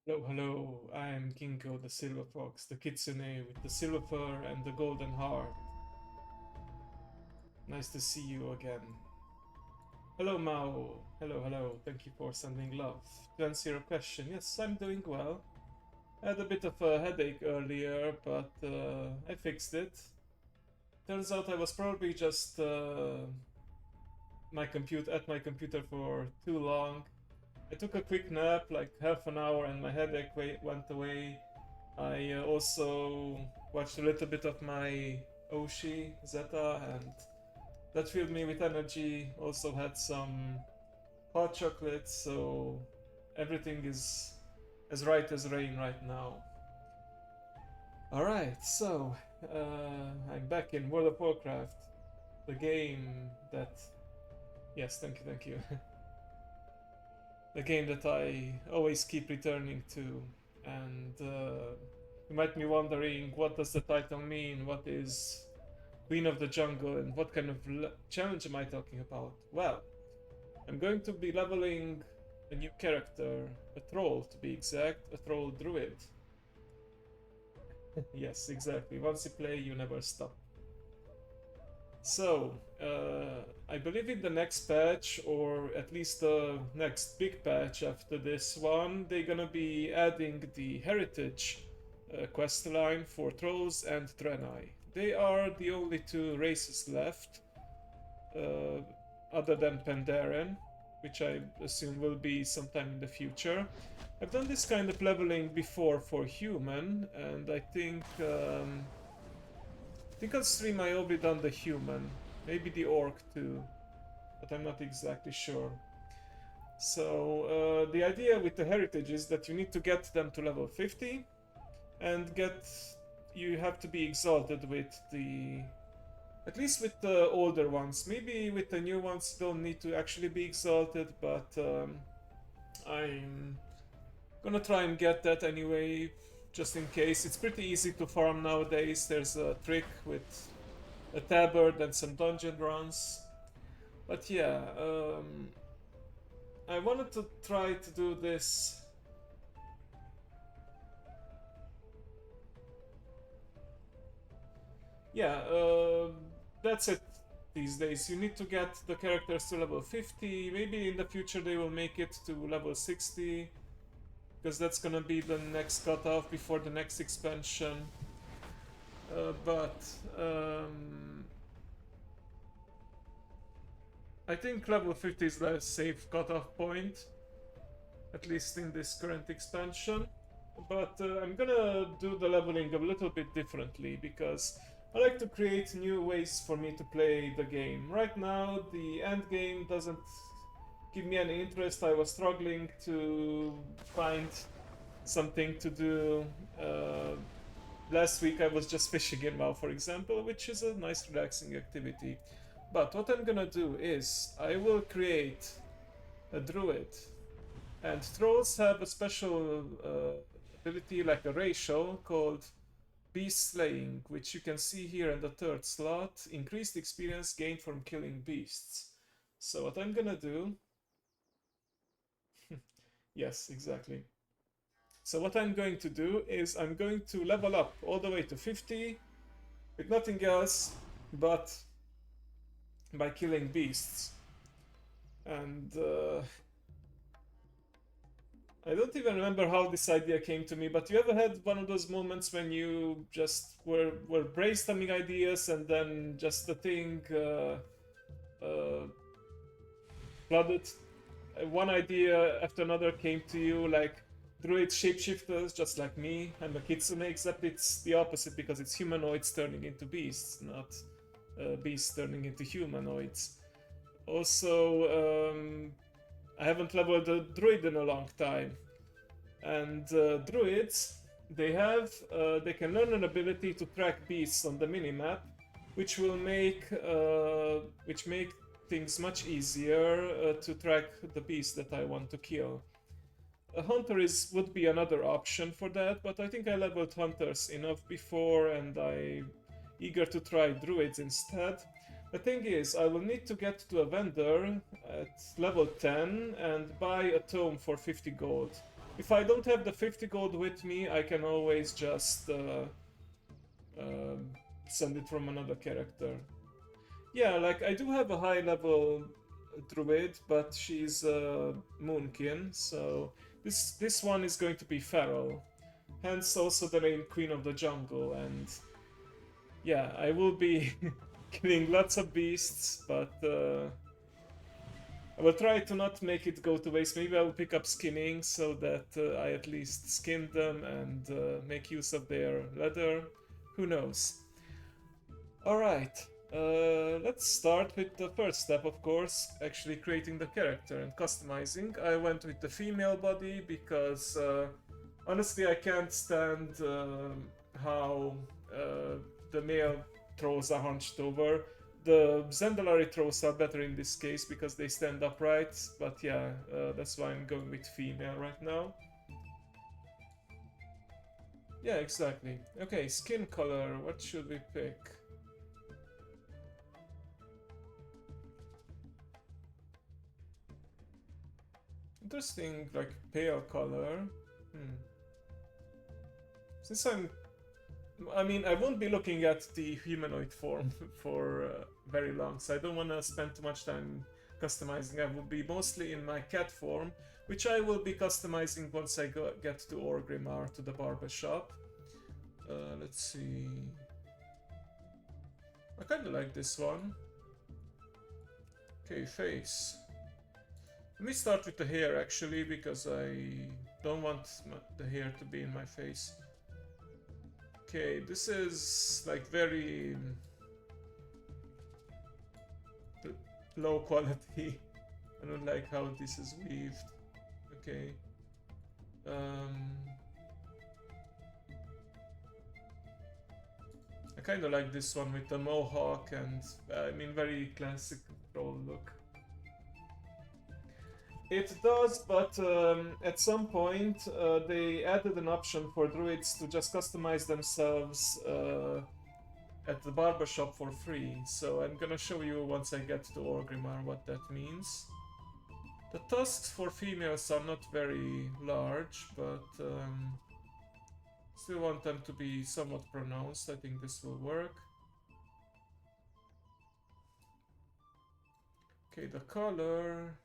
Hello, hello, I am Kinko the Silver Fox, the kitsune with the silver fur and the golden heart. Nice to see you again. Hello, Mao. Hello, hello, thank you for sending love. To answer your question, yes, I'm doing well. I had a bit of a headache earlier, but I fixed it. Turns out I was probably just at my computer for too long. I took a quick nap, like half an hour, and my headache went away. I also watched a little bit of my Oshi Zeta, and that filled me with energy. Also had some hot chocolate, so everything is as right as rain right now. Alright, so I'm back in World of Warcraft, the game that. Yes, thank you, thank you. The game that I always keep returning to, and you might be wondering, what does the title mean? What is Queen of the Jungle, and what kind of challenge am I talking about? Well, I'm going to be leveling a new character, a troll to be exact, a troll druid. Yes, exactly. Once you play, you never stop. So, I believe in the next patch, or at least the next big patch after this one, they're gonna be adding the Heritage quest line for Trolls and Draenei. They are the only two races left, uh, other than Pandaren, which I assume will be sometime in the future. I've done this kind of leveling before for human, and I think on stream I already done the human, maybe the orc too, but I'm not exactly sure. So the idea with the heritage is that you need to get them to level 50, and you have to be exalted with at least with the older ones. Maybe with the new ones you don't need to actually be exalted, but I'm gonna try and get that anyway, just in case. It's pretty easy to farm nowadays. There's a trick with a tabard and some dungeon runs. But yeah, I wanted to try to do this. Yeah, that's it these days. You need to get the characters to level 50. Maybe in the future they will make it to level 60, because that's gonna be the next cutoff before the next expansion. But I think level 50 is the safe cutoff point, at least in this current expansion. But I'm gonna do the leveling a little bit differently, because I like to create new ways for me to play the game. Right now, the end game doesn't give me any interest. I was struggling to find something to do. Last week I was just fishing in WoW, for example, which is a nice relaxing activity. But what I'm gonna do is I will create a druid, and trolls have a special ability, like a ratio called beast slaying, which you can see here in the third slot. Increased experience gained from killing beasts. So what I'm gonna do, yes, exactly. So what I'm going to do is I'm going to level up all the way to 50 with nothing else but by killing beasts. And I don't even remember how this idea came to me, but you ever had one of those moments when you just were brainstorming ideas, and then just the thing uh, flooded? One idea after another came to you, like druid shapeshifters, just like me. I'm a kitsune, except it's the opposite, because it's humanoids turning into beasts, not beasts turning into humanoids. Also, I haven't leveled a druid in a long time, and druids, they can learn an ability to track beasts on the minimap, which make things much easier to track the beast that I want to kill. A hunter would be another option for that, but I think I leveled hunters enough before, and I'm eager to try druids instead. The thing is, I will need to get to a vendor at level 10 and buy a tome for 50 gold. If I don't have the 50 gold with me, I can always just uh, send it from another character. Yeah, like I do have a high level druid, but she's Moonkin, so this one is going to be feral. Hence also the name Queen of the Jungle, and yeah, I will be killing lots of beasts, but I will try to not make it go to waste. Maybe I will pick up skinning so that I at least skin them and make use of their leather. Who knows? Alright, let's start with the first step, of course, actually creating the character and customizing. I went with the female body because honestly I can't stand how the male trolls are hunched over. The Zendalari trolls are better in this case because they stand upright, but yeah, that's why I'm going with female right now. Yeah, exactly. Okay, skin color, what should we pick? Interesting, like pale color. Since I mean, I won't be looking at the humanoid form for very long, so I don't want to spend too much time customizing. I will be mostly in my cat form, which I will be customizing once I get to Orgrimmar, to the barber shop. Let's see. I kind of like this one. Okay, face. Let me start with the hair actually, because I don't want the hair to be in my face. Okay, this is like very low quality. I don't like how this is weaved. Okay. I kind of like this one with the mohawk and I mean very classic troll look. It does, but at some point they added an option for druids to just customize themselves at the barbershop for free. So I'm gonna show you once I get to Orgrimmar what that means. The tusks for females are not very large, but still want them to be somewhat pronounced. I think this will work. Okay, the color.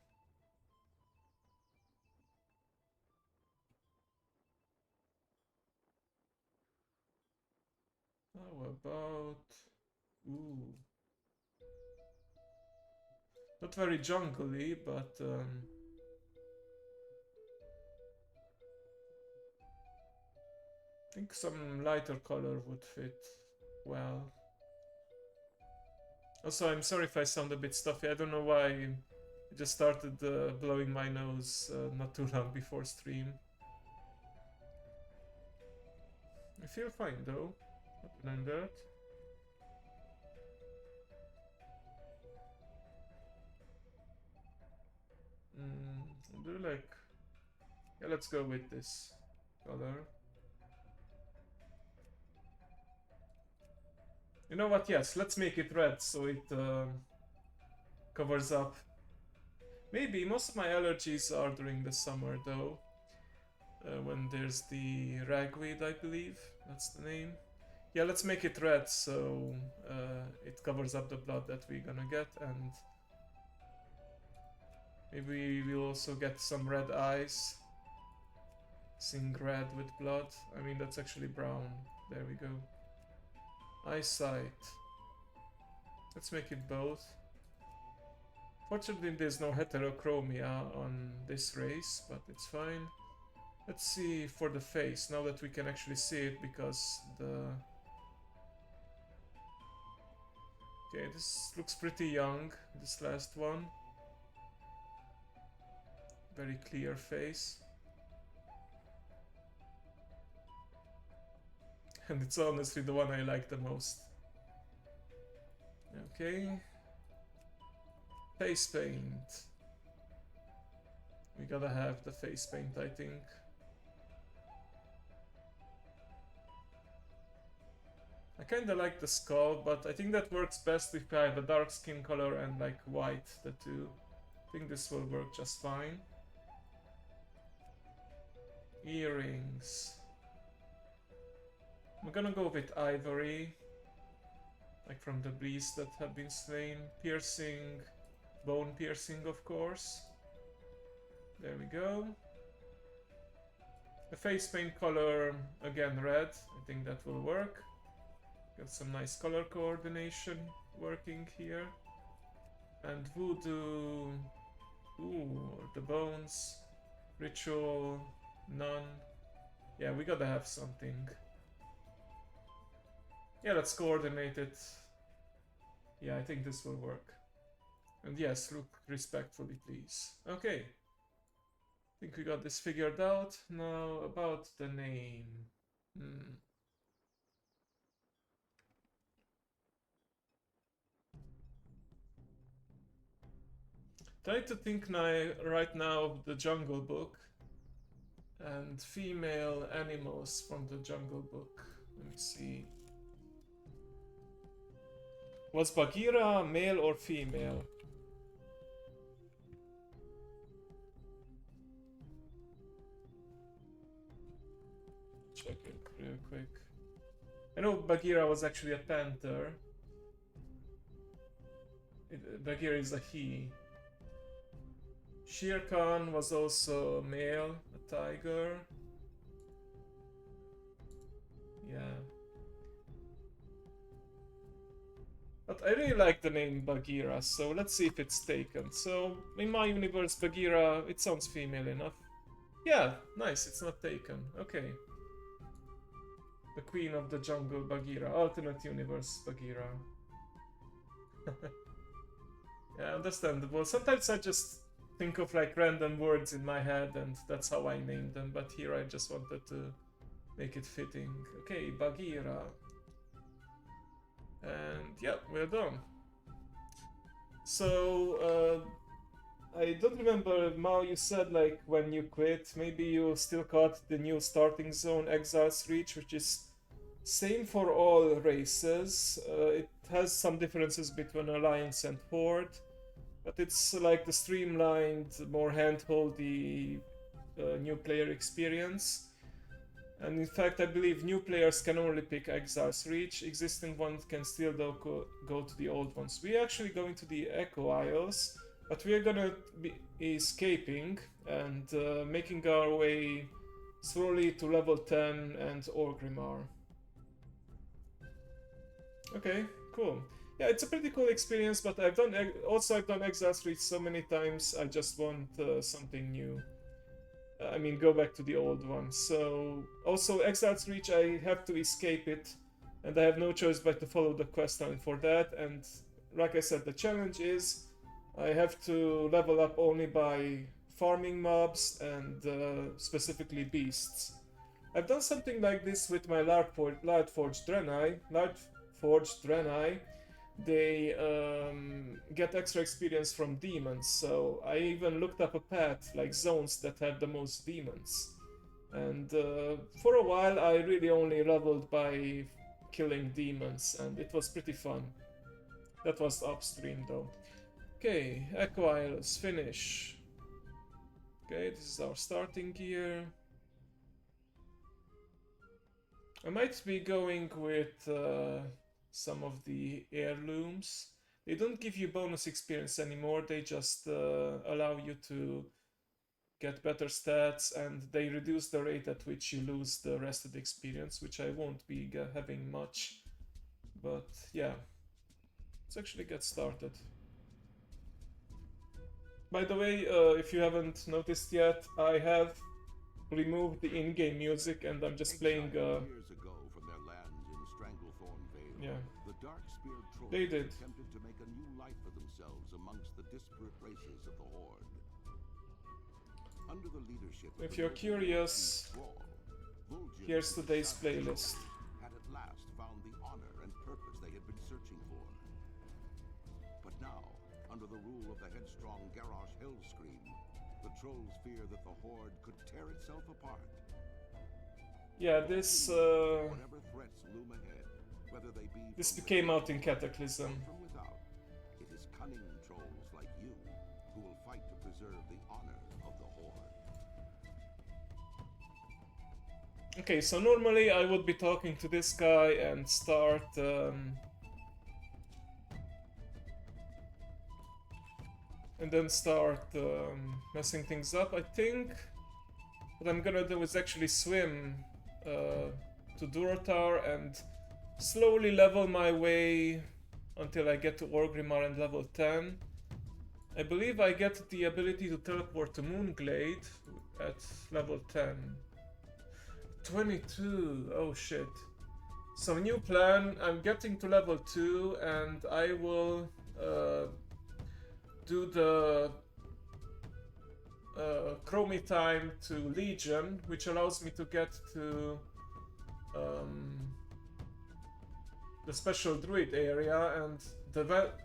How about... Ooh. Not very jungly, but... I think some lighter color would fit well. Also, I'm sorry if I sound a bit stuffy. I don't know why I just started blowing my nose not too long before stream. I feel fine though, other than that. Do like... Yeah, let's go with this color. You know what, yes, let's make it red so it covers up. Maybe most of my allergies are during the summer though. When there's the ragweed, I believe, that's the name. Yeah, let's make it red so it covers up the blood that we're gonna get, and maybe we'll also get some red eyes. Seeing red with blood. I mean, that's actually brown. There we go. Eyesight. Let's make it both. Fortunately, there's no heterochromia on this race, but it's fine. Let's see for the face, now that we can actually see it, because the... Okay, this looks pretty young, this last one. Very clear face. And it's honestly the one I like the most. Okay. Face paint. We gotta have the face paint, I think. I kinda like the skull, but I think that works best if I have a dark skin color and like white, the two. I think this will work just fine. Earrings. I'm gonna go with ivory, like from the beasts that have been slain. Piercing, bone piercing, of course. There we go. The face paint color, again red. I think that will work. Got some nice color coordination working here. And voodoo. Ooh, the bones. Ritual, none. Yeah, we gotta have something. Yeah, let's coordinate it. Yeah, I think this will work. And yes, look respectfully, please. Okay. I think we got this figured out. Now, about the name. Try to think right now of the Jungle Book and female animals from the Jungle Book. Let me see. Was Bagheera male or female? Check it real quick. I know Bagheera was actually a panther. Bagheera is a he. Shere Khan was also male, a tiger. Yeah. But I really like the name Bagheera, so let's see if it's taken. So, in my universe, Bagheera, it sounds female enough. Yeah, nice, it's not taken. Okay. The Queen of the Jungle, Bagheera. Alternate universe, Bagheera. Yeah, understandable. Sometimes I just think of like random words in my head and that's how I name them, but here I just wanted to make it fitting. Okay, Bagheera. And yeah, we're done. So, I don't remember, Mao, you said like when you quit, maybe you still caught the new starting zone, Exile's Reach, which is same for all races. It has some differences between Alliance and Horde, but it's like the streamlined, more handholdy new player experience. And in fact, I believe new players can only pick Exile's Reach. Existing ones can still go to the old ones. We're actually going to the Echo Isles, but we're gonna be escaping and making our way slowly to level 10 and Orgrimmar. Okay, cool. Yeah, it's a pretty cool experience, but I've done Exile's Reach so many times, I just want something new. I mean, go back to the old one. So, also Exile's Reach, I have to escape it, and I have no choice but to follow the quest line for that. And like I said, the challenge is I have to level up only by farming mobs and specifically beasts. I've done something like this with my Lightforged Draenei. They get extra experience from demons, so I even looked up a path, like zones that had the most demons. And for a while I really only leveled by killing demons, and it was pretty fun. That was upstream though. Okay, Echo Isles, finish. Okay, this is our starting gear. I might be going with some of the heirlooms. They don't give you bonus experience anymore, they just allow you to get better stats, and they reduce the rate at which you lose the rest of the experience, which I won't be having much. But yeah, let's actually get started. By the way, if you haven't noticed yet, I have removed the in-game music and I'm just playing years ago from their lands in Stranglethorn Vale, yeah. The Dark-Speared Trolls They did. attempted to make a new life for themselves amongst the disparate races of the Horde. Under the leadership of If the you're curious, Thrall, Vol'jin here's and today's Sharp playlist. had at last found the honor and purpose they had been searching for. But now, under the rule of the headstrong Garrosh Hellscream, the trolls fear that the Horde could tear itself apart. Yeah, this Whatever threats loom ahead, whether they be This from came within out in or Cataclysm. from without. It is cunning trolls like you who will fight to preserve the honor of the Horde. Okay, so normally I would be talking to this guy and start and then start messing things up. I think what I'm gonna do is actually swim to Durotar and slowly level my way until I get to Orgrimmar and level 10. I believe I get the ability to teleport to Moonglade at level 10. 22, oh shit. So new plan, I'm getting to level 2 and I will do the Chromie time to Legion, which allows me to get to the special druid area, and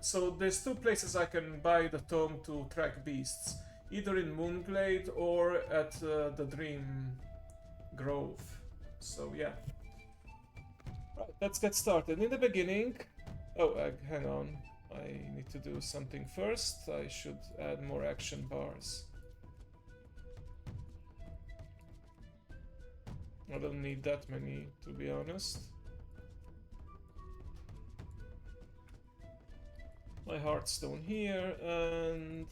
so there's two places I can buy the tome to track beasts, either in Moonglade or at the Dream Grove. So yeah. Right, let's get started. In the beginning, hang on. I need to do something first. I should add more action bars. I don't need that many, to be honest. My Hearthstone here, and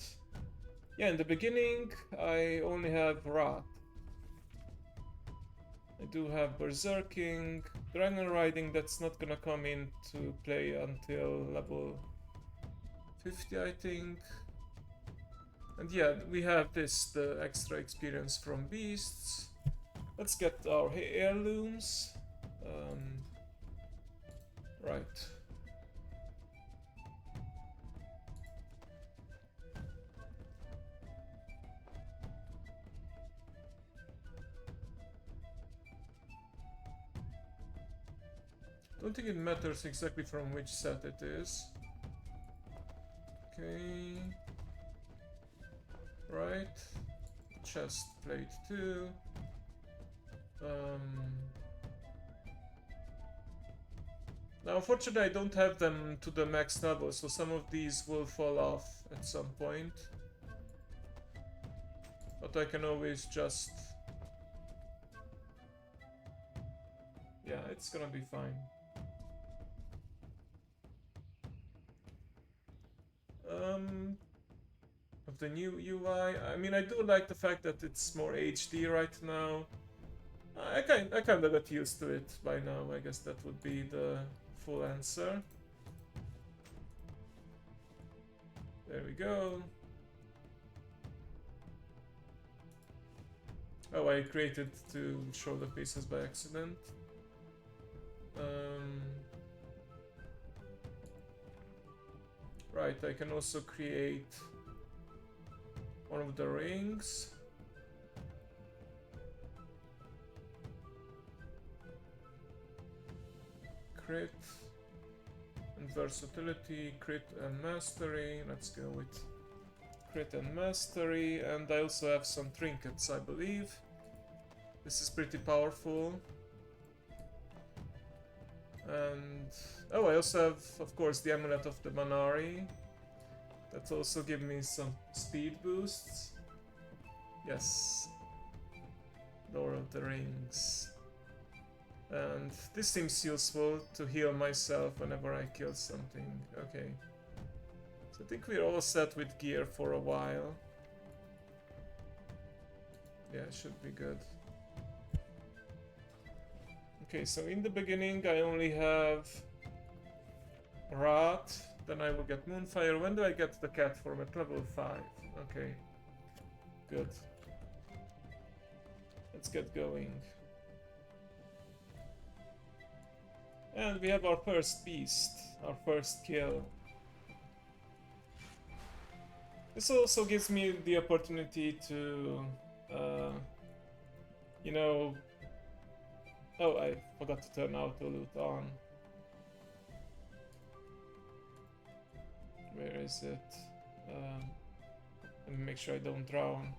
yeah, in the beginning I only have Wrath. I do have Berserking, Dragon Riding, that's not gonna come into play until level 50, I think. And yeah, we have the extra experience from beasts. Let's get our heirlooms. Right. Don't think it matters exactly from which set it is. Okay. Right. Chest plate 2. Now unfortunately I don't have them to the max level, so some of these will fall off at some point. But I can always just... yeah, it's gonna be fine. Of the new UI, I mean, I do like the fact that it's more HD right now. I kind of got used to it by now. I guess that would be the full answer. There we go. Oh, I created two shoulder pieces by accident. Right, I can also create one of the rings. Crit and versatility, crit and mastery. Let's go with crit and mastery. And I also have some trinkets, I believe. This is pretty powerful. And oh, I also have, of course, the Amulet of the Manari. That also gives me some speed boosts. Yes. Lord of the Rings. And this seems useful to heal myself whenever I kill something. Okay. So I think we're all set with gear for a while. Yeah, it should be good. Okay, so in the beginning I only have Wrath, then I will get Moonfire. When do I get the cat form? At level 5. Okay, good. Let's get going. And we have our first beast, our first kill. This also gives me the opportunity to, you know... Oh, I forgot to turn auto loot on. Where is it? Let me make sure I don't drown.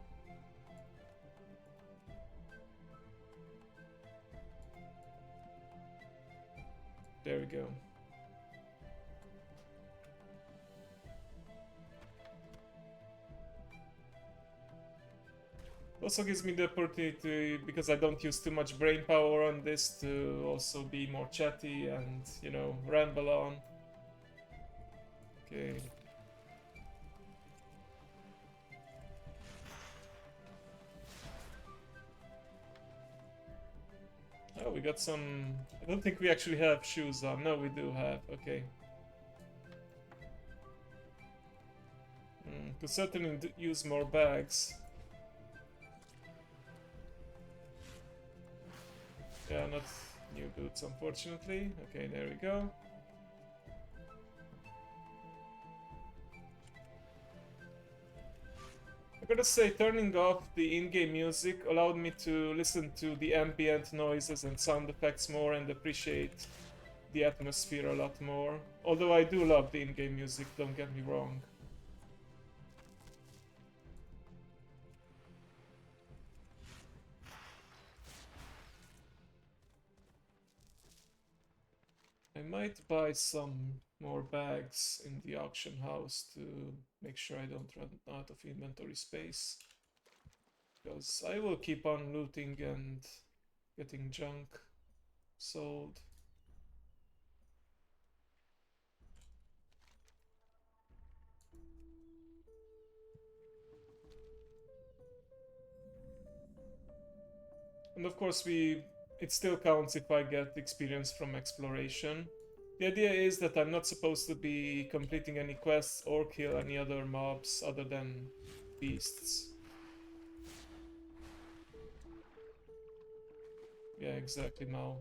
There we go. Also gives me the opportunity, because I don't use too much brain power on this, to also be more chatty and, you know, ramble on. Okay. Oh, we got some... I don't think we actually have shoes on. No, we do have. Okay. Could certainly use more bags. Yeah, not new boots, unfortunately. Okay, there we go. I gotta say, turning off the in-game music allowed me to listen to the ambient noises and sound effects more and appreciate the atmosphere a lot more. Although I do love the in-game music, don't get me wrong. I might buy some more bags in the auction house to make sure I don't run out of inventory space. Because I will keep on looting and getting junk sold. And of course it still counts if I get experience from exploration. The idea is that I'm not supposed to be completing any quests or kill any other mobs other than beasts. Yeah, exactly, Mao.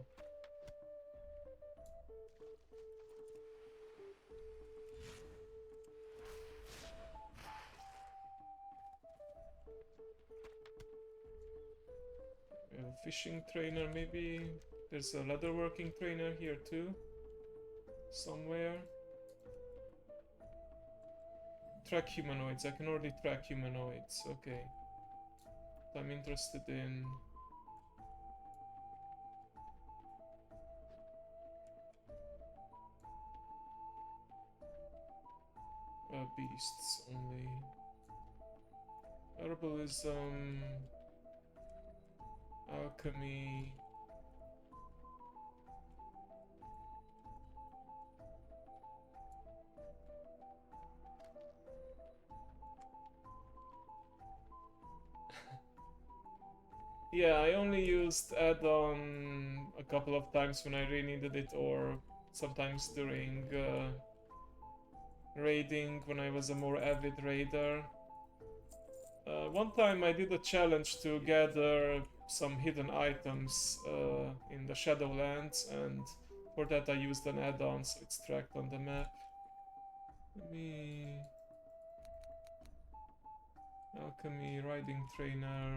We have a fishing trainer, maybe. There's a leatherworking trainer here too. Somewhere. Track humanoids. I can already track humanoids. Okay. I'm interested in... beasts only. Herbalism... Alchemy... Yeah, I only used add-on a couple of times when I really needed it, or sometimes during raiding when I was a more avid raider. One time I did a challenge to gather some hidden items in the Shadowlands, and for that I used an add-on so it's tracked on the map. Let me... Alchemy, riding trainer...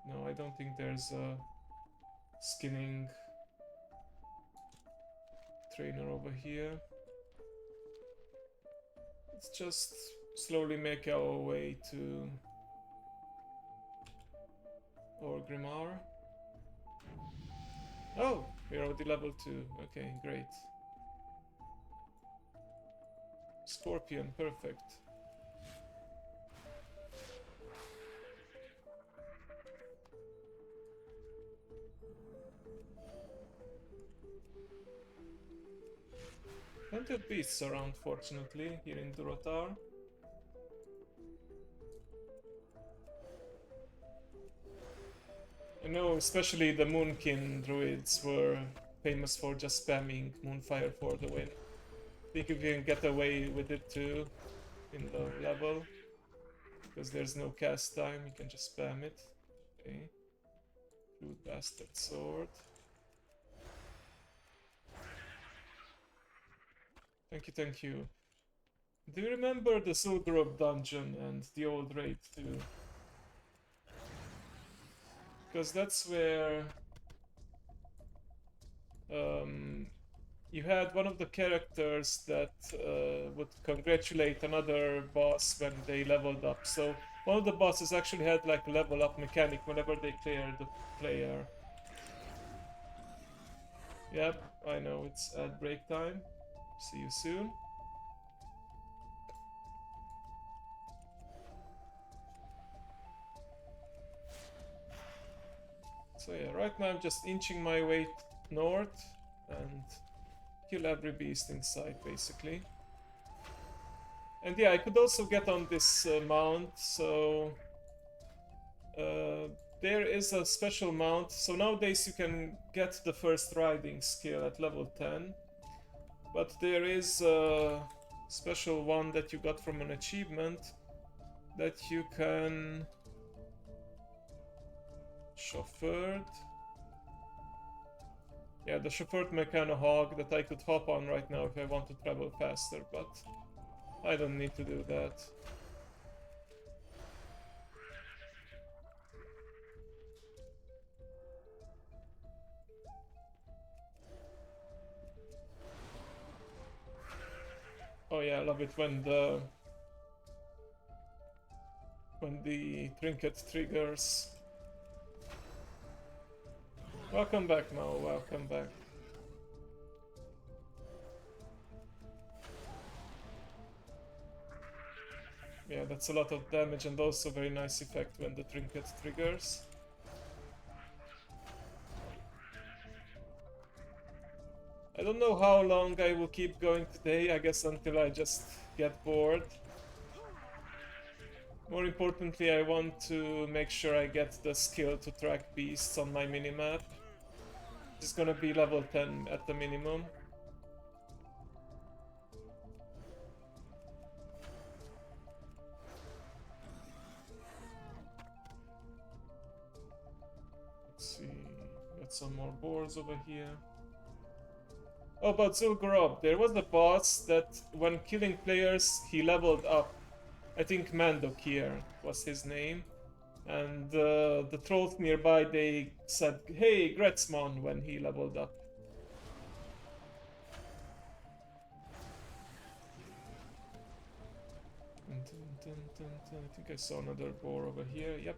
No, I don't think there's a skinning trainer over here. Let's just slowly make our way to Orgrimmar. Oh, we're already level 2. Okay, great. Scorpion, perfect. Plenty of beasts around, fortunately, here in Durotar. I know especially the Moonkin druids were famous for just spamming Moonfire for the win. I think you can get away with it too in the level, because there's no cast time, you can just spam it. Okay. Fruit Bastard Sword. Thank you, thank you. Do you remember the Sulgrove dungeon and the old raid too? Because that's where you had one of the characters that would congratulate another boss when they leveled up. So one of the bosses actually had like a level up mechanic whenever they cleared the player. Yep, I know it's at break time. See you soon. So yeah, right now I'm just inching my way north and kill every beast in sight, basically. And yeah, I could also get on this mount, so... there is a special mount, so nowadays you can get the first riding skill at level 10. But there is a special one that you got from an achievement that you can... Chauffeured? Yeah, the chauffeured mechano hog that I could hop on right now if I want to travel faster, but I don't need to do that. Oh yeah, I love it when the trinket triggers. Welcome back, Mao, welcome back. Yeah, that's a lot of damage and also very nice effect when the trinket triggers. I don't know how long I will keep going today, I guess until I just get bored. More importantly, I want to make sure I get the skill to track beasts on my minimap. It's gonna be level 10 at the minimum. Let's see, got some more boars over here. Oh, about Zul'Gorob, there was a boss that when killing players, he leveled up. I think Mandokir was his name. And the trolls nearby, they said, "Hey, Gretzmon," when he leveled up. I think I saw another boar over here, yep.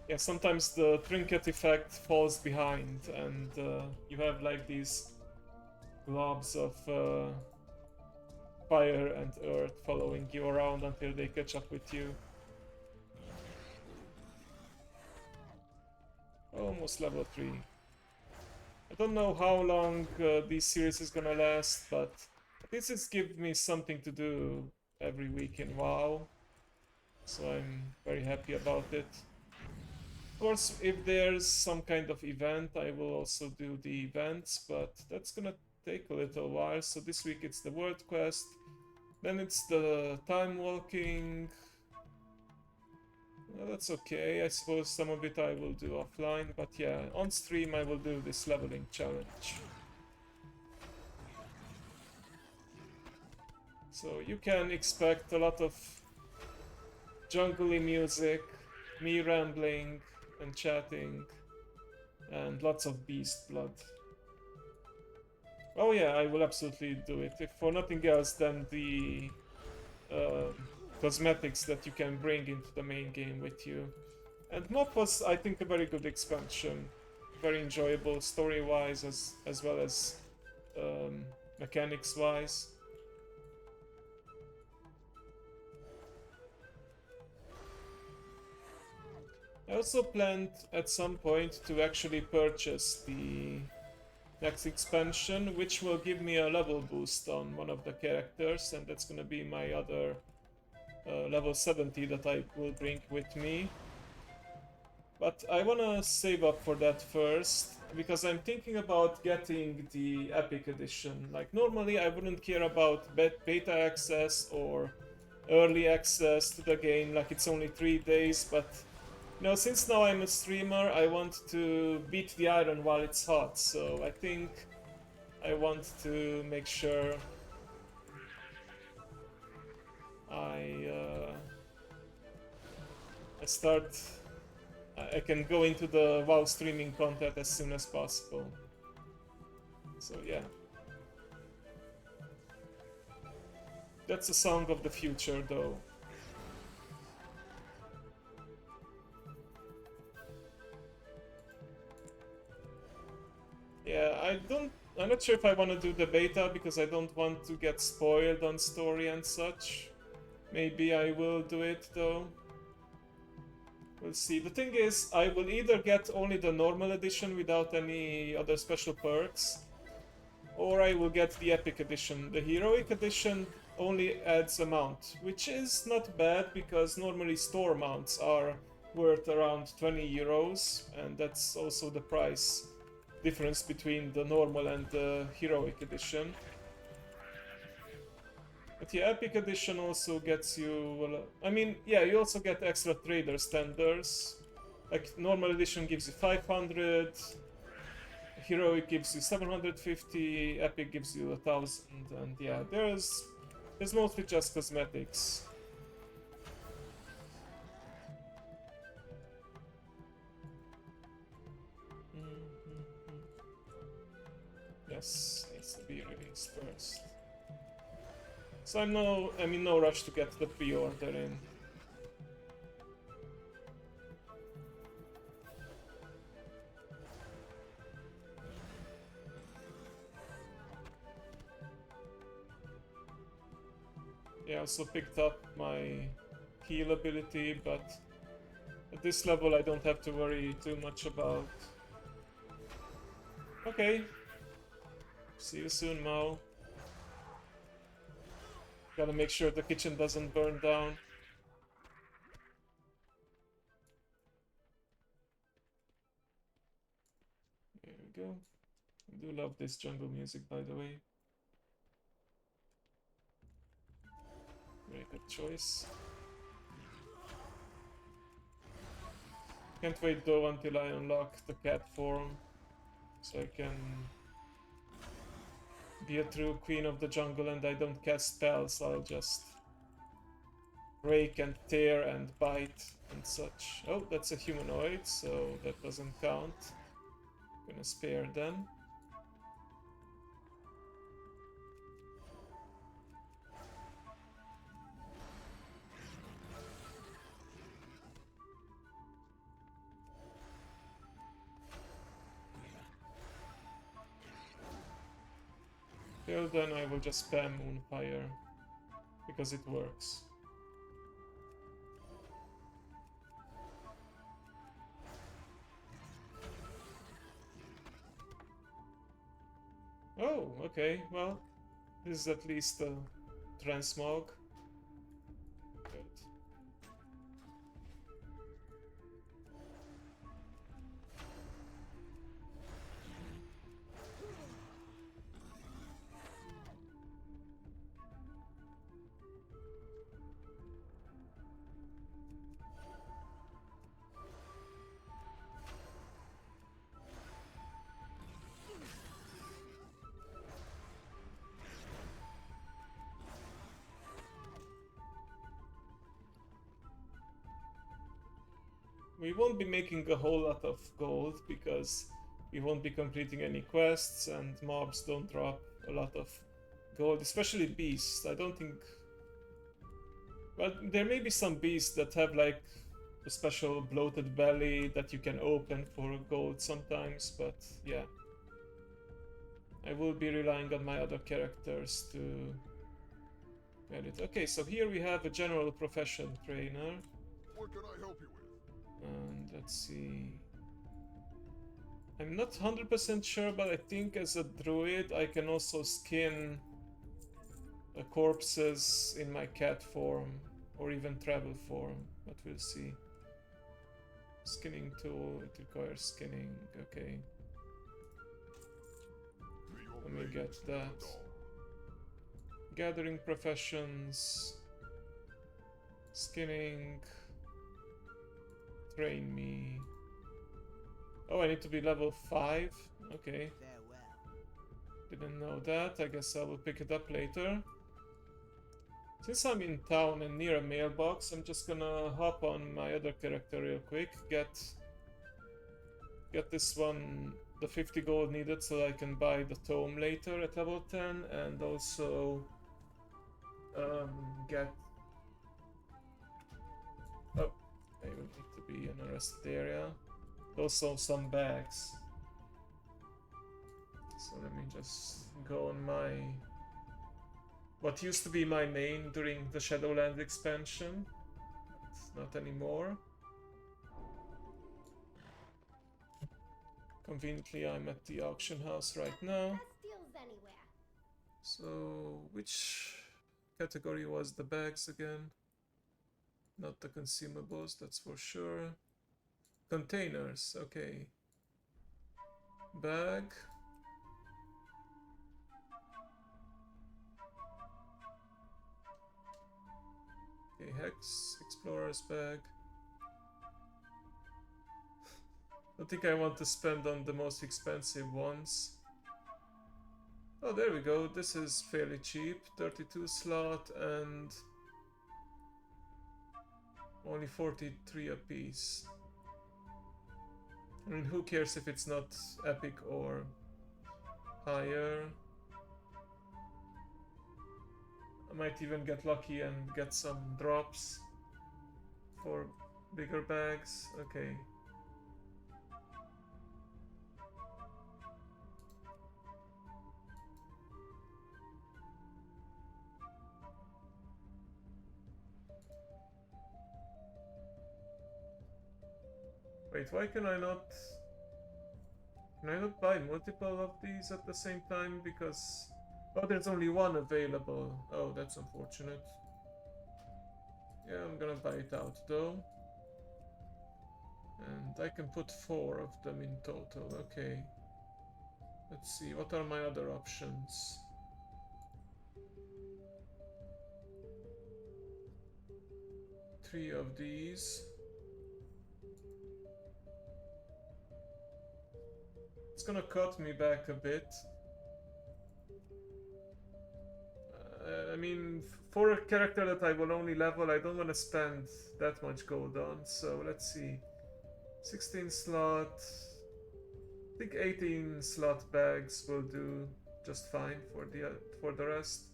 Yeah, sometimes the trinket effect falls behind and you have like these globs of fire and earth following you around until they catch up with you. Almost level 3. I don't know how long this series is gonna last, but this is give me something to do every week in WoW. So I'm very happy about it. Of course, if there's some kind of event, I will also do the events, but that's gonna take a little while. So this week it's the world quest, then it's the time walking. Well, that's okay. I suppose some of it I will do offline, but yeah, on stream I will do this leveling challenge. So you can expect a lot of jungly music, me rambling and chatting, and lots of beast blood. Oh yeah, I will absolutely do it. If for nothing else, then the cosmetics that you can bring into the main game with you. And Mob was, I think, a very good expansion. Very enjoyable story-wise as well as mechanics-wise. I also planned at some point to actually purchase the next expansion, which will give me a level boost on one of the characters, and that's gonna be my other level 70 that I will bring with me. But I wanna save up for that first, because I'm thinking about getting the Epic Edition. Like, normally I wouldn't care about beta access or early access to the game, like it's only 3 days, but you know, since now I'm a streamer, I want to beat the iron while it's hot, so I think I want to make sure I I can go into the WoW streaming content as soon as possible. So yeah. That's a song of the future though. Yeah, I'm not sure if I want to do the beta because I don't want to get spoiled on story and such. Maybe I will do it though. We'll see. The thing is, I will either get only the normal edition without any other special perks, or I will get the epic edition. The heroic edition only adds a mount, which is not bad because normally store mounts are worth around 20 euros, and that's also the price difference between the normal and the heroic edition. But yeah, epic edition also gets you, well, I mean, yeah, you also get extra trader standards. Like normal edition gives you 500, heroic gives you 750, epic gives you 1000, and yeah, there's mostly just cosmetics. Yes, needs to be released first. So I'm in no rush to get the pre-order in. Yeah, I also picked up my heal ability, but at this level I don't have to worry too much about. Okay. See you soon, Mao. Gotta make sure the kitchen doesn't burn down. There we go. I do love this jungle music, by the way. Very good choice. Can't wait though until I unlock the cat form, so I can be a true queen of the jungle and I don't cast spells, I'll just break and tear and bite and such. Oh, that's a humanoid, so that doesn't count. Gonna spare them. Till then I will just spam Moonfire, because it works. Oh, okay, well, this is at least a transmog. Good. We won't be making a whole lot of gold because we won't be completing any quests and mobs don't drop a lot of gold, especially beasts. I don't think... Well, there may be some beasts that have like a special bloated belly that you can open for gold sometimes, but yeah. I will be relying on my other characters to get it. Okay, so here we have a general profession trainer. What can I help you with? And let's see. I'm not 100% sure, but I think as a druid I can also skin corpses in my cat form or even travel form, but we'll see. Skinning tool, it requires skinning, okay. Let me get that. Gathering professions, skinning, train me. Oh, I need to be level 5? Okay. Didn't know that. I guess I will pick it up later. Since I'm in town and near a mailbox, I'm just gonna hop on my other character real quick. Get this one the 50 gold needed so I can buy the tome later at level 10, and also get... Oh, I will need to be in a rested area. Also some bags. So let me just go on my... what used to be my main during the Shadowland expansion. It's not anymore. Conveniently, I'm at the auction house right now. So, which category was the bags again? Not the consumables, that's for sure. Containers, okay. Bag. Okay, Hex, Explorer's bag. I think I want to spend on the most expensive ones. Oh, there we go. This is fairly cheap. 32 slot and only 43 a piece. I mean, who cares if it's not epic or higher? I might even get lucky and get some drops for bigger bags. Okay. Wait, why can I not... Can I not buy multiple of these at the same time? Because... oh, there's only one available. Oh, that's unfortunate. Yeah, I'm gonna buy it out though. And I can put 4 of them in total, okay. Let's see, what are my other options? Three of these. It's gonna cut me back a bit. I mean, for a character that I will only level, I don't want to spend that much gold on. So let's see. 16 slot. I think 18 slot bags will do just fine for the rest.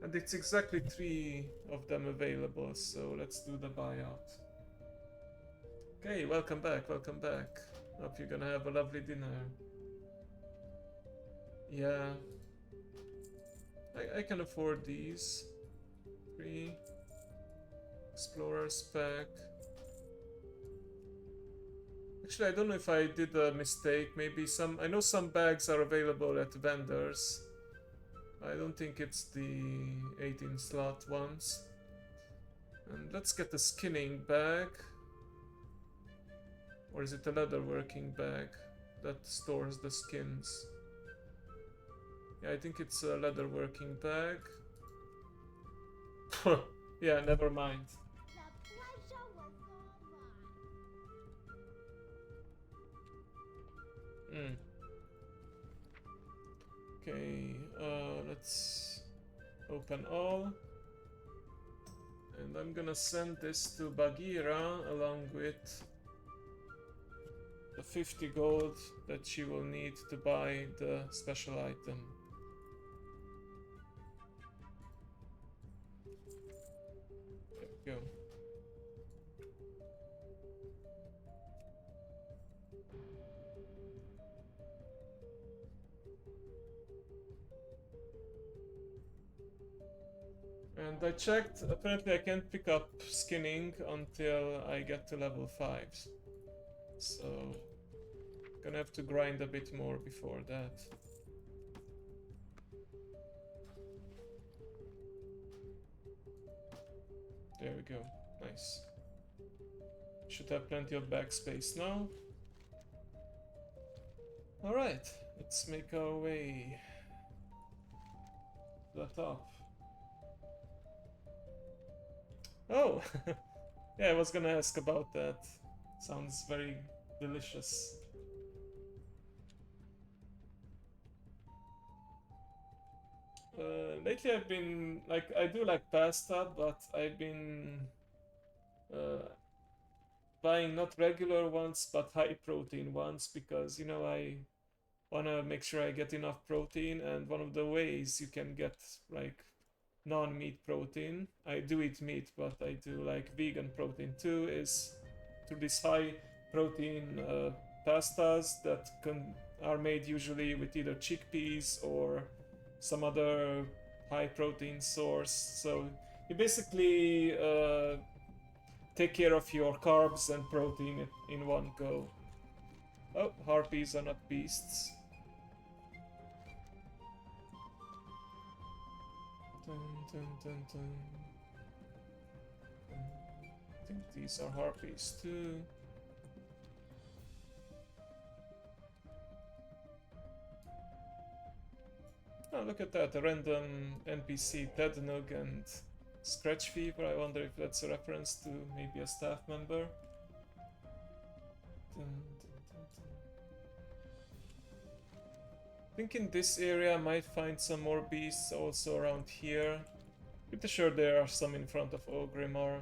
And it's exactly 3 of them available, so let's do the buyout. Okay, welcome back, welcome back. Hope you're gonna have a lovely dinner. Yeah. I can afford these. 3. Explorer's pack. Actually, I don't know if I did a mistake. Maybe I know some bags are available at vendors. I don't think it's the 18 slot ones. And let's get the skinning bag. Or is it a leatherworking bag that stores the skins? Yeah, I think it's a leatherworking bag. Yeah, never mind. Okay, let's open all. And I'm gonna send this to Bagheera along with the 50 gold that she will need to buy the special item. There we go. And I checked, apparently I can't pick up skinning until I get to level 5. So, gonna have to grind a bit more before that. There we go, nice. Should have plenty of backspace now. Alright, let's make our way to the top. Oh! Yeah, I was gonna ask about that. Sounds very delicious. Lately I've been, like, I do like pasta, but I've been buying not regular ones, but high protein ones, because, you know, I wanna make sure I get enough protein, and one of the ways you can get like non-meat protein, I do eat meat, but I do like vegan protein too, is through these high protein pastas that are made usually with either chickpeas or some other high protein source. So you basically take care of your carbs and protein in one go. Oh, harpies are not beasts. Dun, dun, dun, dun. I think these are harpies too. Oh, look at that, a random NPC, Tednug and Scratch Fever. I wonder if that's a reference to maybe a staff member. Dun, dun, dun, dun. I think in this area I might find some more beasts also around here. Pretty sure there are some in front of Ogrimmar.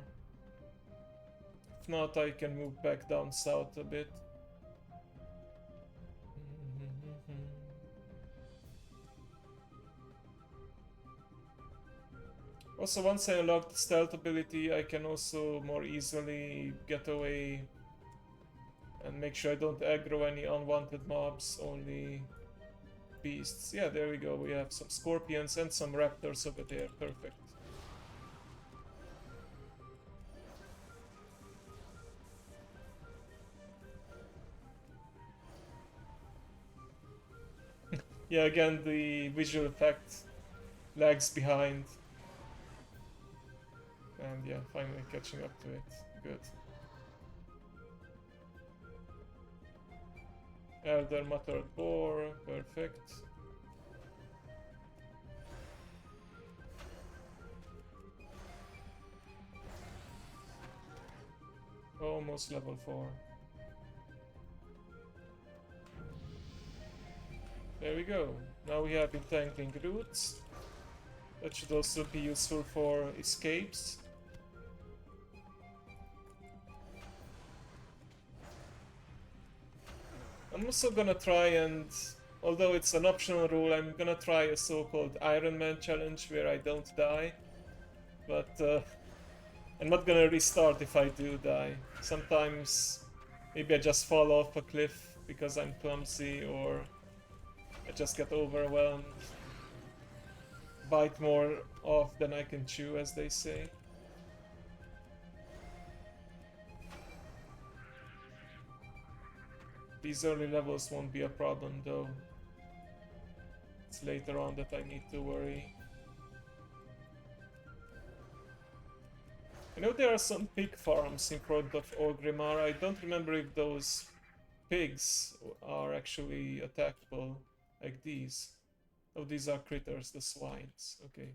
If not, I can move back down south a bit. Also, once I unlock the stealth ability, I can also more easily get away and make sure I don't aggro any unwanted mobs, only beasts. Yeah, there we go. We have some scorpions and some raptors over there. Perfect. Yeah, again, the visual effect lags behind. And yeah, finally catching up to it. Good. Elder Muttered Boar, perfect. Almost level 4. There we go. Now we have entangling roots. That should also be useful for escapes. I'm also gonna try and, although it's an optional rule, I'm gonna try a so-called Iron Man challenge where I don't die. But I'm not gonna restart if I do die. Sometimes maybe I just fall off a cliff because I'm clumsy, or I just get overwhelmed. Bite more off than I can chew, as they say. These early levels won't be a problem though. It's later on that I need to worry. I know there are some pig farms in front of Ogrimmar. I don't remember if those pigs are actually attackable like these. Oh, these are critters, the swines. Okay.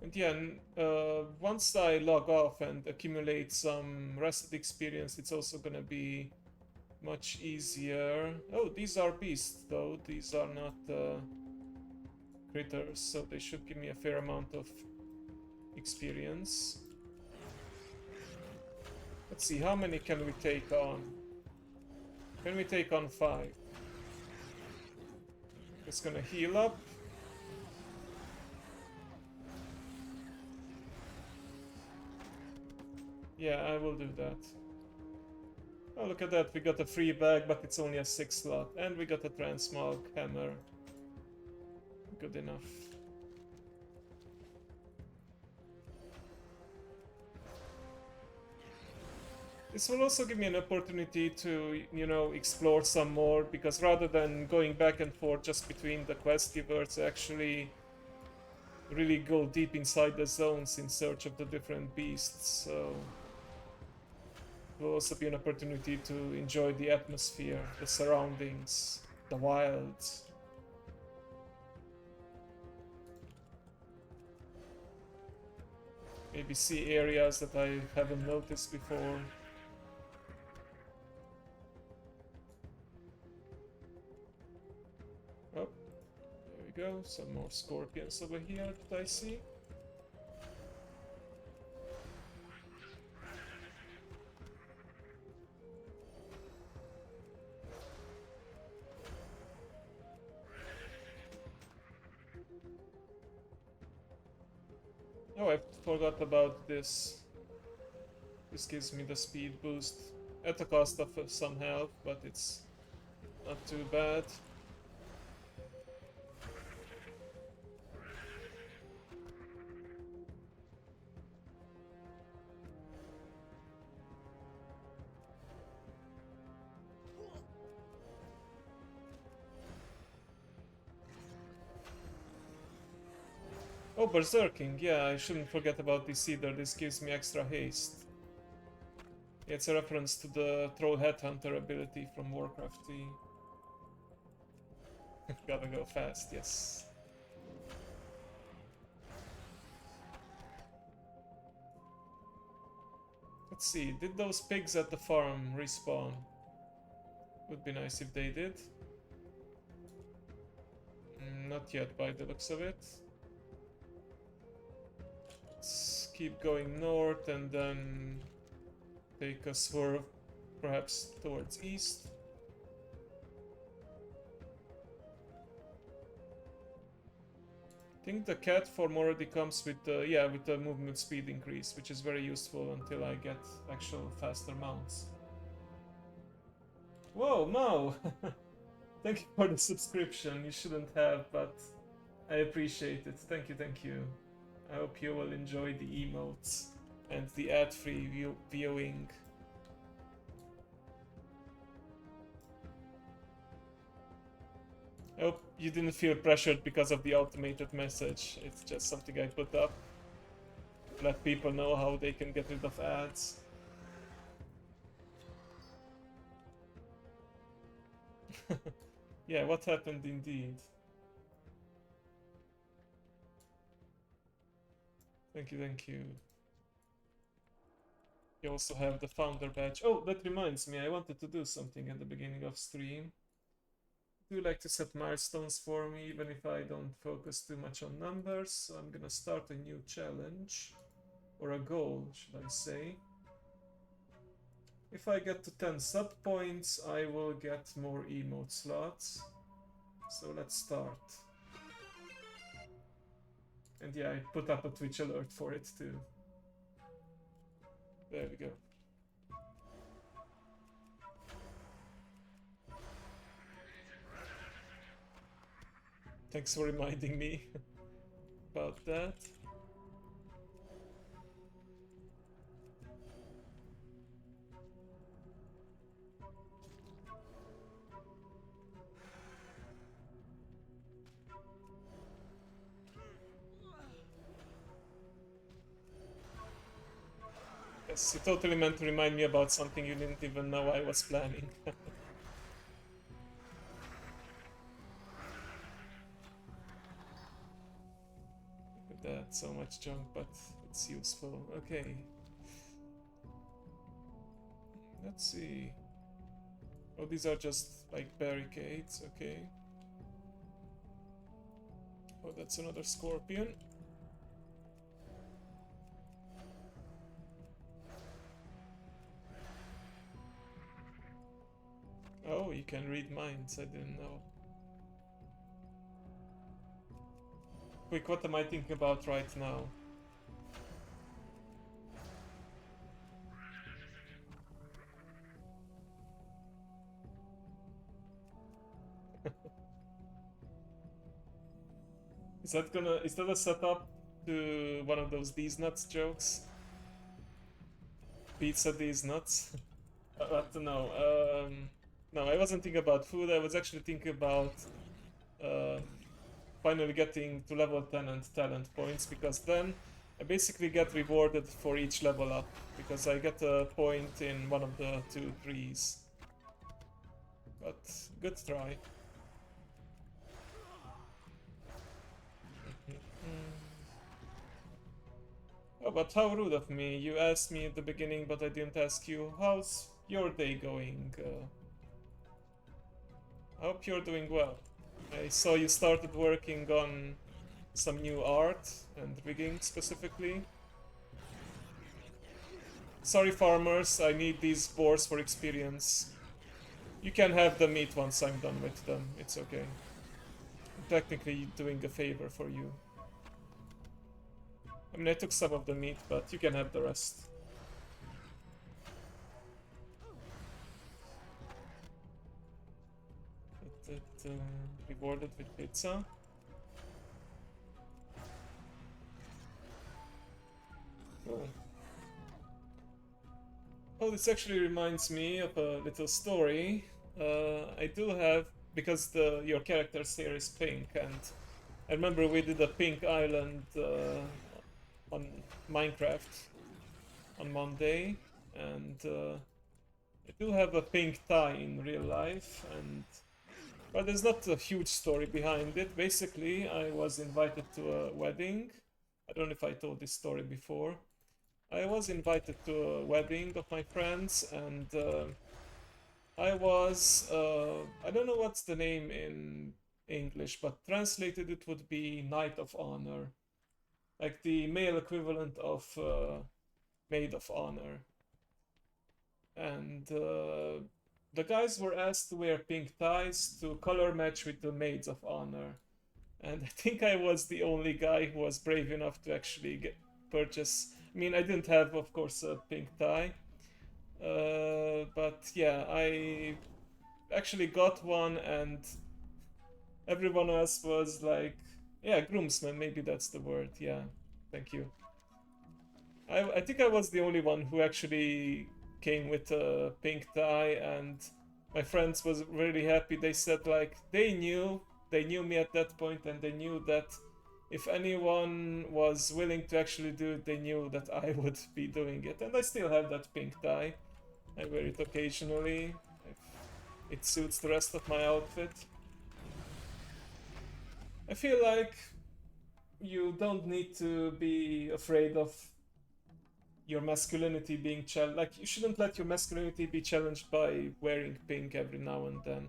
And yeah, once I log off and accumulate some rested experience, it's also gonna be much easier. Oh, these are beasts though. These are not critters, so they should give me a fair amount of experience. Let's see, how many can we take on? Can we take on 5? It's gonna heal up. Yeah, I will do that. Oh, look at that, we got a free bag, but it's only a 6 slot. And we got a transmog hammer. Good enough. This will also give me an opportunity to, you know, explore some more, because rather than going back and forth just between the quest givers, actually really go deep inside the zones in search of the different beasts, so it will also be an opportunity to enjoy the atmosphere, the surroundings, the wilds. Maybe see areas that I haven't noticed before. Oh, there we go. Some more scorpions over here that I see. Oh, I forgot about this. This gives me the speed boost at the cost of some health, but it's not too bad. Oh, Berserking, yeah, I shouldn't forget about this either. This gives me extra haste. It's a reference to the Troll Headhunter ability from Warcraft 3. Gotta go fast, yes. Let's see, did those pigs at the farm respawn? Would be nice if they did. Not yet by the looks of it. Let's keep going north and then take a swerve perhaps towards east. I think the cat form already comes with the movement speed increase, which is very useful until I get actual faster mounts. Whoa, Mo! Thank you for the subscription. You shouldn't have, but I appreciate it. Thank you, thank you. I hope you will enjoy the emotes and the ad-free viewing. I hope you didn't feel pressured because of the automated message. It's just something I put up. Let people know how they can get rid of ads. Yeah, what happened indeed? Thank you, thank you. You also have the founder badge. Oh, that reminds me, I wanted to do something at the beginning of stream. Do like to set milestones for me, even if I don't focus too much on numbers. So I'm gonna start a new challenge, or a goal, should I say. If I get to 10 sub points, I will get more emote slots. So let's start. And yeah, I put up a Twitch alert for it too. There we go. Thanks for reminding me about that. Yes, you totally meant to remind me about something you didn't even know I was planning. Look at that, so much junk, but it's useful. Okay. Let's see. Oh, these are just like barricades, okay. Oh, that's another scorpion. Oh, you can read minds, I didn't know. Quick, what am I thinking about right now? Is that a setup to one of those these nuts jokes? Pizza these nuts? But no, no, I wasn't thinking about food, I was actually thinking about uh, finally getting to level 10 and talent points, because then I basically get rewarded for each level up, because I get a point in one of the 2 trees. But good try. Oh, but how rude of me. You asked me at the beginning, but I didn't ask you. How's your day going? I hope you're doing well. I saw you started working on some new art and rigging specifically. Sorry farmers, I need these boars for experience. You can have the meat once I'm done with them, it's okay. I'm technically doing a favor for you. I mean, I took some of the meat, but you can have the rest. Get it rewarded with pizza. Oh. Oh, this actually reminds me of a little story. I do have, because your character's here is pink, and I remember we did a pink island on Minecraft on Monday, and I do have a pink tie in real life, and but there's not a huge story behind it. Basically, I was invited to a wedding. I don't know if I told this story before. I was invited to a wedding of my friends, and I don't know what's the name in English, but translated it would be Knight of Honor, like the male equivalent of Maid of Honor. And the guys were asked to wear pink ties to color match with the Maids of Honor. And I think I was the only guy who was brave enough to actually purchase. I mean, I didn't have, of course, a pink tie, but yeah, I actually got one, and everyone else was like, yeah, groomsmen, maybe that's the word. Yeah, thank you. I think I was the only one who actually came with a pink tie, and my friends was really happy. They said like they knew me at that point, and they knew that if anyone was willing to actually do it, they knew that I would be doing it. And I still have that pink tie. I wear it occasionally if it suits the rest of my outfit. I feel like you don't need to be afraid of your masculinity being challenged. Like, you shouldn't let your masculinity be challenged by wearing pink every now and then.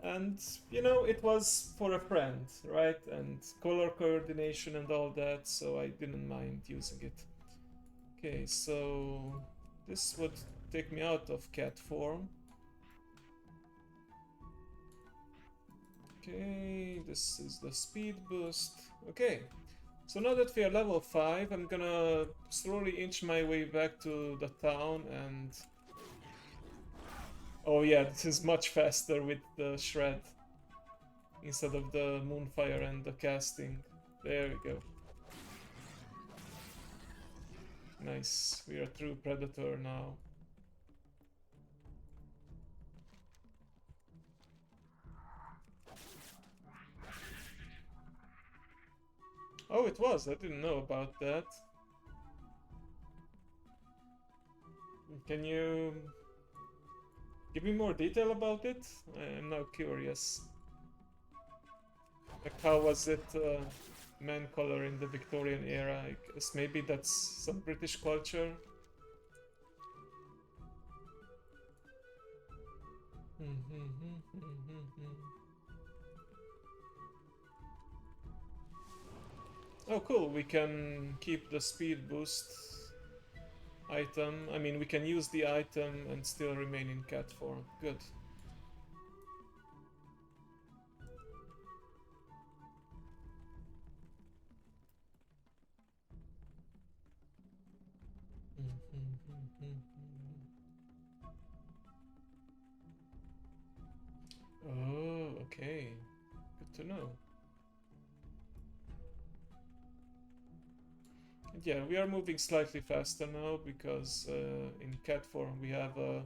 And, you know, it was for a friend, right? And color coordination and all that, so I didn't mind using it. Okay, so this would take me out of cat form. Okay, this is the speed boost. Okay, so now that we are level 5, I'm gonna slowly inch my way back to the town and... Oh yeah, this is much faster with the shred instead of the moonfire and the casting. There we go. Nice, we are a true predator now. Oh, it was, I didn't know about that. Can you give me more detail about it? I'm now curious. Like, how was it man color in the Victorian era? I guess maybe that's some British culture. Oh, cool. We can keep the speed boost item. I mean, we can use the item and still remain in cat form. Good. Oh, okay. Good to know. And yeah, we are moving slightly faster now because in cat form we have a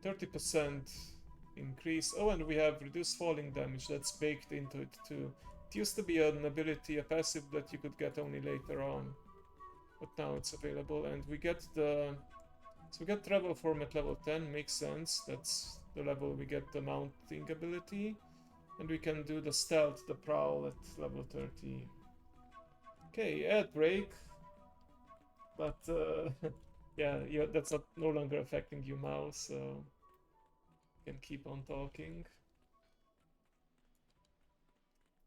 30% increase. Oh, and we have reduced falling damage that's baked into it too. It used to be an ability, a passive that you could get only later on, but now it's available, and we get the... So we get travel form at level 10, makes sense. That's the level we get the mounting ability. And we can do the stealth, the prowl at level 30. Okay, ad break. But yeah, that's not no longer affecting you now, so you can keep on talking.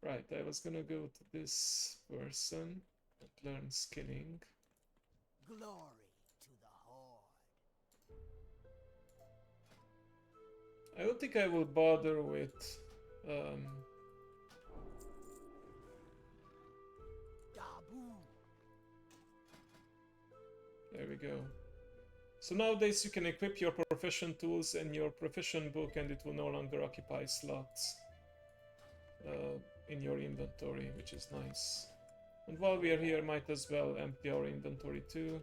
Right, I was gonna go to this person and learn skilling. Glory to the Horde. I don't think I will bother with Dabu. There we go. So nowadays you can equip your profession tools in your profession book and it will no longer occupy slots in your inventory, which is nice. And while we are here, might as well empty our inventory too.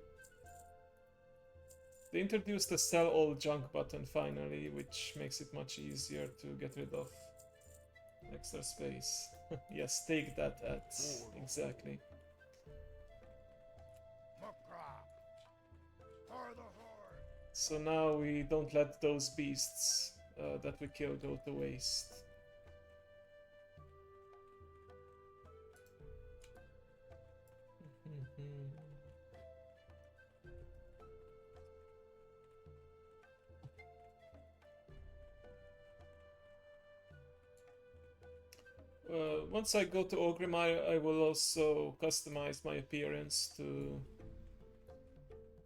They introduced a sell all junk button finally, which makes it much easier to get rid of extra space. Yes, take that at exactly. So now we don't let those beasts that we kill go to waste. Once I go to Ogrimmar, I will also customize my appearance to...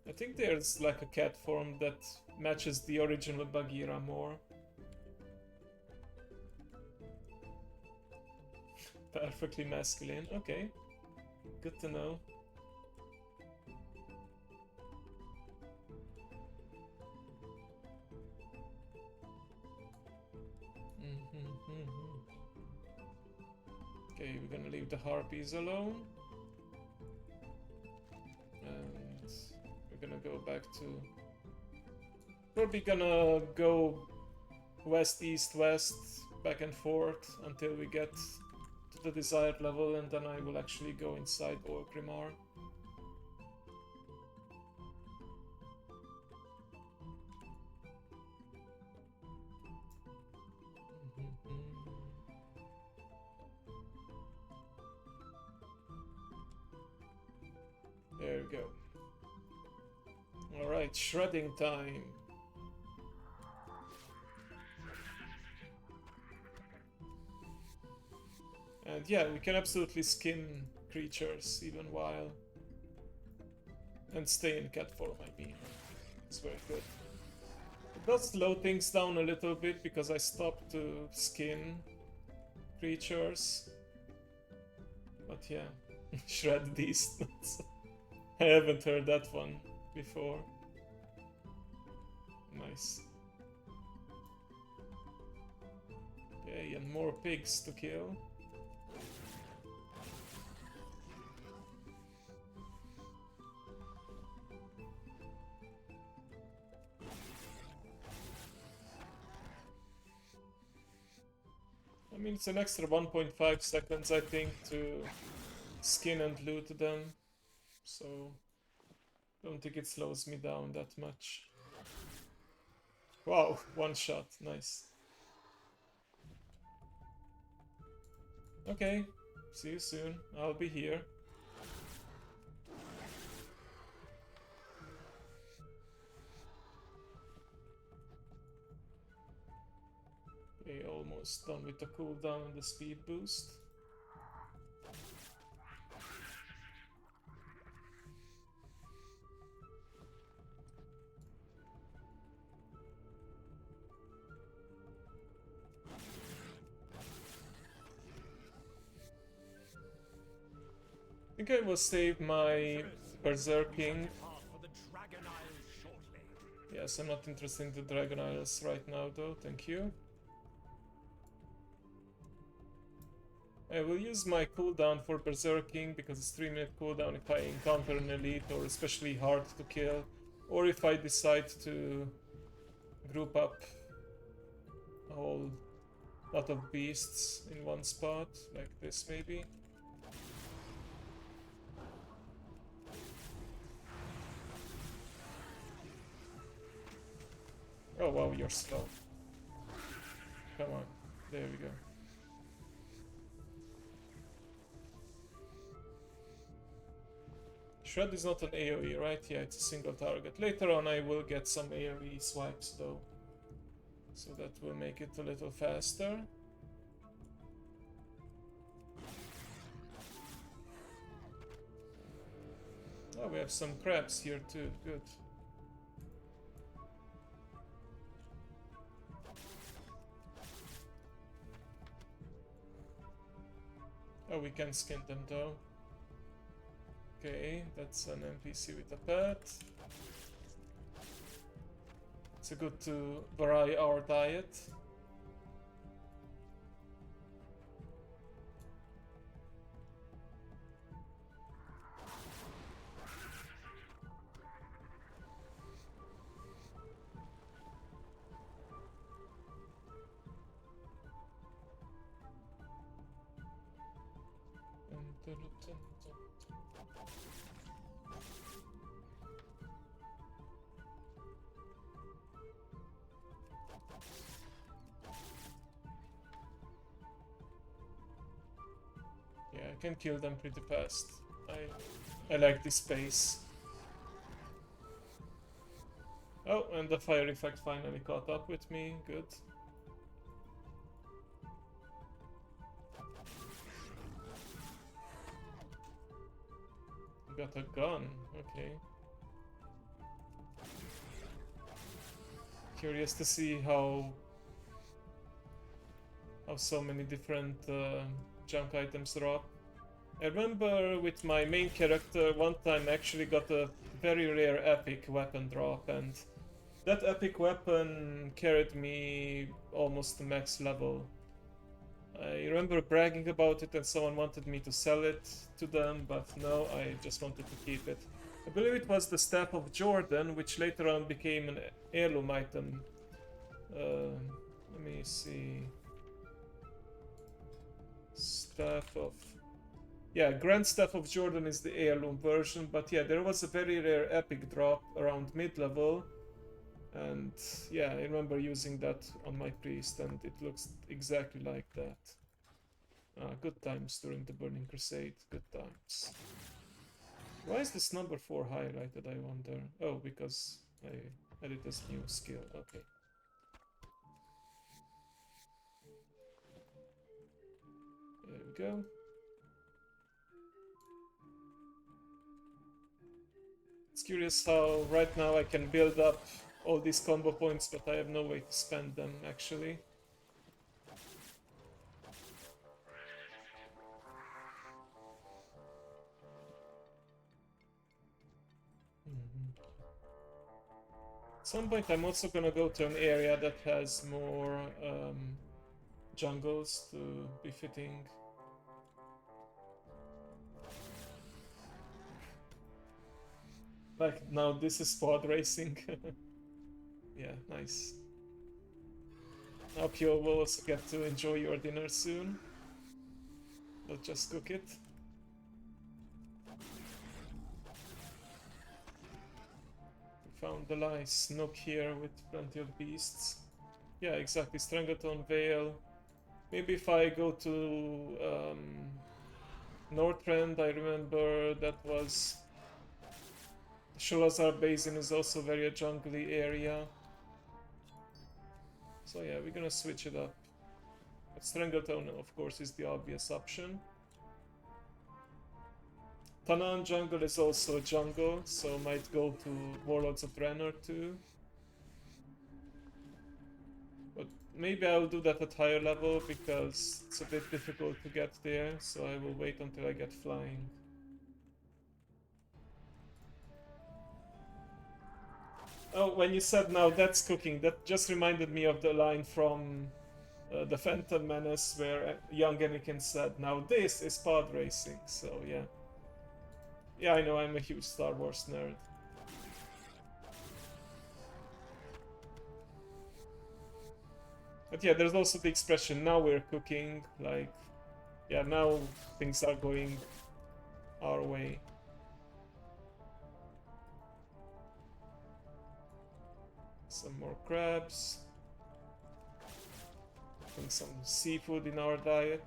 I think there's like a cat form that matches the original Bagheera more. Perfectly masculine, okay. Good to know. Okay, we're gonna leave the harpies alone. And we're gonna go back to... Probably gonna go west, east, west, back and forth until we get to the desired level, and then I will actually go inside Orgrimmar. There we go. Alright, shredding time. And yeah, we can absolutely skin creatures even while... and stay in cat form, I mean. It's very good. It does slow things down a little bit because I stopped to skin creatures. But yeah, shred these nuts. I haven't heard that one before. Nice. Okay, and more pigs to kill. I mean, it's an extra 1.5 seconds, I think, to skin and loot them. So, don't think it slows me down that much. Wow, one shot, nice. Okay, see you soon, I'll be here. Okay, almost done with the cooldown and the speed boost. I think I will save my Berserking. Yes, I'm not interested in the Dragon Isles right now though, thank you. I will use my cooldown for Berserking because it's 3-minute cooldown if I encounter an elite or especially hard to kill, or if I decide to group up a whole lot of beasts in one spot, like this maybe. Oh wow, you're slow. Come on, there we go. Shred is not an AoE, right? Yeah, it's a single target. Later on I will get some AoE swipes though. So that will make it a little faster. Oh, we have some crabs here too, good. Oh, we can skin them though. Okay, that's an NPC with a pet. It's a good to vary our diet. Yeah, I can kill them pretty fast. I like this pace. Oh, and the fire effect finally caught up with me. Good. Got a gun. Okay. Curious to see how so many different junk items drop. I remember with my main character one time I actually got a very rare epic weapon drop, and that epic weapon carried me almost to max level. I remember bragging about it and someone wanted me to sell it to them, but no, I just wanted to keep it. I believe it was the Staff of Jordan, which later on became an heirloom item. Let me see. Staff of... Yeah, Grand Staff of Jordan is the heirloom version, but yeah, there was a very rare epic drop around mid-level. And yeah, I remember using that on my priest, and it looks exactly like that. Good times during the Burning Crusade, good times. Why is this number 4 highlighted, I wonder? Oh, because I added this new skill, okay. There we go. It's curious how right now I can build up all these combo points, but I have no way to spend them, actually. At some point I'm also gonna go to an area that has more jungles to be fitting. Like, now this is pod racing. Yeah, nice. Hope you will also get to enjoy your dinner soon. Not just cook it. Found the nice nook here with plenty of beasts. Yeah, exactly. Strangleton Vale. Maybe if I go to Northrend, I remember that was... Sholazar Basin is also very a jungly area. So yeah, we're gonna switch it up. But Strangleton, of course, is the obvious option. Tanan jungle is also a jungle, so might go to Warlords of Draenor too. But maybe I'll do that at higher level because it's a bit difficult to get there, so I will wait until I get flying. Oh, when you said now that's cooking, that just reminded me of the line from the Phantom Menace where young Anakin said, "Now this is pod racing." So yeah. Yeah, I know, I'm a huge Star Wars nerd. But yeah, there's also the expression, now we're cooking, like, yeah, now things are going our way. Some more crabs. And some seafood in our diet.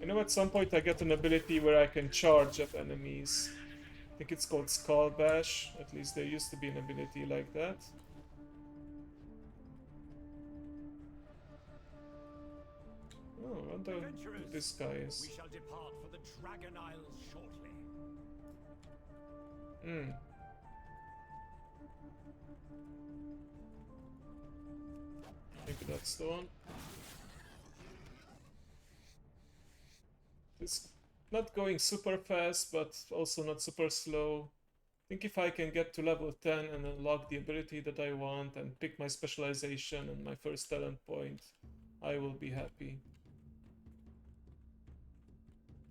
I know at some point I get an ability where I can charge at enemies. I think it's called Skull Bash. At least there used to be an ability like that. Oh, I wonder who this guy is. We shall depart for the Dragon Isles shortly. Maybe that's the one. It's not going super fast, but also not super slow. I think if I can get to level 10 and unlock the ability that I want and pick my specialization and my first talent point, I will be happy.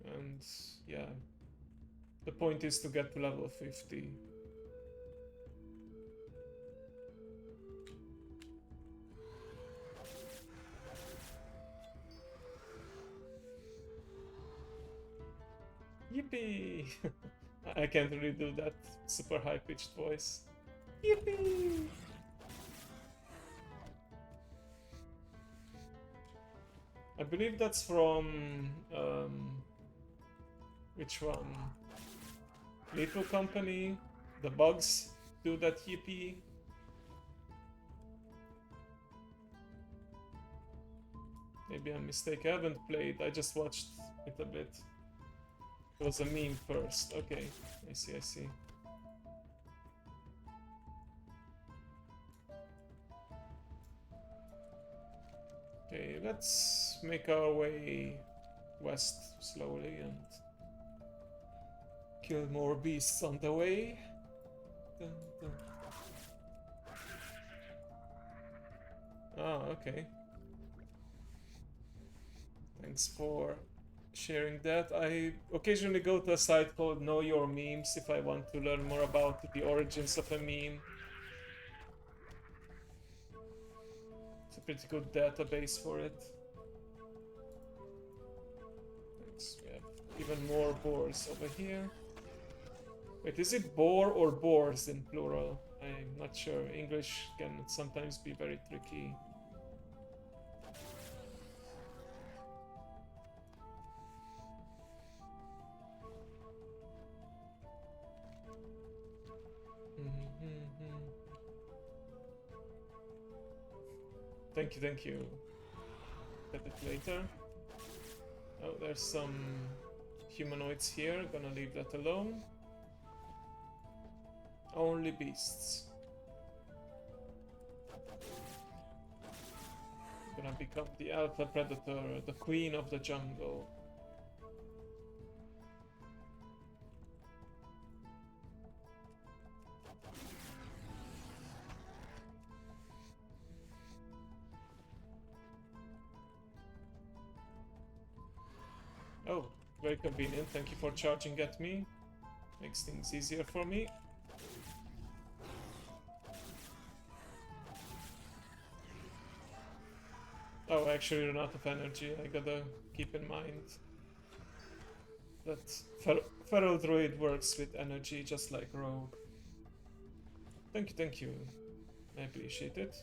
And yeah, the point is to get to level 50. Yippee! I can't really do that super high-pitched voice. Yippee! I believe that's from which one? Lethal Company. The bugs do that yippee. Maybe I'm mistaken. I haven't played. I just watched it a bit. It was a meme first. Okay, I see, I see. Okay, let's make our way west slowly and kill more beasts on the way. Dun, dun. Ah, okay. Thanks for sharing that. I occasionally go to a site called Know Your Memes if I want to learn more about the origins of a meme. It's a pretty good database for it. Thanks. We have even more boars over here. Wait, is it boar or boars in plural? I'm not sure. English can sometimes be very tricky. Thank you. Get it later. Oh, there's some humanoids here. Gonna leave that alone. Only beasts. Gonna become the alpha predator, the queen of the jungle. Oh, very convenient. Thank you for charging at me. Makes things easier for me. Oh, I actually run out of energy. I gotta keep in mind that Feral Druid works with energy just like Rogue. Thank you. I appreciate it.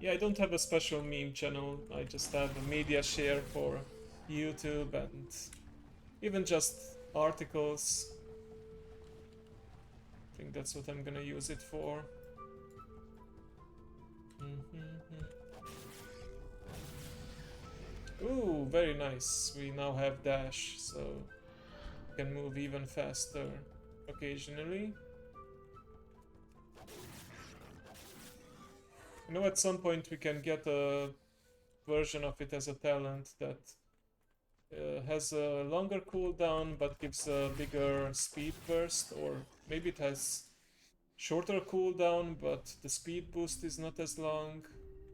Yeah, I don't have a special meme channel. I just have a media share for YouTube and even just articles. I think that's what I'm gonna use it for. Ooh, very nice. We now have dash, so we can move even faster occasionally. You know, at some point we can get a version of it as a talent that has a longer cooldown but gives a bigger speed burst, or maybe it has shorter cooldown but the speed boost is not as long,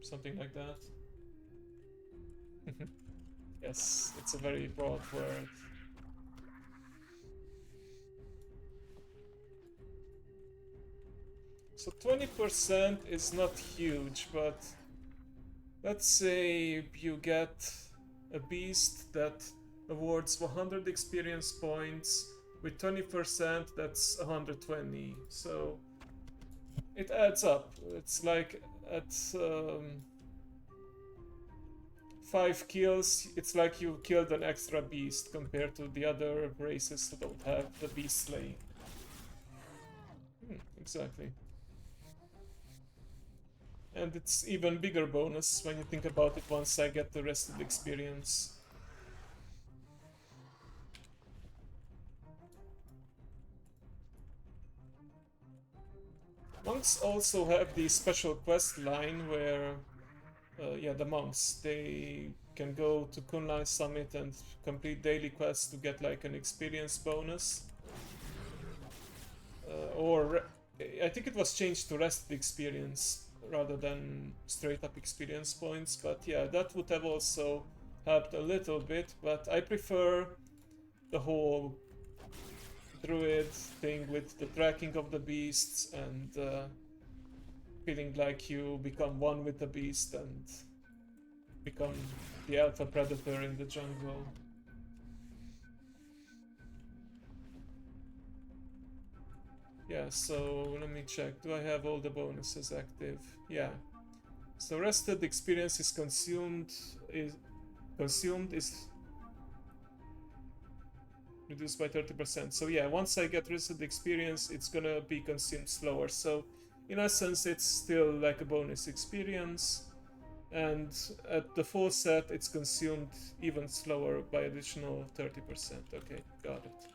something like that. Yes, it's a very broad word. So 20% is not huge, but let's say you get a beast that awards 100 experience points. With 20%, that's 120. So it adds up. It's like at 5 kills, it's like you killed an extra beast compared to the other races who don't have the beast slaying. Exactly. And it's even bigger bonus when you think about it once I get the rest of the experience. Monks also have the special quest line where yeah, the monks, they can go to Kunlun Summit and complete daily quests to get like an experience bonus. I think it was changed to rested experience rather than straight up experience points, but yeah, that would have also helped a little bit, but I prefer the whole druid thing with the tracking of the beasts and feeling like you become one with the beast and become the alpha predator in the jungle. Yeah, so let me check. Do I have all the bonuses active? Yeah. So rested experience is consumed is reduced by 30%. So yeah, once I get rested experience, it's gonna be consumed slower. So in essence, it's still like a bonus experience. And at the full set, it's consumed even slower by additional 30%. Okay, got it.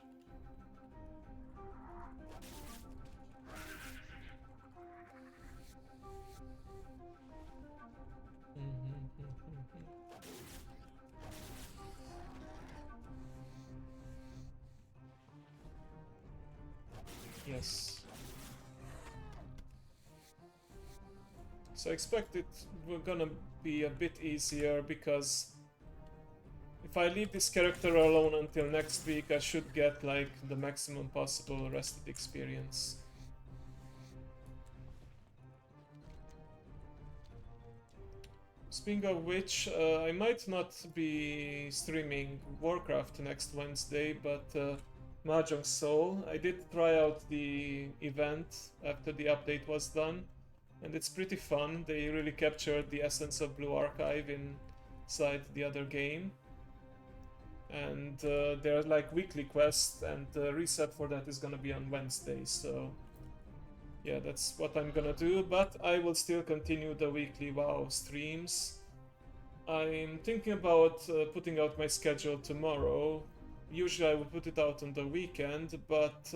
Yes. So I expect it we're gonna be a bit easier because if I leave this character alone until next week, I should get like the maximum possible rested experience. Speaking of which, I might not be streaming Warcraft next Wednesday, but Mahjong Soul. I did try out the event after the update was done, and it's pretty fun. They really captured the essence of Blue Archive inside the other game. And there are like weekly quests, and the reset for that is gonna be on Wednesday, so yeah, that's what I'm gonna do, but I will still continue the weekly WoW streams. I'm thinking about putting out my schedule tomorrow. Usually I would put it out on the weekend, but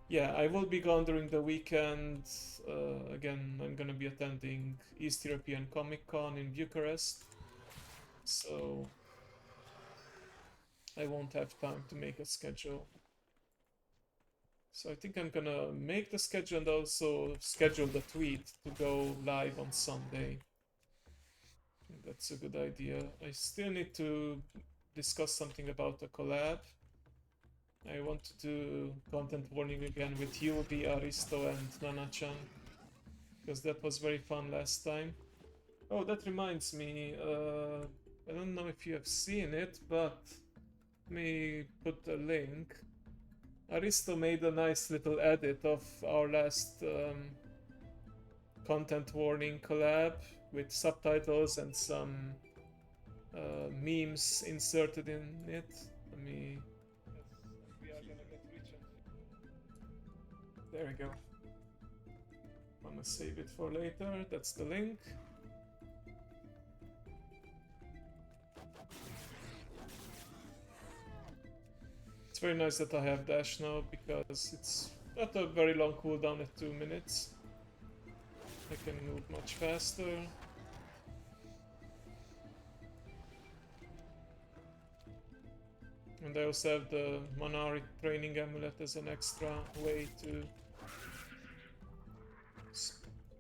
yeah, I will be gone during the weekend. Again, I'm gonna be attending East European Comic Con in Bucharest, so I won't have time to make a schedule. So I think I'm gonna make the schedule and also schedule the tweet to go live on Sunday. I think that's a good idea. I still need to discuss something about the collab. I want to do content warning again with Yubi, Aristo, and Nana-chan, because that was very fun last time. Oh, that reminds me, I don't know if you have seen it, but let me put a link. Aristo made a nice little edit of our last content warning collab with subtitles and some memes inserted in it. Let me. We are gonna get rich. There we go. I'm gonna save it for later. That's the link. It's very nice that I have dash now because it's not a very long cooldown at 2 minutes. I can move much faster. And I also have the Manari training amulet as an extra way to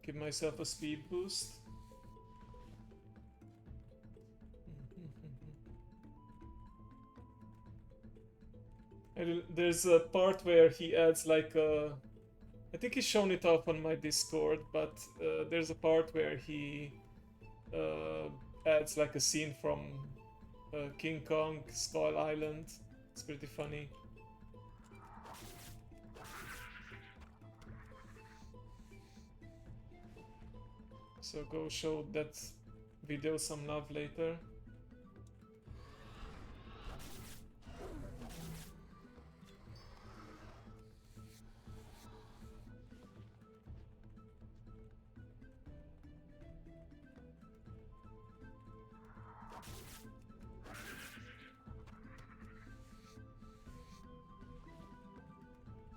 give myself a speed boost. And there's a part where he adds like a... I think he's shown it off on my Discord, but there's a part where he adds like a scene from King Kong Skull Island. It's pretty funny. So go show that video some love later.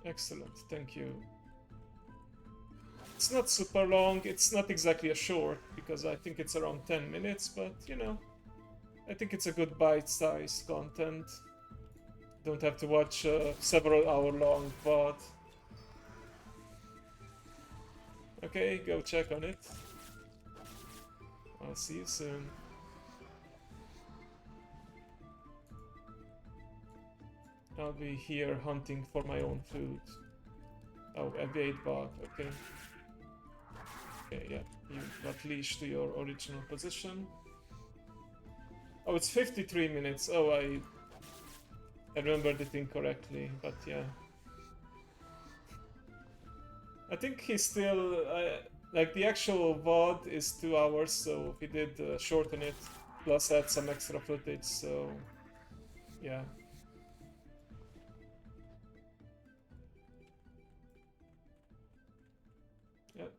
Excellent, thank you. It's not super long, it's not exactly a short, because I think it's around 10 minutes, but you know, I think it's a good bite-sized content. Don't have to watch a several hour-long VOD. Okay, go check on it. I'll see you soon. I'll be here hunting for my own food. Oh, evade bot, okay. Okay, yeah, you got leashed to your original position. Oh, it's 53 minutes. Oh, I remembered it incorrectly, but yeah. I think he's still... like, the actual VOD is 2 hours, so he did shorten it, plus add some extra footage, so... yeah. Yep.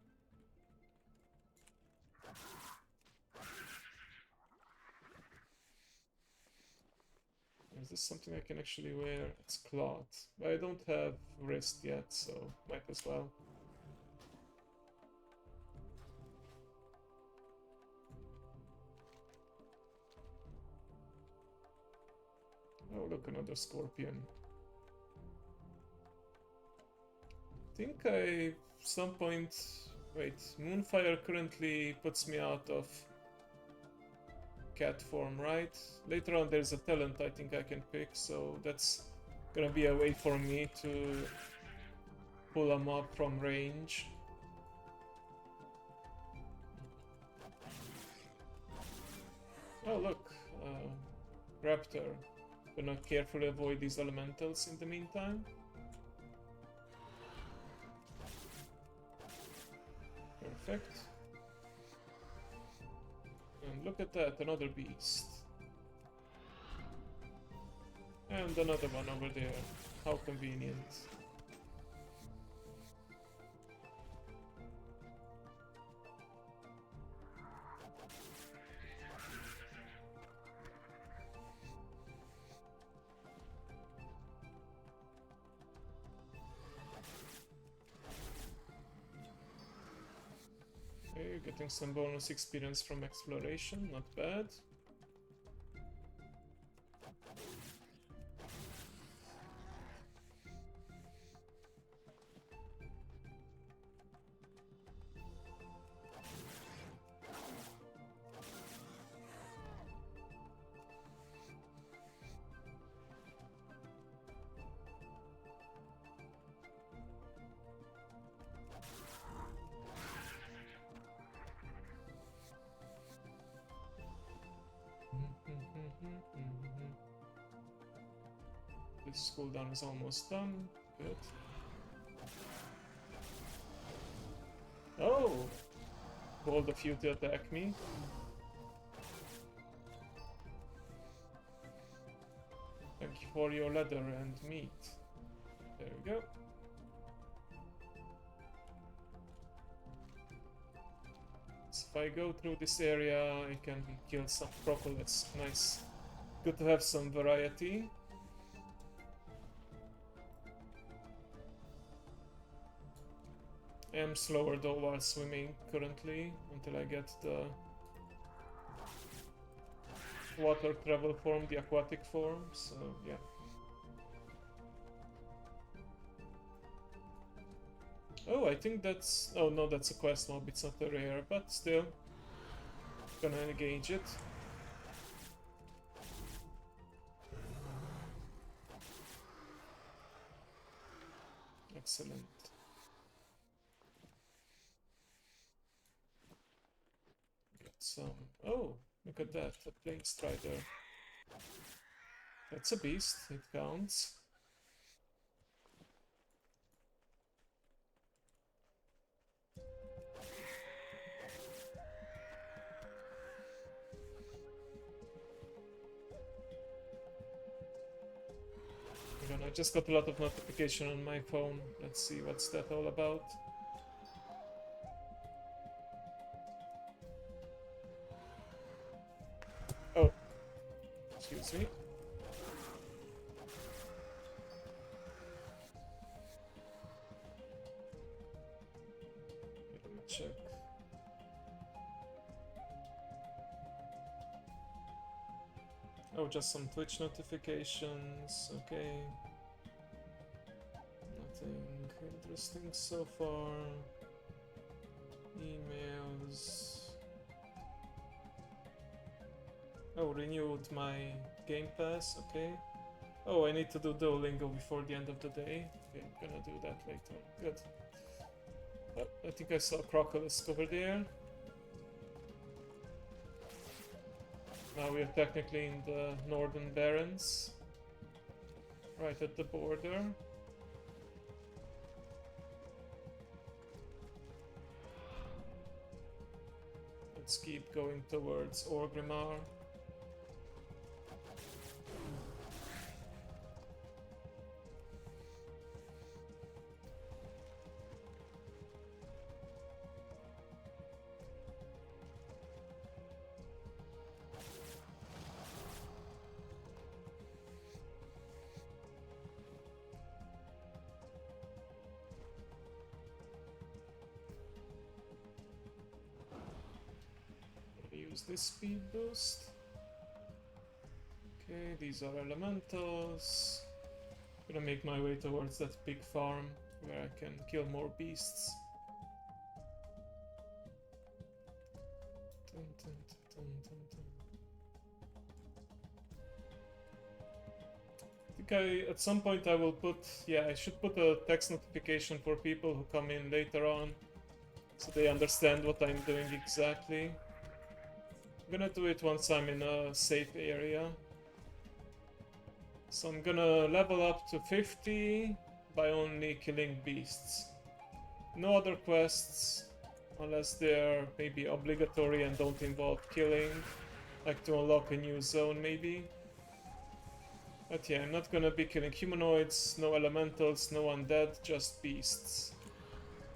Is this something I can actually wear? It's cloth. But I don't have wrist yet, so might as well. Oh, look, another scorpion. I think I... some point... Wait, Moonfire currently puts me out of cat form, right? Later on there's a talent I think I can pick, so that's gonna be a way for me to pull a mob from range. Oh look, Raptor. Gonna carefully avoid these elementals in the meantime. Perfect. And look at that, another beast. And another one over there. How convenient. Okay, getting some bonus experience from exploration, not bad. This cooldown is almost done. Good. Oh! Bold of you to attack me. Thank you for your leather and meat. There we go. So if I go through this area, I can kill some crocodiles. Nice. Good to have some variety. I am slower though while swimming currently, until I get the water travel form, the aquatic form, so yeah. Oh, I think that's... oh no, that's a quest mob, it's not a rare, but still. Gonna engage it. Excellent. Get some... oh, look at that, a Plague Strider. That's a beast, it counts. I just got a lot of notification on my phone. Let's see what's that all about. Oh, excuse me. Let me check. Oh, just some Twitch notifications, okay. Nothing interesting so far. Emails. Oh, renewed my Game Pass, okay. Oh, I need to do Duolingo before the end of the day. Okay, I'm gonna do that later. Good. Oh, I think I saw a Crocolisk over there. Now we are technically in the Northern Barrens. Right at the border. Let's keep going towards Orgrimmar. Use this speed boost. Okay, these are elementals. Gonna make my way towards that big farm where I can kill more beasts. Dun, dun, dun, dun, dun. I think at some point I will put, I should put a text notification for people who come in later on so they understand what I'm doing exactly. I'm gonna do it once I'm in a safe area. So I'm gonna level up to 50 by only killing beasts. No other quests, unless they're maybe obligatory and don't involve killing, like to unlock a new zone maybe. But yeah, I'm not gonna be killing humanoids, no elementals, no undead, just beasts.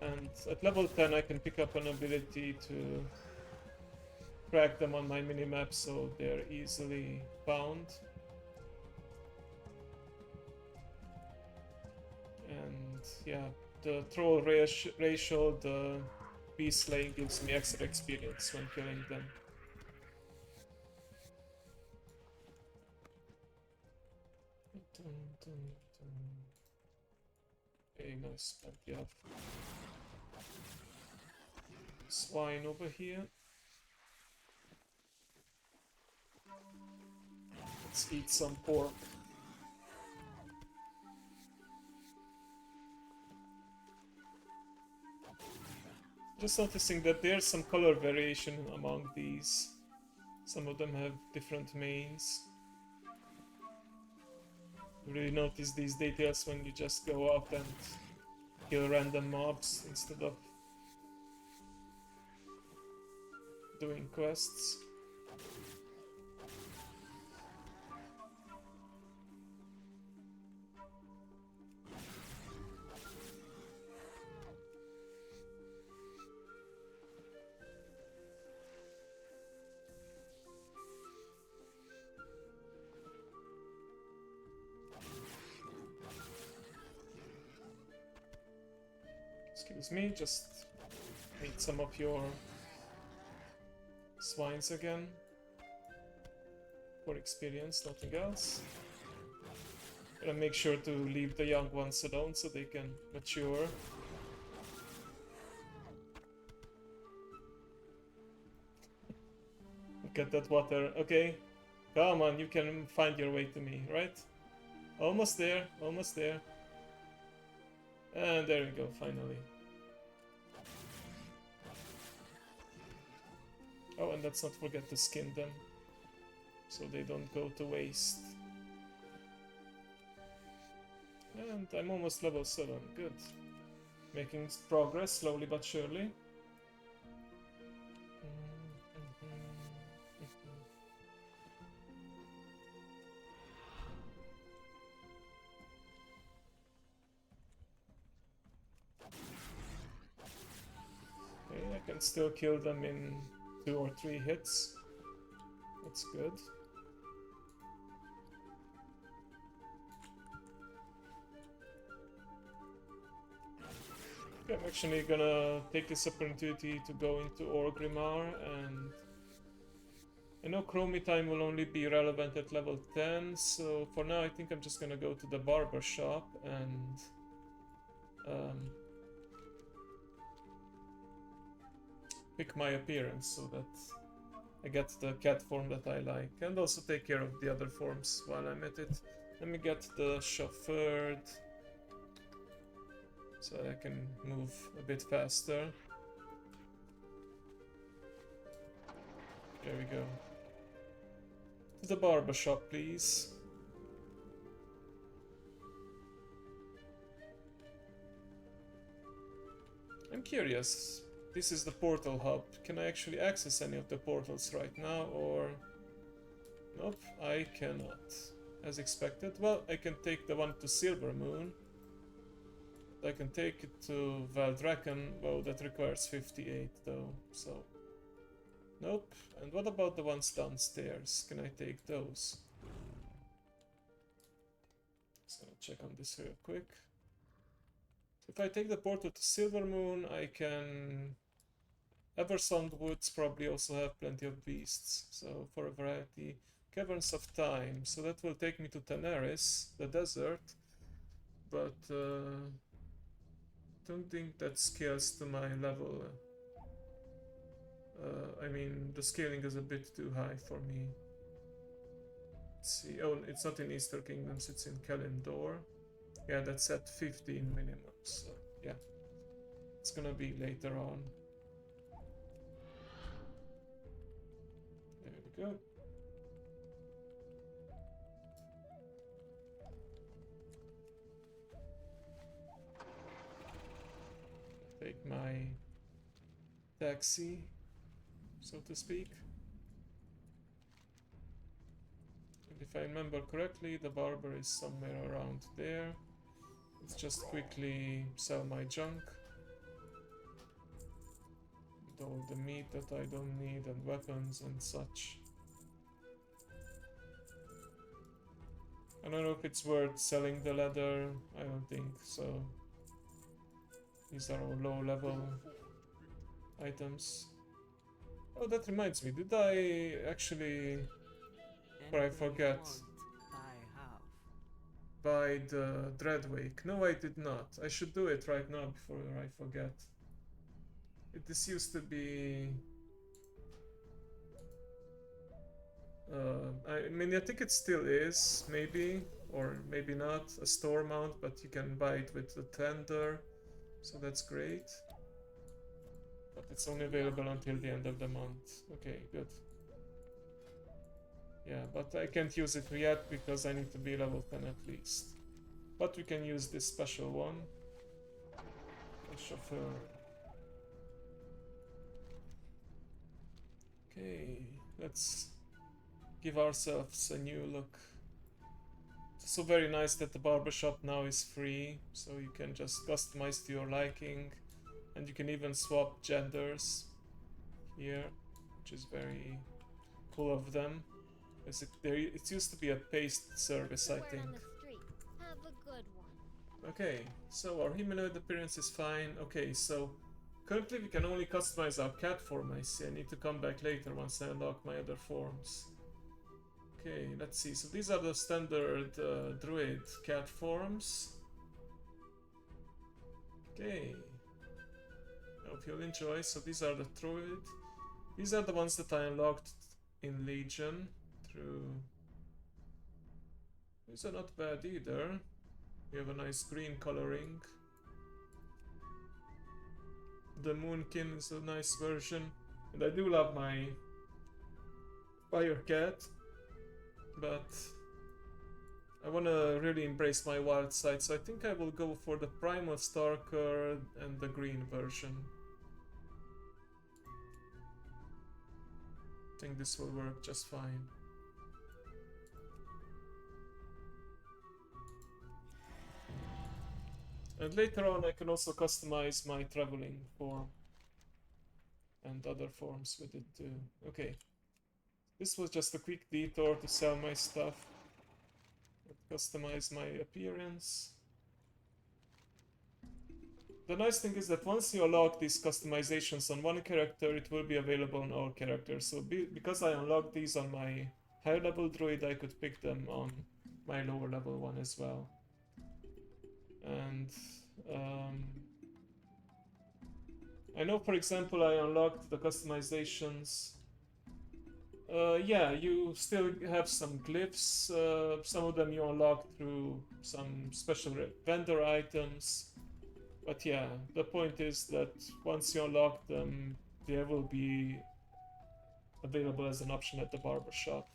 And at level 10 I can pick up an ability to crack them on my minimap so they're easily found. And yeah, the troll ratio, the beast slaying gives me extra experience when killing them. Okay, nice. We have swine over here. Let's eat some pork. Just noticing that there's some color variation among these. Some of them have different mains. You really notice these details when you just go out and kill random mobs instead of doing quests. Excuse me, just need some of your swines again. For experience, nothing else. Gotta make sure to leave the young ones alone so they can mature. Look at that water. Okay, come on, you can find your way to me, right? Almost there, almost there. And there we go, finally. Oh, and let's not forget to skin them, so they don't go to waste. And I'm almost level 7, good. Making progress, slowly but surely. Okay, I can still kill them in 2 or 3 hits. That's good. Okay, I'm actually gonna take this opportunity to go into Orgrimmar and I know chromie time will only be relevant at level 10, so for now I think I'm just gonna go to the barber shop and pick my appearance so that I get the cat form that I like, and also take care of the other forms while I'm at it. Let me get the chauffeured so I can move a bit faster. There we go. To the barber shop, please. I'm curious. This is the portal hub. Can I actually access any of the portals right now, or... Nope, I cannot. As expected. Well, I can take the one to Silver Moon. I can take it to Valdraken. Well, that requires 58 though, so... Nope. And what about the ones downstairs? Can I take those? Just gonna check on this real quick. If I take the portal to Silver Moon, I can... Eversong Woods probably also have plenty of beasts, so for a variety. Caverns of Time, so that will take me to Teneris, the desert, but don't think that scales to my level. I mean, the scaling is a bit too high for me. Let's see, oh, it's not in Easter Kingdoms, it's in Kalimdor. Yeah, that's at 15 minimum, so yeah. It's gonna be later on. There we go. Take my taxi, so to speak. And if I remember correctly, the barber is somewhere around there. Let's just quickly sell my junk. And all the meat that I don't need, and weapons and such. I don't know if it's worth selling the leather, I don't think so. These are all low level items. Oh, that reminds me, did I actually, or I forget, buy the Dreadwake? No, I did not. I should do it right now before I forget. This used to be... I mean, I think it still is, maybe, or maybe not, a store mount, but you can buy it with the tender, so that's great. But it's only available until the end of the month. Okay, good. Yeah, but I can't use it yet because I need to be level 10 at least. But we can use this special one. The chauffeur. Okay, let's give ourselves a new look. It's so very nice that the barbershop now is free, so you can just customize to your liking, and you can even swap genders here, which is very cool of them. It used to be a paste service, I think. Have a good one. Okay, so our humanoid appearance is fine. Okay, so currently we can only customize our cat form, I see. I need to come back later once I unlock my other forms. Okay, let's see. So these are the standard druid cat forms. Okay. I hope you'll enjoy. So these are the druid. These are the ones that I unlocked in Legion through... These are not bad either. We have a nice green coloring. The Moonkin is a nice version. And I do love my fire cat. But I want to really embrace my wild side, so I think I will go for the Primal Stalker and the green version. I think this will work just fine. And later on I can also customize my traveling form and other forms with it too. Okay. This was just a quick detour to sell my stuff, customize my appearance. the nice thing is that once you unlock these customizations on one character, it will be available on all characters. So because I unlocked these on my higher level druid, I could pick them on my lower level one as well. And I know, for example, I unlocked the customizations. Yeah, you still have some glyphs. Some of them you unlock through some special vendor items. But yeah, the point is that once you unlock them, they will be available as an option at the barbershop.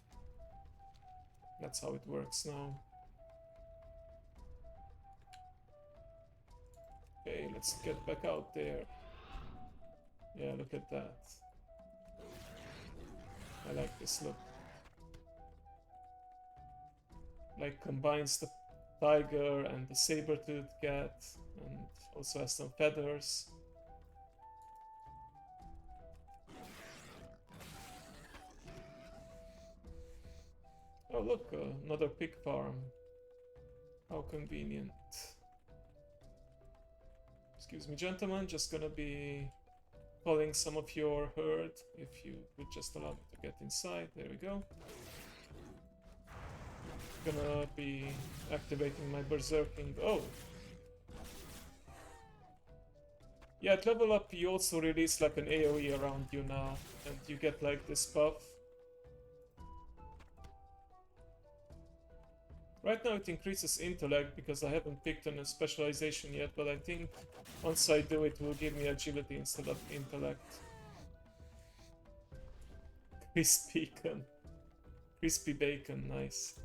That's how it works now. Okay, let's get back out there. Yeah, look at that. I like this look. Like combines the tiger and the saber-toothed cat, and also has some feathers. Oh look, another pig farm. How convenient. Excuse me, gentlemen, just gonna be calling some of your herd. If you would just allow me to get inside. There we go. Gonna be activating my berserking. Oh! Yeah, at level up you also release like an AoE around you now, and you get like this buff. Right now it increases intellect because I haven't picked on a specialization yet, but I think once I do it will give me agility instead of intellect. Crispy bacon. Crispy bacon, nice.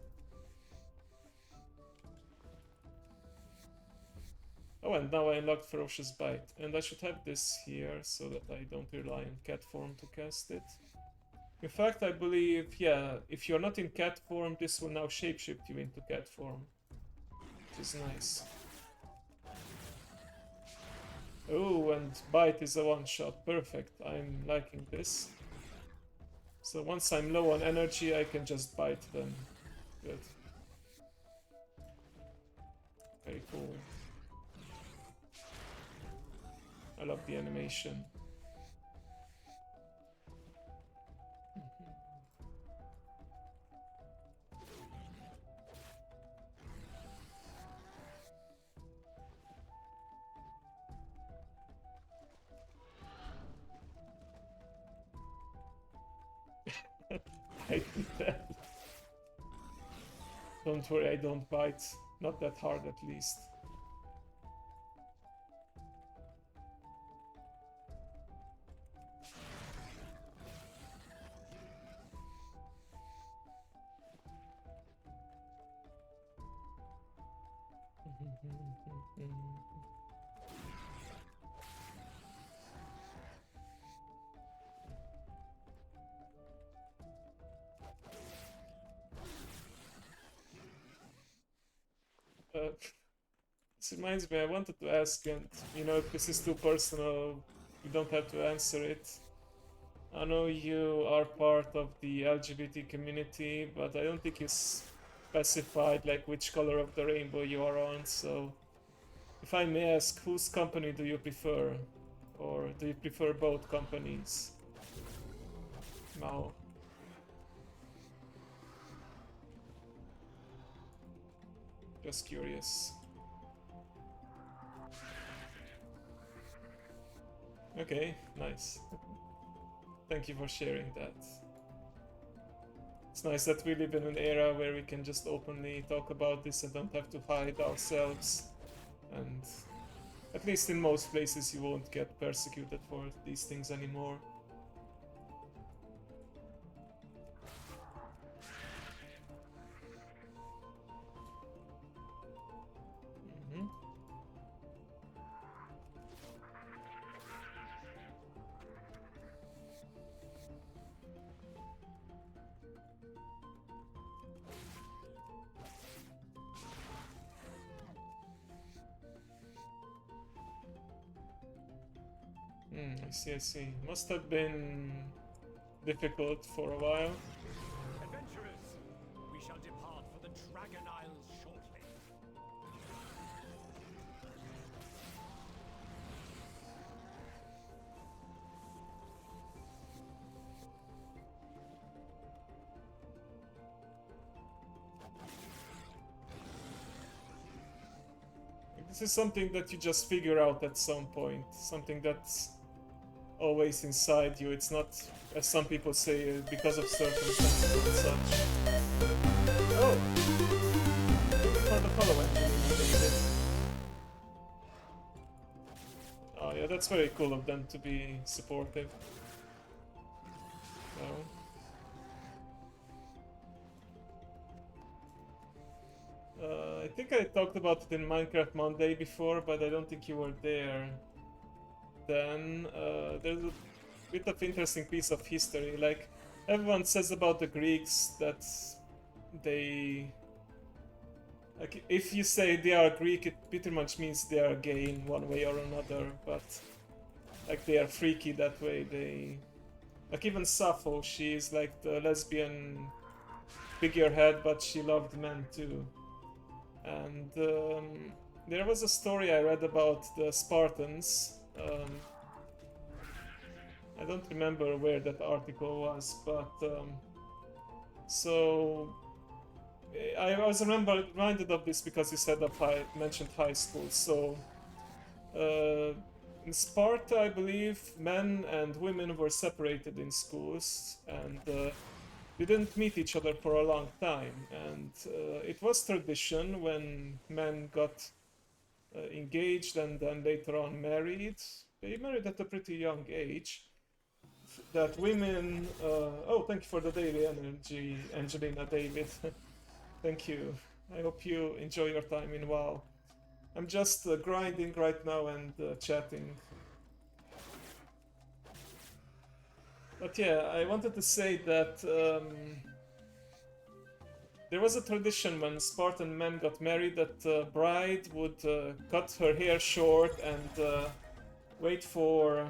Oh, and now I unlocked Ferocious Bite, and I should have this here so that I don't rely on cat form to cast it. In fact, I believe, yeah, if you're not in cat form, this will now shapeshift you into cat form, which is nice. Oh, and Bite is a one-shot, perfect, I'm liking this. So once I'm low on energy, I can just bite them. Good. Very cool. I love the animation. I did that. Don't worry, I don't bite. Not that hard, at least. This reminds me, I wanted to ask, and you know, if this is too personal, you don't have to answer it. I know you are part of the LGBT community, but I don't think you specified like which color of the rainbow you are on, so if I may ask, whose company do you prefer? Or do you prefer both companies? Mao. Just curious. Okay, nice. Thank you for sharing that. It's nice that we live in an era where we can just openly talk about this and don't have to hide ourselves. And at least in most places you won't get persecuted for these things anymore. I see. Must have been difficult for a while. Adventurers, we shall depart for the Dragon Isles shortly. This is something that you just figure out at some point. Something that's always inside you. It's not, as some people say, because of circumstances and such. Oh! For the follow engine. Oh yeah, that's very cool of them to be supportive. No. I think I talked about it in Minecraft Monday before, but I don't think you were there. Then there's a bit of interesting piece of history. Like everyone says about the Greeks that they, like, if you say they are Greek, it pretty much means they are gay in one way or another. But like they are freaky that way. They, like, even Sappho, she is like the lesbian figurehead, but she loved men too. And there was a story I read about the Spartans. I don't remember where that article was, but so I was reminded of this because you said mentioned high school. So in Sparta, I believe men and women were separated in schools, and they didn't meet each other for a long time. And it was tradition when men got engaged and then later on married. They married at a pretty young age. That women, oh, thank you for the daily energy, Angelina David. Thank you. I hope you enjoy your time in WoW. I'm just grinding right now and chatting. But yeah, I wanted to say that there was a tradition when Spartan men got married that the bride would cut her hair short and wait for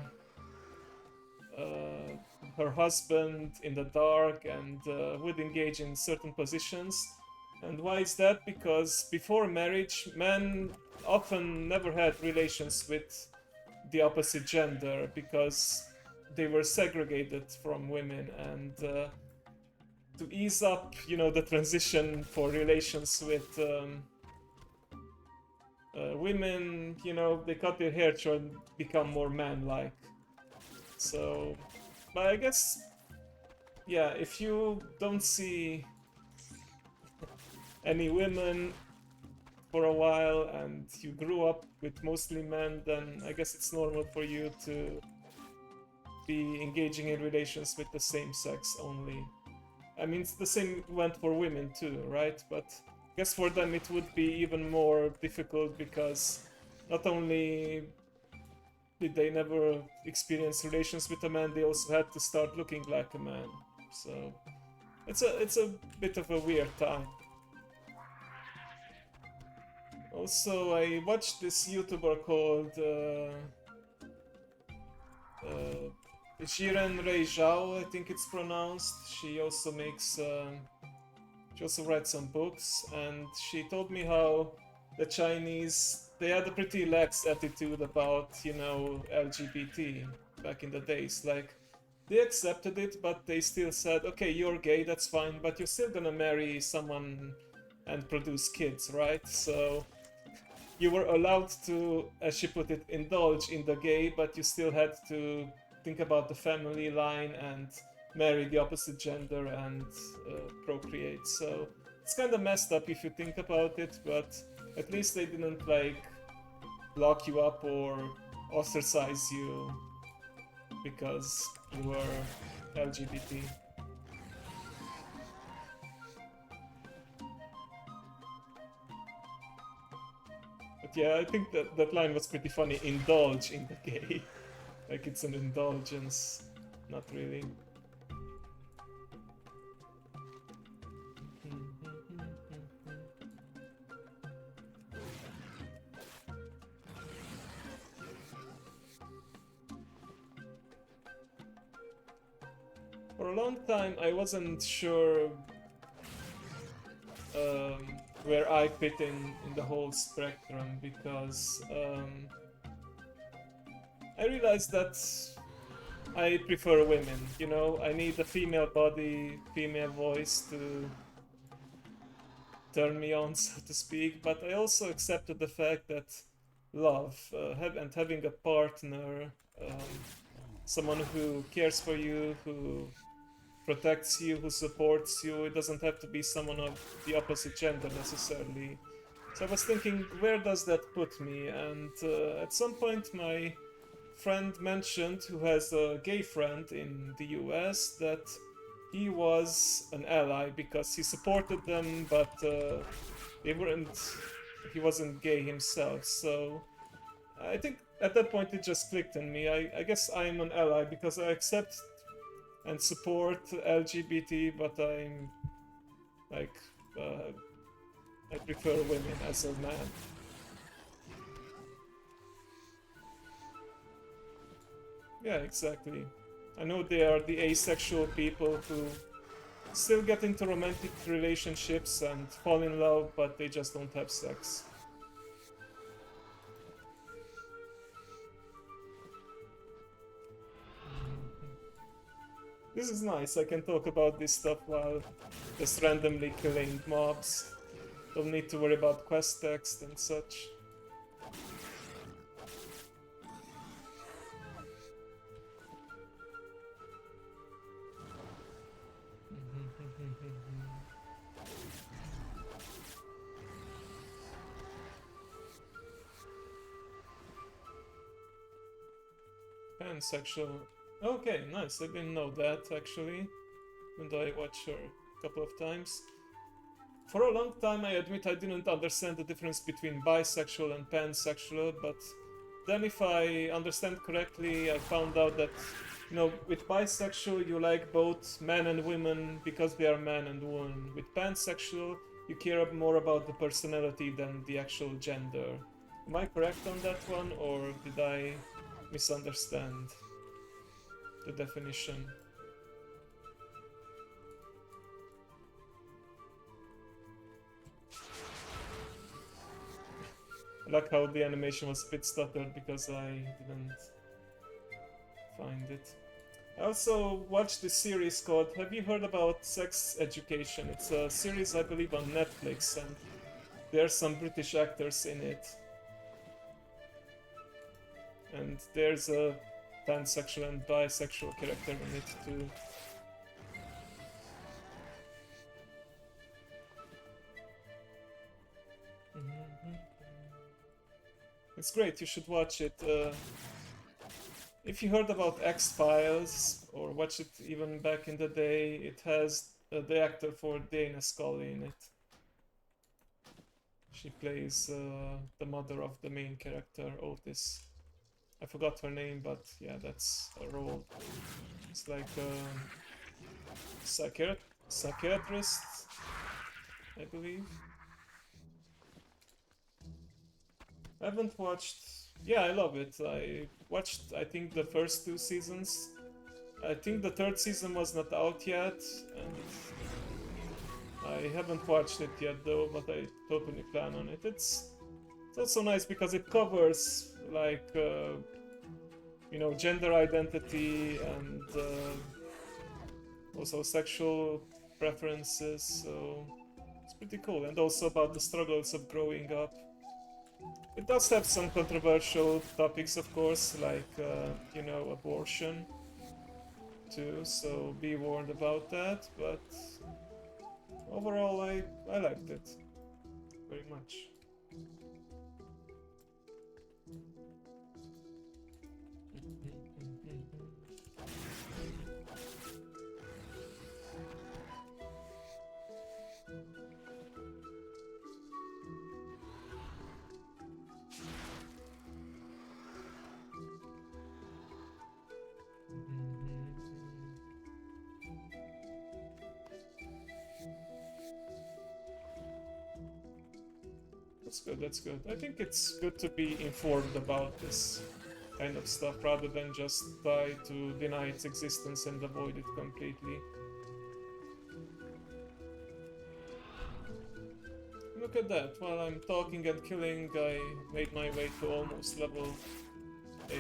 her husband in the dark and would engage in certain positions. And why is that? Because before marriage, men often never had relations with the opposite gender because they were segregated from women, and to ease up, you know, the transition for relations with women, you know, they cut their hair short and become more man-like. So, but I guess, yeah, if you don't see any women for a while and you grew up with mostly men, then I guess it's normal for you to be engaging in relations with the same sex only. I mean, it's the same went for women too, right? But I guess for them it would be even more difficult because not only did they never experience relations with a man, they also had to start looking like a man. So it's a bit of a weird time. Also, I watched this YouTuber called Jiren Rei Zhao, I think it's pronounced. She also makes, she also writes some books, and she told me how the Chinese, they had a pretty lax attitude about, you know, LGBT back in the days. Like, they accepted it, but they still said, okay, you're gay, that's fine, but you're still gonna marry someone and produce kids, right? So you were allowed to, as she put it, indulge in the gay, but you still had to think about the family line and marry the opposite gender and procreate. So it's kind of messed up if you think about it, but at least they didn't like lock you up or ostracize you because you were LGBT. But yeah, I think that line was pretty funny. Indulge in the gay. Like it's an indulgence. Not really. For a long time, I wasn't sure where I fit in the whole spectrum because I realized that I prefer women, you know, I need a female body, female voice to turn me on, so to speak, but I also accepted the fact that love and having a partner, someone who cares for you, who protects you, who supports you. It doesn't have to be someone of the opposite gender necessarily. So I was thinking, where does that put me? And at some point, my friend mentioned, who has a gay friend in the US, that he was an ally because he supported them, but they weren't. He wasn't gay himself. So I think at that point it just clicked in me. I guess I'm an ally because I accept and support LGBT, but I'm like I prefer women as a man. Yeah, exactly. I know they are the asexual people who still get into romantic relationships and fall in love, but they just don't have sex. This is nice. I can talk about this stuff while just randomly killing mobs. Don't need to worry about quest text and such. Pansexual. Okay, nice. I didn't know that actually. Even though I watched her a couple of times. For a long time, I admit I didn't understand the difference between bisexual and pansexual, but then if I understand correctly, I found out that, you know, with bisexual you like both men and women because they are man and woman. With pansexual, you care more about the personality than the actual gender. Am I correct on that one, or did I misunderstand the definition? I like how the animation was a bit stuttered because I didn't find it. I also watched this series called, have you heard about Sex Education? It's a series I believe on Netflix, and there are some British actors in it. And there's a pansexual and bisexual character in it too. It's great, you should watch it. If you heard about X-Files, or watched it even back in the day, it has the actor for Dana Scully in it. She plays the mother of the main character, Otis. I forgot her name, but yeah, that's a role. It's like a psychiatrist, I believe. I haven't watched. Yeah, I love it. I watched, I think, the first 2 seasons. I think the third season was not out yet, and I haven't watched it yet though, but I totally plan on it. It's also nice because it covers like you know, gender identity and also sexual preferences, so it's pretty cool. And also about the struggles of growing up. It does have some controversial topics, of course, like you know, abortion too, so be warned about that, but overall I liked it very much. That's good, that's good. I think it's good to be informed about this kind of stuff rather than just try to deny its existence and avoid it completely. Look at that, while I'm talking and killing, I made my way to almost level 8.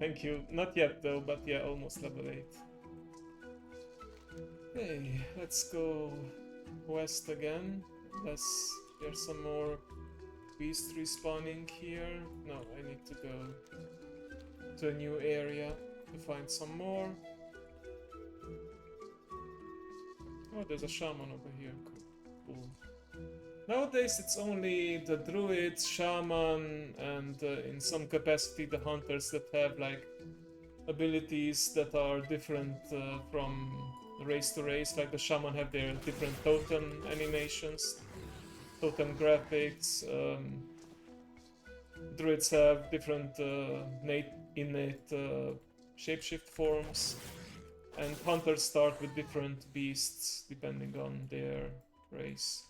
Thank you. Not yet though, but yeah, almost level 8. Okay, let's go west again. Unless there's some more beast respawning here. No, I need to go to a new area to find some more. Oh, there's a shaman over here. Cool. Nowadays it's only the druids, shaman, and in some capacity the hunters that have like abilities that are different from race to race. Like the shaman have their different totem animations, totem graphics. Druids have different innate shapeshift forms, and hunters start with different beasts depending on their race.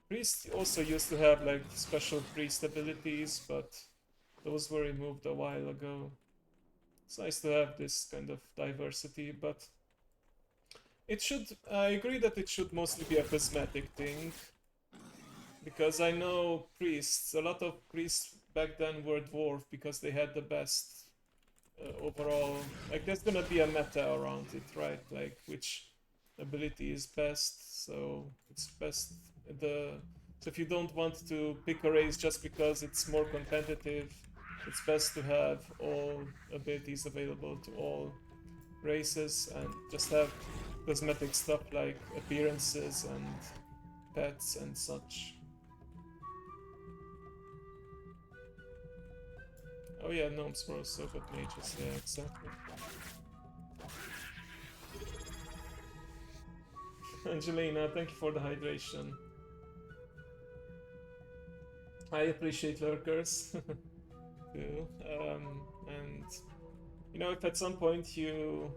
Priests also used to have like special priest abilities, but those were removed a while ago. It's nice to have this kind of diversity, but it should, I agree that it should mostly be a cosmetic thing. Because I know priests, a lot of priests back then were dwarf because they had the best overall. Like there's gonna be a meta around it, right? Like which ability is best, so it's best so if you don't want to pick a race just because it's more competitive, it's best to have all abilities available to all races and just have cosmetic stuff like appearances and pets and such. Oh yeah, gnomes were also good mages, yeah, exactly. Angelina, thank you for the hydration. I appreciate lurkers too. And you know, if at some point you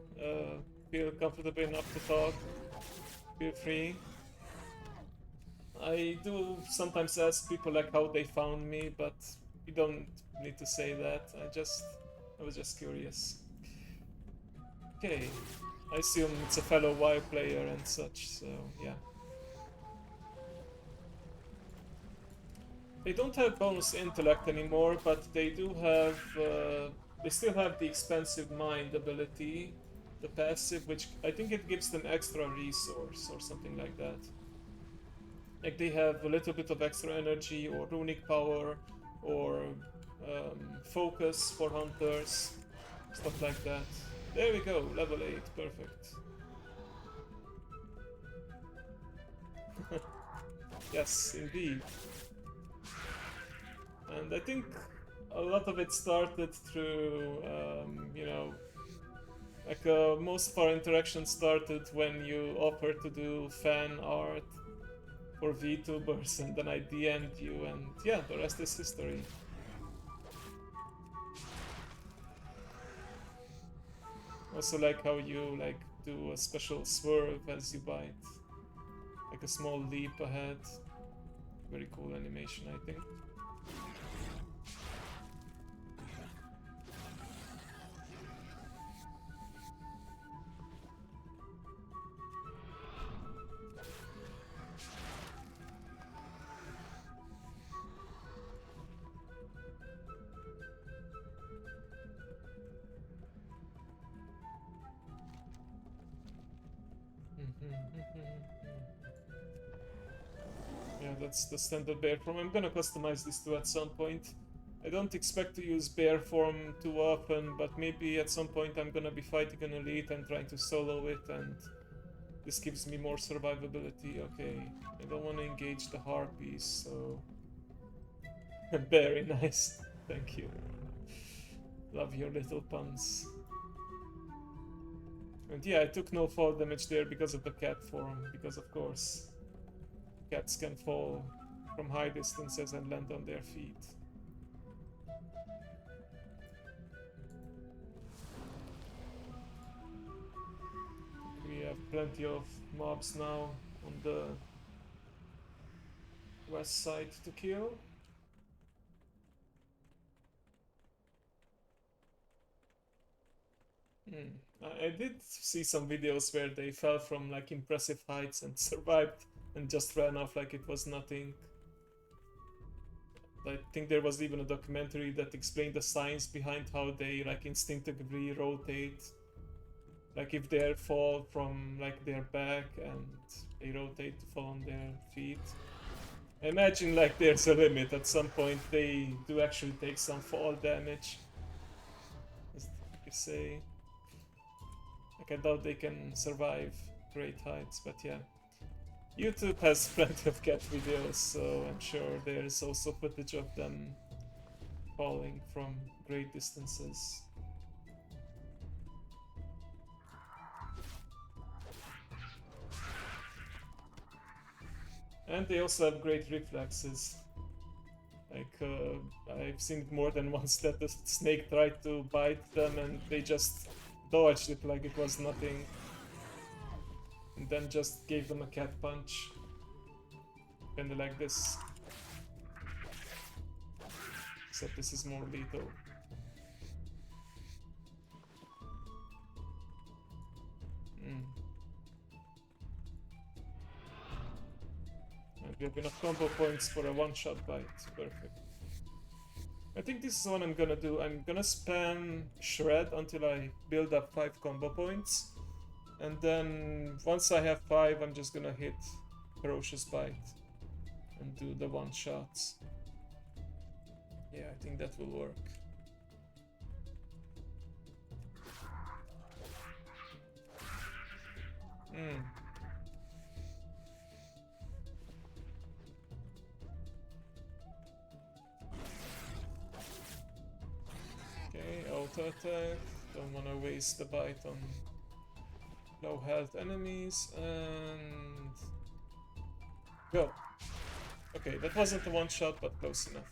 feel comfortable enough to talk, feel free. I do sometimes ask people like how they found me, but you don't need to say that. I was just curious. Okay, I assume it's a fellow WoW player and such, so yeah. They don't have bonus intellect anymore, but they do have, they still have the expensive mind ability, the passive, which I think it gives them extra resource or something like that. Like they have a little bit of extra energy or runic power or focus for hunters, stuff like that. There we go, level 8, perfect. Yes, indeed. And I think a lot of it started through, you know, like most of our interactions started when you offered to do fan art for VTubers, and then I DM'd you, and yeah, the rest is history. Also like how you like do a special swerve as you bite, like a small leap ahead. Very cool animation, I think. Yeah, that's the standard bear form. I'm gonna customize this too at some point. I don't expect to use bear form too often, but maybe at some point I'm gonna be fighting an elite and trying to solo it, and this gives me more survivability. Okay, I don't want to engage the harpies, so... Very nice, thank you. Love your little puns. And yeah, I took no fall damage there because of the cat form, because of course cats can fall from high distances and land on their feet. We have plenty of mobs now on the west side to kill. I did see some videos where they fell from like impressive heights and survived and just ran off like it was nothing. I think there was even a documentary that explained the science behind how they like instinctively rotate. Like if they fall from like their back and they rotate to fall on their feet. I imagine like there's a limit. At some point they do actually take some fall damage. As you say. Like I doubt they can survive great heights, but yeah. YouTube has plenty of cat videos, so I'm sure there's also footage of them falling from great distances. And they also have great reflexes. Like, I've seen it more than once that the snake tried to bite them and they just dodged it like it was nothing. And then just gave them a cat punch. Kinda like this. Except this is more lethal. And we have enough combo points for a one-shot bite. Perfect. I think this is what I'm gonna do. I'm gonna spam Shred until I build up 5 combo points. And then once I have 5, I'm just gonna hit Ferocious Bite and do the one-shots. Yeah, I think that will work. Okay, auto attack. Don't wanna waste the bite on low health enemies, and go. Okay, that wasn't a one shot, but close enough.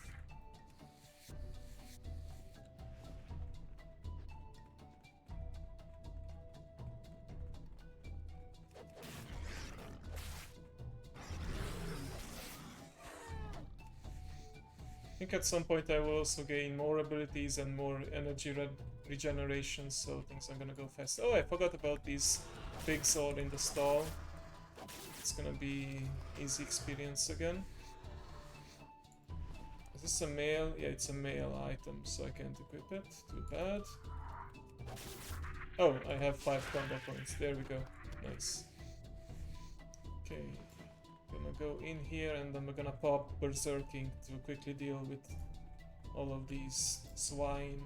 I think at some point I will also gain more abilities and more energy regeneration, so things are gonna go fast. Oh, I forgot about these pigs all in the stall. It's gonna be easy experience again. Is this a male? Yeah, it's a male item, so I can't equip it. Too bad. Oh, I have 5 combo points. There we go. Nice. Okay. Gonna go in here and then we're gonna pop Berserking to quickly deal with all of these swine.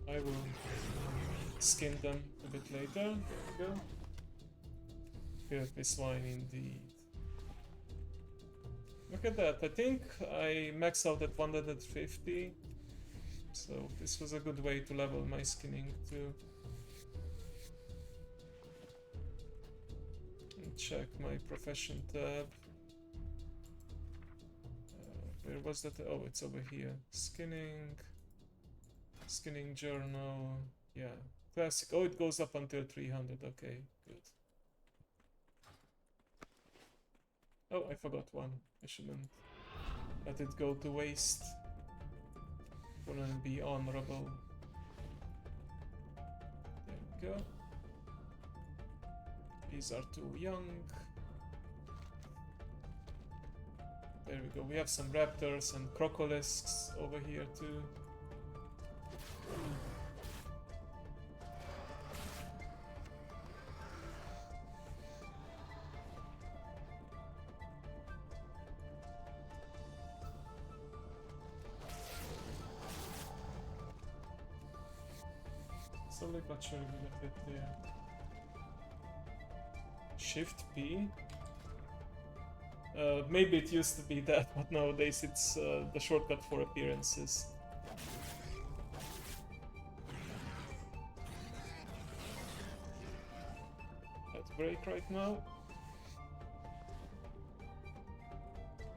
I will skin them a bit later. There we go. Filthy swine indeed. Look at that. I think I maxed out at 150. So this was a good way to level my skinning too. And check my profession tab. Where was that? Oh, it's over here. Skinning. Skinning journal. Yeah. Classic. Oh, it goes up until 300. Okay, good. Oh, I forgot one. I shouldn't let it go to waste. Wouldn't be honorable. There we go. These are too young. There we go. We have some raptors and crocolisks over here too. Slowly but surely we'll get there. Shift P? Maybe it used to be that, but nowadays it's the shortcut for appearances. Let's break right now.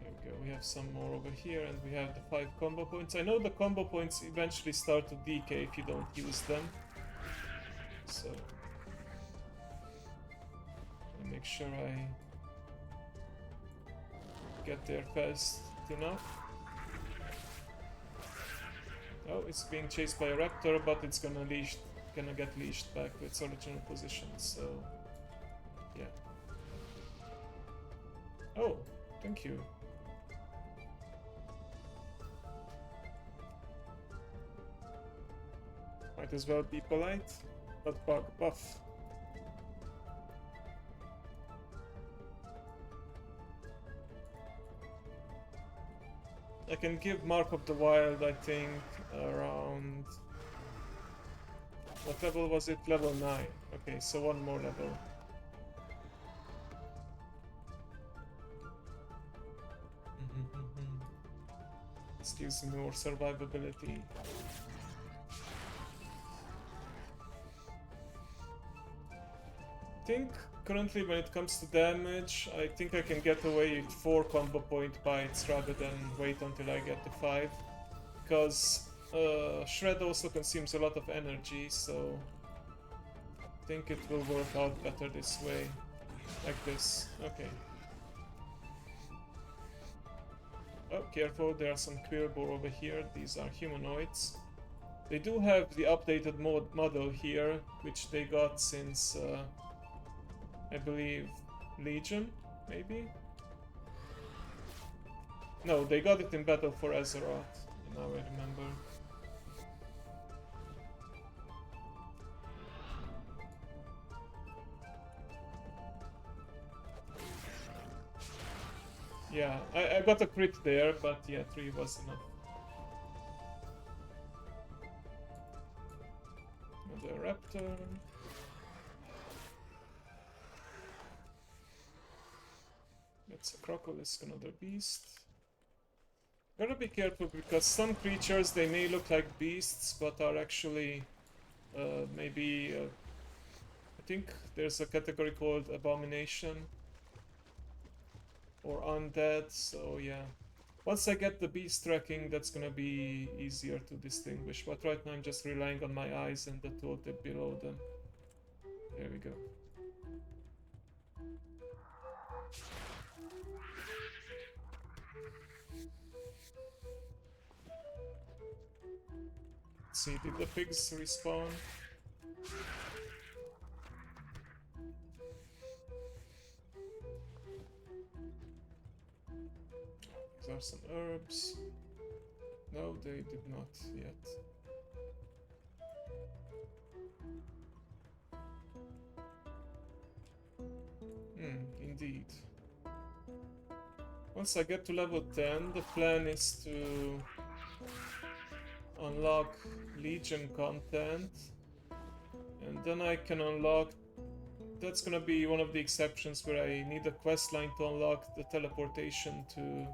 There we go, we have some more over here and we have the 5 combo points. I know the combo points eventually start to decay if you don't use them. So, I'll make sure I get there fast enough. Oh, it's being chased by a raptor, but it's gonna get leashed back to its original position, so yeah. Oh, thank you. Might as well be polite, but bug buff. I can give Mark of the Wild, I think, around... What level was it? Level 9. Okay, so one more level. This gives me more survivability. I think currently when it comes to damage, I think I can get away with 4 combo point bites rather than wait until I get to 5. Because Shred also consumes a lot of energy, so I think it will work out better this way. Like this. Okay. Oh, careful, there are some Quillbore over here. These are humanoids. They do have the updated model here, which they got since... I believe Legion, maybe? No, they got it in Battle for Azeroth, now I remember. Yeah, I got a crit there, but yeah, 3 was enough. Another raptor. It's a Crocolisk, another beast. Gotta be careful because some creatures, they may look like beasts, but are actually maybe... I think there's a category called Abomination or Undead, so yeah. Once I get the beast tracking, that's gonna be easier to distinguish, but right now I'm just relying on my eyes and the tooltip below them. There we go. Let's see, did the pigs respawn? These are some herbs. No, they did not yet. Indeed. Once I get to level 10, the plan is to unlock Legion content, and then I can unlock... That's gonna be one of the exceptions where I need a quest line to unlock the teleportation to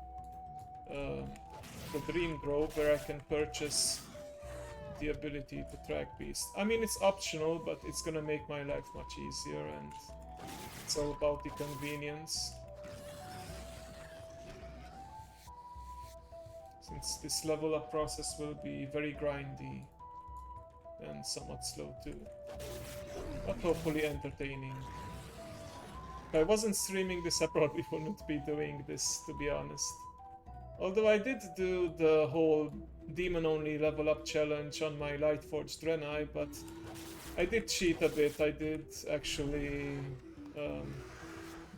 the Dream Grove, where I can purchase the ability to track beasts. I mean, it's optional, but it's gonna make my life much easier, and it's all about the convenience. Since this level up process will be very grindy and somewhat slow too, but hopefully entertaining. If I wasn't streaming this, I probably wouldn't be doing this, to be honest. Although I did do the whole demon-only level up challenge on my Lightforged Draenei, but I did cheat a bit. I did actually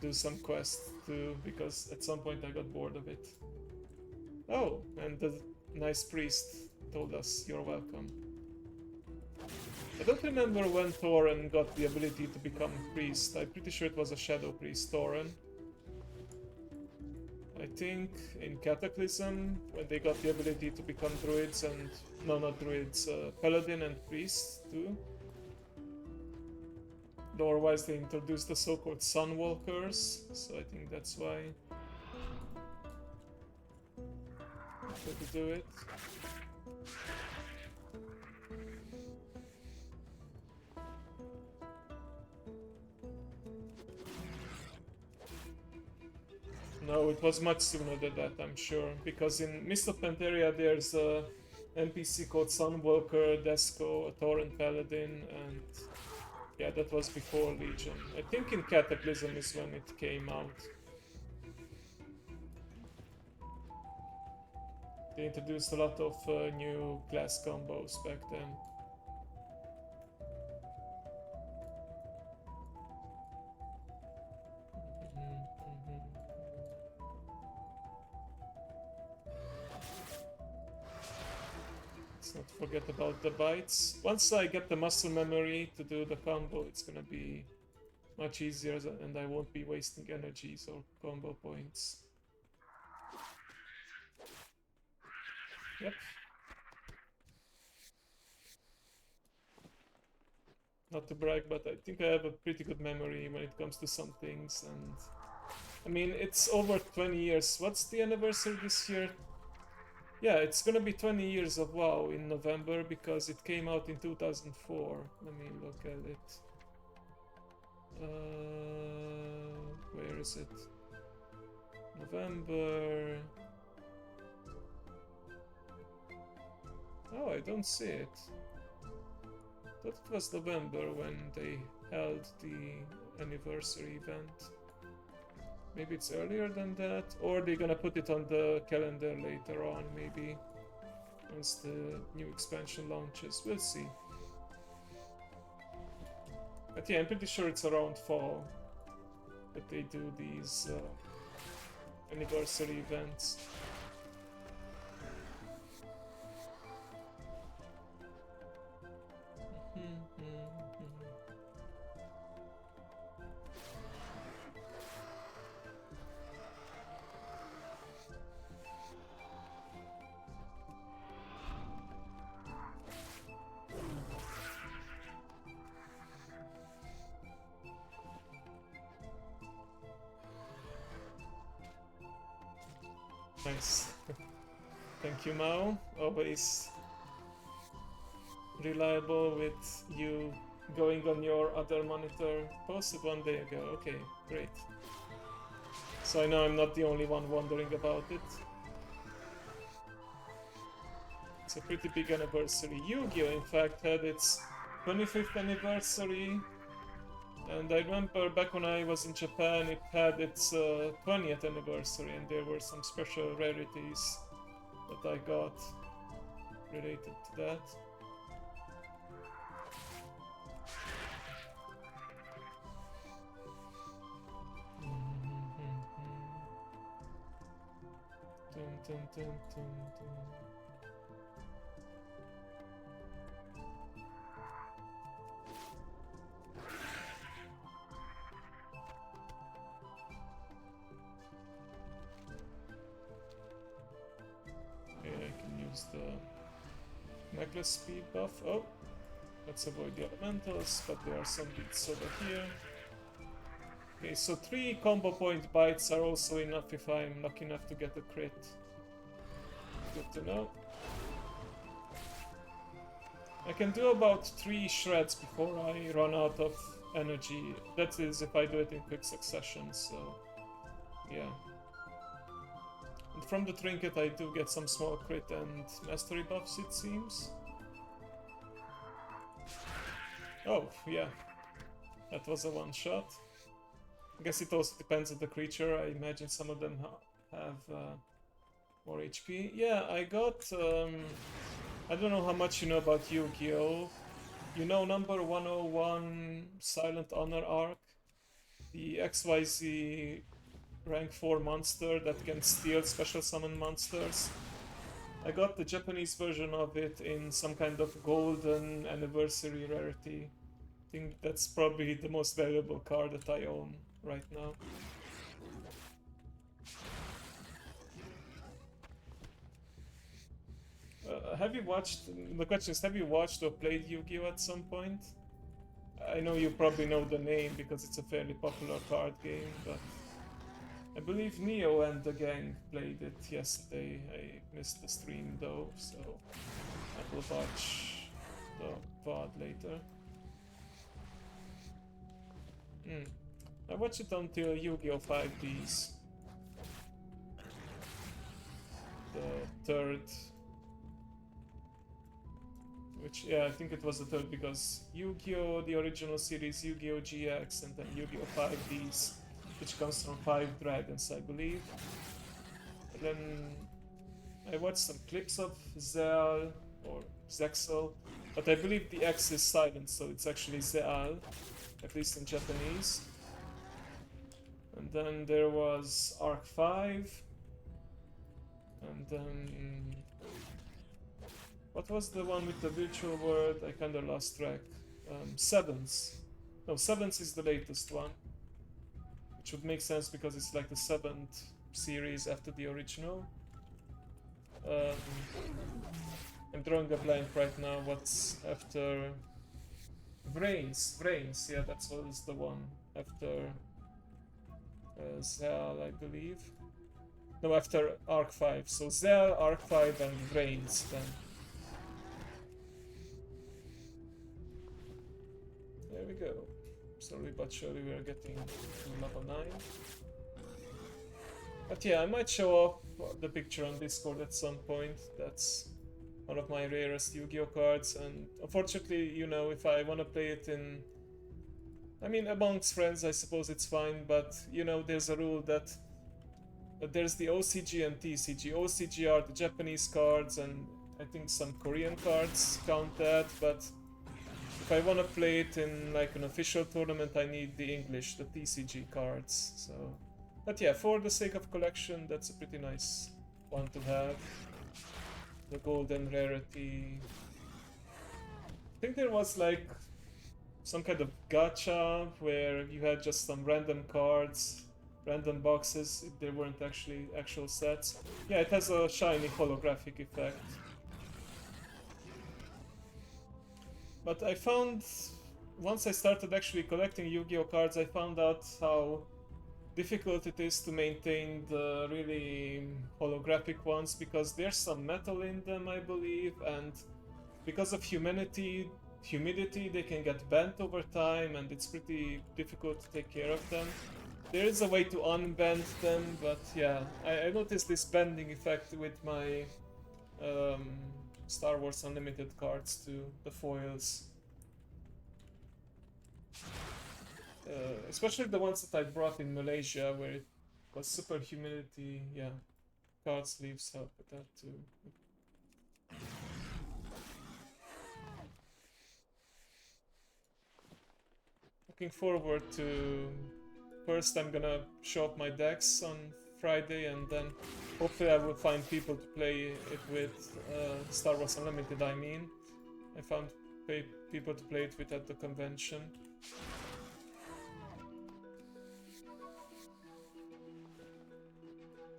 do some quests too, because at some point I got bored of it. Oh, and the nice priest told us, "You're welcome." I don't remember when Thorin got the ability to become priest. I'm pretty sure it was a Shadow Priest Thorin. I think in Cataclysm, when they got the ability to become druids and... No, not druids, paladin and priest too. Lore-wise, they introduced the so-called Sunwalkers, so I think that's why. To do it. No, it was much sooner than that, I'm sure, because in Mist of Pandaria there's a NPC called Sunwalker, Desco, a Thorin Paladin, and yeah, that was before Legion. I think in Cataclysm is when it came out. They introduced a lot of new class combos back then. Let's not forget about the bites. Once I get the muscle memory to do the combo, it's gonna be much easier and I won't be wasting energies or combo points. Yep. Not to brag, but I think I have a pretty good memory when it comes to some things, and I mean, it's over 20 years. What's the anniversary this year? Yeah, it's gonna be 20 years of WoW in November because it came out in 2004. Let me look at it. Where is it? November. Oh, I don't see it. Thought it was November when they held the anniversary event. Maybe it's earlier than that, or they're gonna put it on the calendar later on, maybe once the new expansion launches. We'll see. But yeah, I'm pretty sure it's around fall that they do these anniversary events. Nice. Thank you, Mao. Always reliable with you going on your other monitor. Posted 1 day ago. Okay, great. So I know I'm not the only one wondering about it. It's a pretty big anniversary. Yu-Gi-Oh! In fact had its 25th anniversary. And I remember back when I was in Japan, it had its 20th anniversary, and there were some special rarities that I got related to that. Dun, dun, dun, dun, dun. The necklace speed buff. Oh, let's avoid the elementals, but there are some beats over here. Okay, so 3 combo point bites are also enough if I'm lucky enough to get a crit. Good to know. I can do about 3 shreds before I run out of energy. That is if I do it in quick succession, so yeah. And from the trinket I do get some small crit and mastery buffs, it seems. Oh, yeah. That was a one-shot. I guess it also depends on the creature. I imagine some of them have more HP. Yeah, I got... I don't know how much you know about Yu-Gi-Oh! You know number 101 Silent Honor arc? The XYZ rank 4 monster that can steal special summon monsters. I got the Japanese version of it in some kind of golden anniversary rarity. I think that's probably the most valuable card that I own right now. Have you watched, the question is, have you watched or played Yu-Gi-Oh! At some point? I know you probably know the name because it's a fairly popular card game, but I believe Neo and the gang played it yesterday. I missed the stream though, so I will watch the VOD later. I watched it until Yu-Gi-Oh! 5Ds. The third. Which, yeah, I think it was the third because Yu-Gi-Oh! The original series, Yu-Gi-Oh! GX, and then Yu-Gi-Oh! 5Ds, which comes from 5 dragons, I believe. And then I watched some clips of Zeal or Zexel, but I believe the X is silent, so it's actually Zeal, at least in Japanese. And then there was Arc 5, and then what was the one with the virtual world? I kinda lost track. Sevens. No, Sevens is the latest one, which would make sense because it's like the 7th series after the original. I'm drawing a blank right now. What's after Vrains? Vrains, yeah, that's what is the one after Zal, I believe. No, after Arc 5. So Zal, Arc 5, and Vrains then. There we go. Slowly but surely we are getting to level 9. But yeah, I might show off the picture on Discord at some point. That's one of my rarest Yu-Gi-Oh cards, and unfortunately, you know, if I want to play it in... I mean, amongst friends, I suppose it's fine, but, you know, there's a rule that there's the OCG and TCG. OCG are the Japanese cards, and I think some Korean cards count that, but if I want to play it in, like, an official tournament, I need the English, the TCG cards, so... But yeah, for the sake of collection, that's a pretty nice one to have. The golden rarity. I think there was like some kind of gacha where you had just some random cards, random boxes, if they weren't actually actual sets. Yeah, it has a shiny holographic effect. But I found, once I started actually collecting Yu-Gi-Oh cards, I found out how difficult it is to maintain the really holographic ones, because there's some metal in them, I believe, and because of humidity they can get bent over time, and it's pretty difficult to take care of them. There is a way to unbend them, but yeah, I noticed this bending effect with my Star Wars Unlimited cards too, the foils. Especially the ones that I brought in Malaysia, where it was super humidity. Yeah, card sleeves help with that too. Looking forward to... First I'm gonna show up my decks on Friday, and then hopefully I will find people to play it with. Star Wars Unlimited, I mean. I found people to play it with at the convention.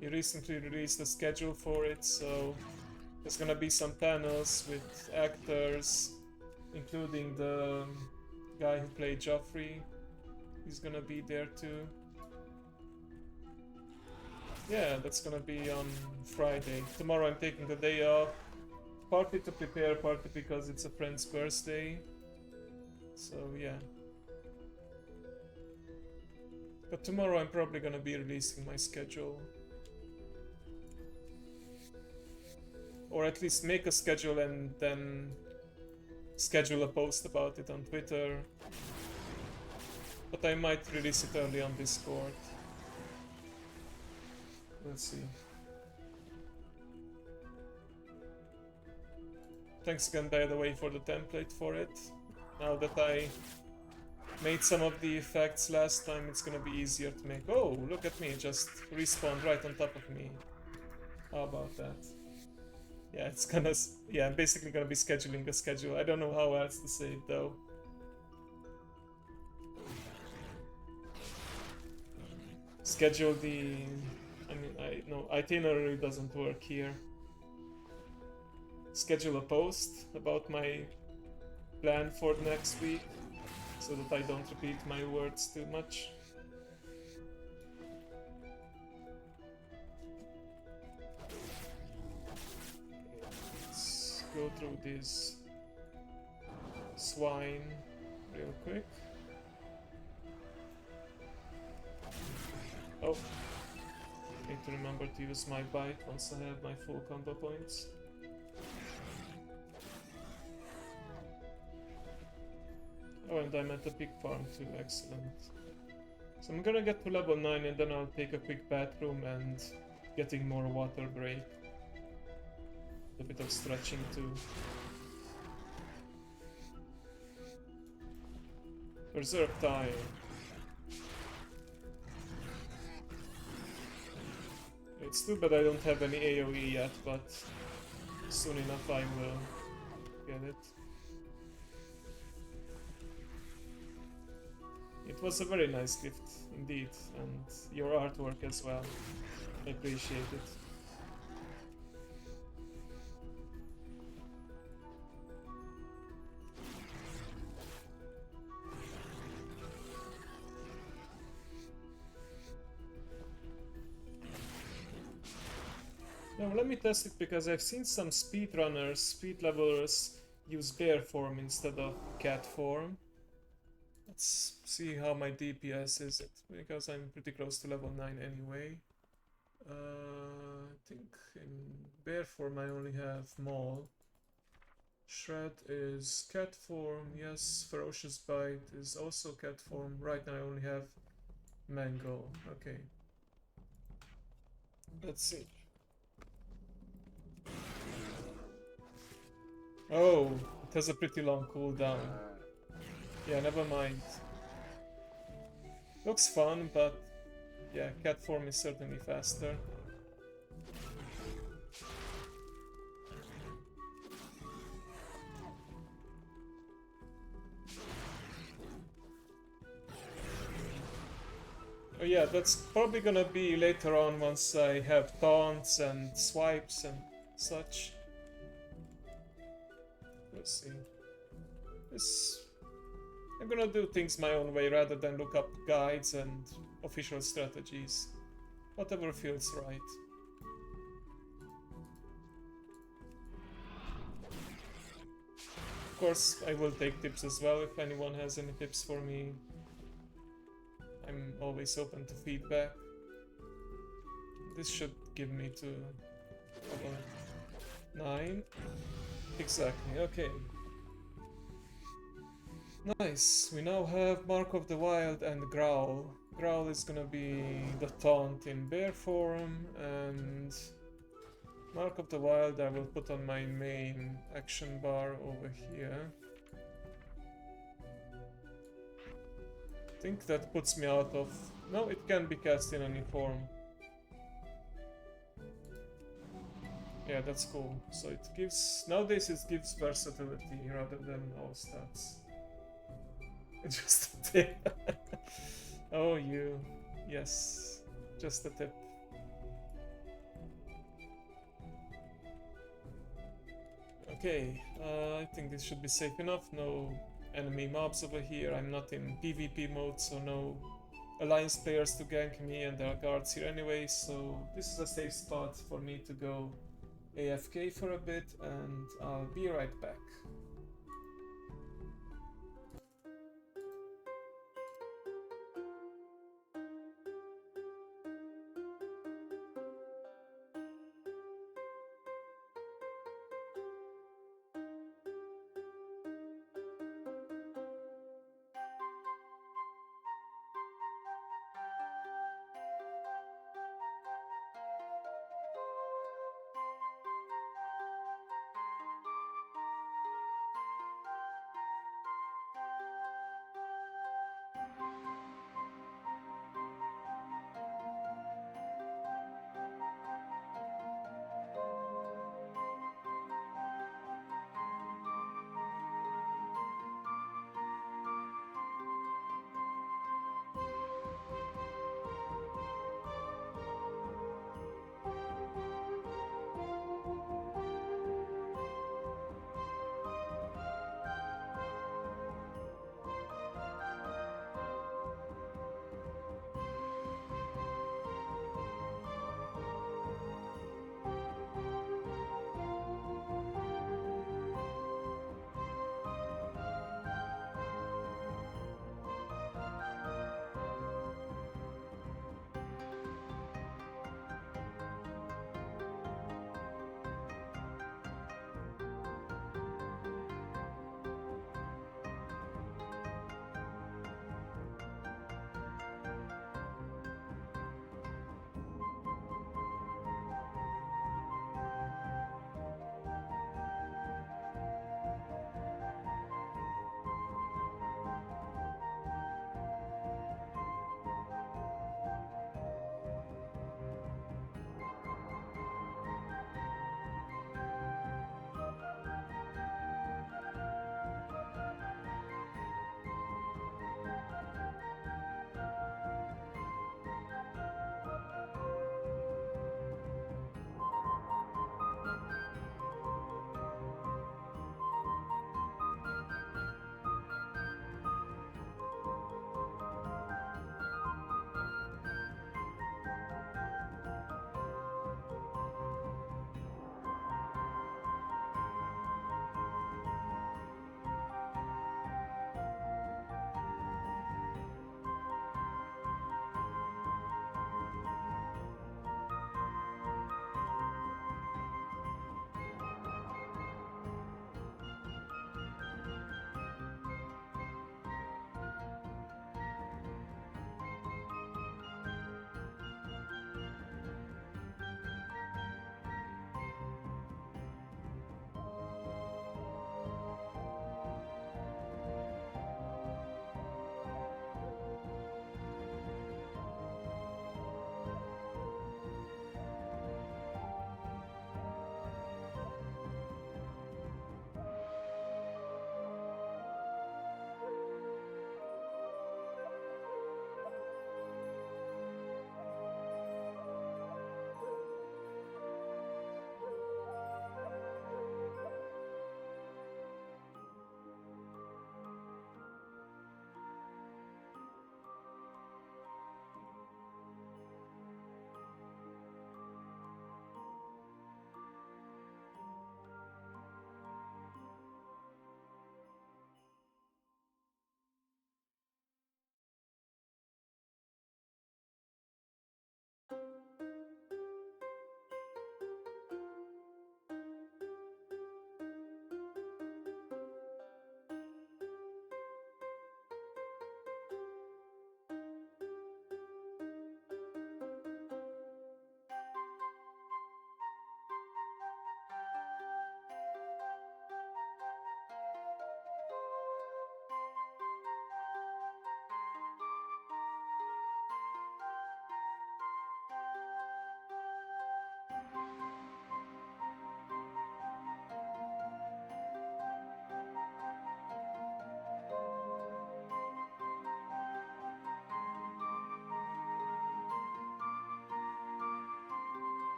We recently released a schedule for it, so there's gonna be some panels with actors, including the guy who played Joffrey. He's gonna be there too. Yeah, that's gonna be on Friday. Tomorrow I'm taking the day off, partly to prepare, partly because it's a friend's birthday. So yeah. But tomorrow I'm probably gonna be releasing my schedule. Or at least make a schedule and then schedule a post about it on Twitter. But I might release it early on Discord. Let's see. Thanks again, by the way, for the template for it. Now that I made some of the effects last time, it's gonna be easier to make. Oh, look at me, just respawned right on top of me. How about that? Yeah, it's gonna... Yeah, I'm basically gonna be scheduling a schedule. I don't know how else to say it, though. Schedule the... I mean, no, itinerary doesn't work here. Schedule a post about my plan for next week, so that I don't repeat my words too much. Go through this swine real quick. Oh, need to remember to use my bite once I have my full combo points. Oh, and I'm at the pig farm too, excellent. So I'm gonna get to level 9 and then I'll take a quick bathroom and getting more water break. A bit of stretching too. Berserk time. It's too bad I don't have any AoE yet, but soon enough I will get it. It was a very nice gift indeed, and your artwork as well. I appreciate it. Now let me test it because I've seen some speedrunners, speed levelers use bear form instead of cat form. Let's see how my DPS is it, because I'm pretty close to level 9 anyway. I think in bear form I only have Maul. Shred is cat form, yes. Ferocious Bite is also cat form. Right now I only have Mango. Okay. Let's see. Oh, it has a pretty long cooldown. Yeah, never mind. Looks fun, but yeah, cat form is certainly faster. Oh yeah, that's probably gonna be later on once I have taunts and swipes and such. Let's see. I'm gonna do things my own way rather than look up guides and official strategies. Whatever feels right. Of course, I will take tips as well if anyone has any tips for me. I'm always open to feedback. This should give me to level 9. Exactly, okay. Nice, we now have Mark of the Wild and Growl. Growl is gonna be the taunt in bear form, and Mark of the Wild I will put on my main action bar over here. I think that puts me out of... No, it can be cast in any form. Yeah, that's cool. So it gives... Nowadays it gives versatility rather than all stats. Just a tip. Oh, you. Yes. Just a tip. Okay, I think this should be safe enough. No enemy mobs over here. I'm not in PvP mode, so no alliance players to gank me, and there are guards here anyway, so this is a safe spot for me to go AFK for a bit, and I'll be right back.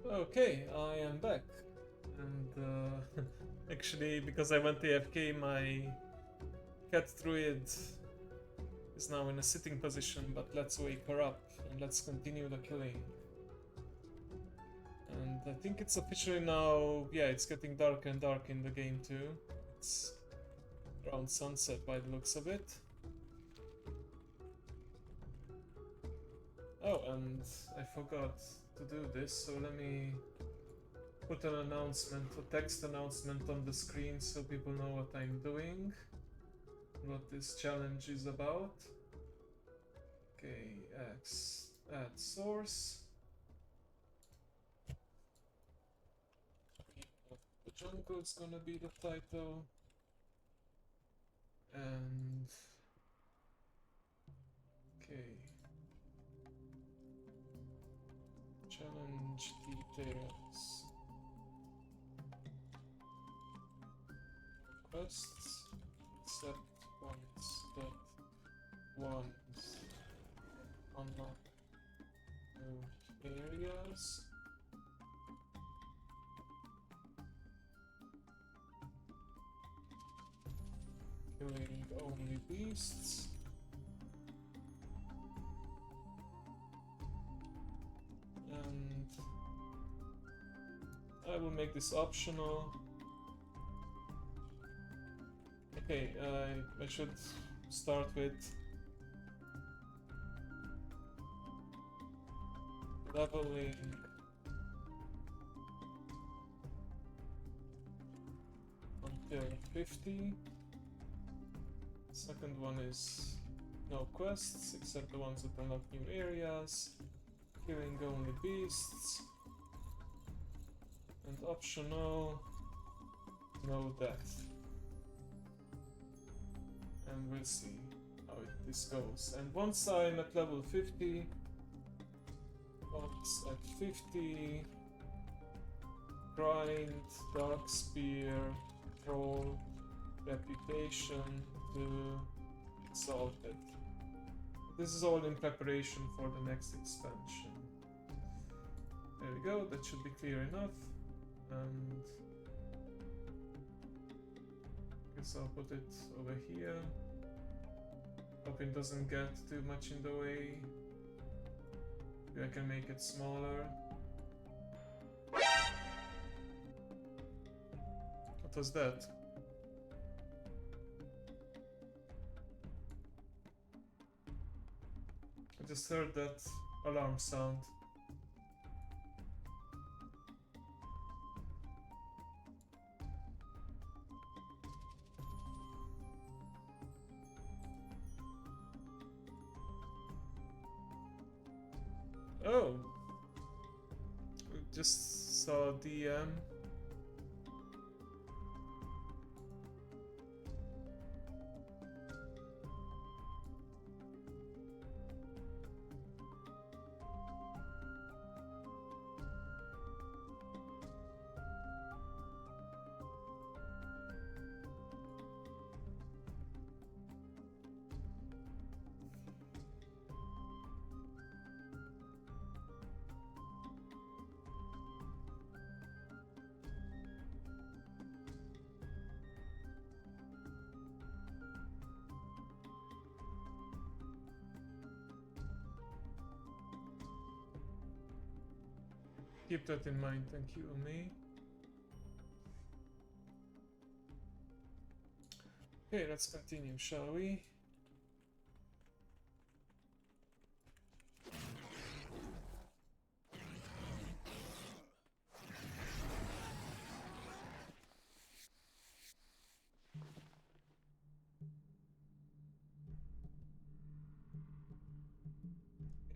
Okay, I am back. And actually, because I went AFK, my cat druid is now in a sitting position, but let's wake her up and let's continue the killing. And I think it's officially now, yeah, it's getting darker and dark in the game too. It's around sunset by the looks of it. Oh, and I forgot to do this, so let me put an announcement, a text announcement on the screen so people know what I'm doing, what this challenge is about. Okay, add source. The jungle is gonna be the title. And okay. Challenge details. Quests except ones that ones unlock new areas. Killing only beasts. And I will make this optional. Okay, I should start with leveling until 50. Second one is no quests except the ones that unlock new areas. Killing only beasts. And optional, no death. And we'll see how this goes. And once I'm at level 50, once at 50, grind, dark spear, troll, reputation to exalted. This is all in preparation for the next expansion. There we go, that should be clear enough. And I guess I'll put it over here. Hope it doesn't get too much in the way. Maybe I can make it smaller. What was that? I just heard that alarm sound. Oh, we just saw DM. Keep that in mind, thank you, me. Okay, let's continue, shall we?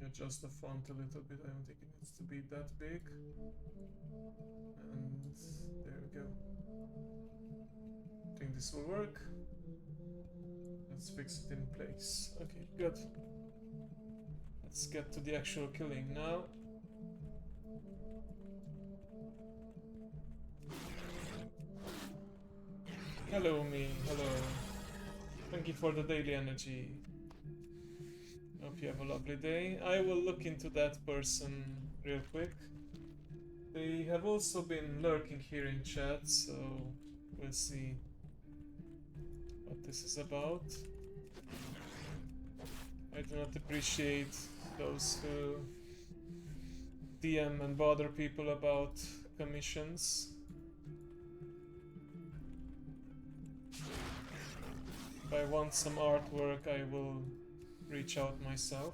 Adjust the font a little bit, I don't think it needs to be that big. And there we go. I think this will work. Let's fix it in place. Okay, good. Let's get to the actual killing now. Hello, me. Hello. Thank you for the daily energy. Hope you have a lovely day. I will look into that person real quick. They have also been lurking here in chat, so we'll see what this is about. I do not appreciate those who DM and bother people about commissions. If I want some artwork, I will reach out myself.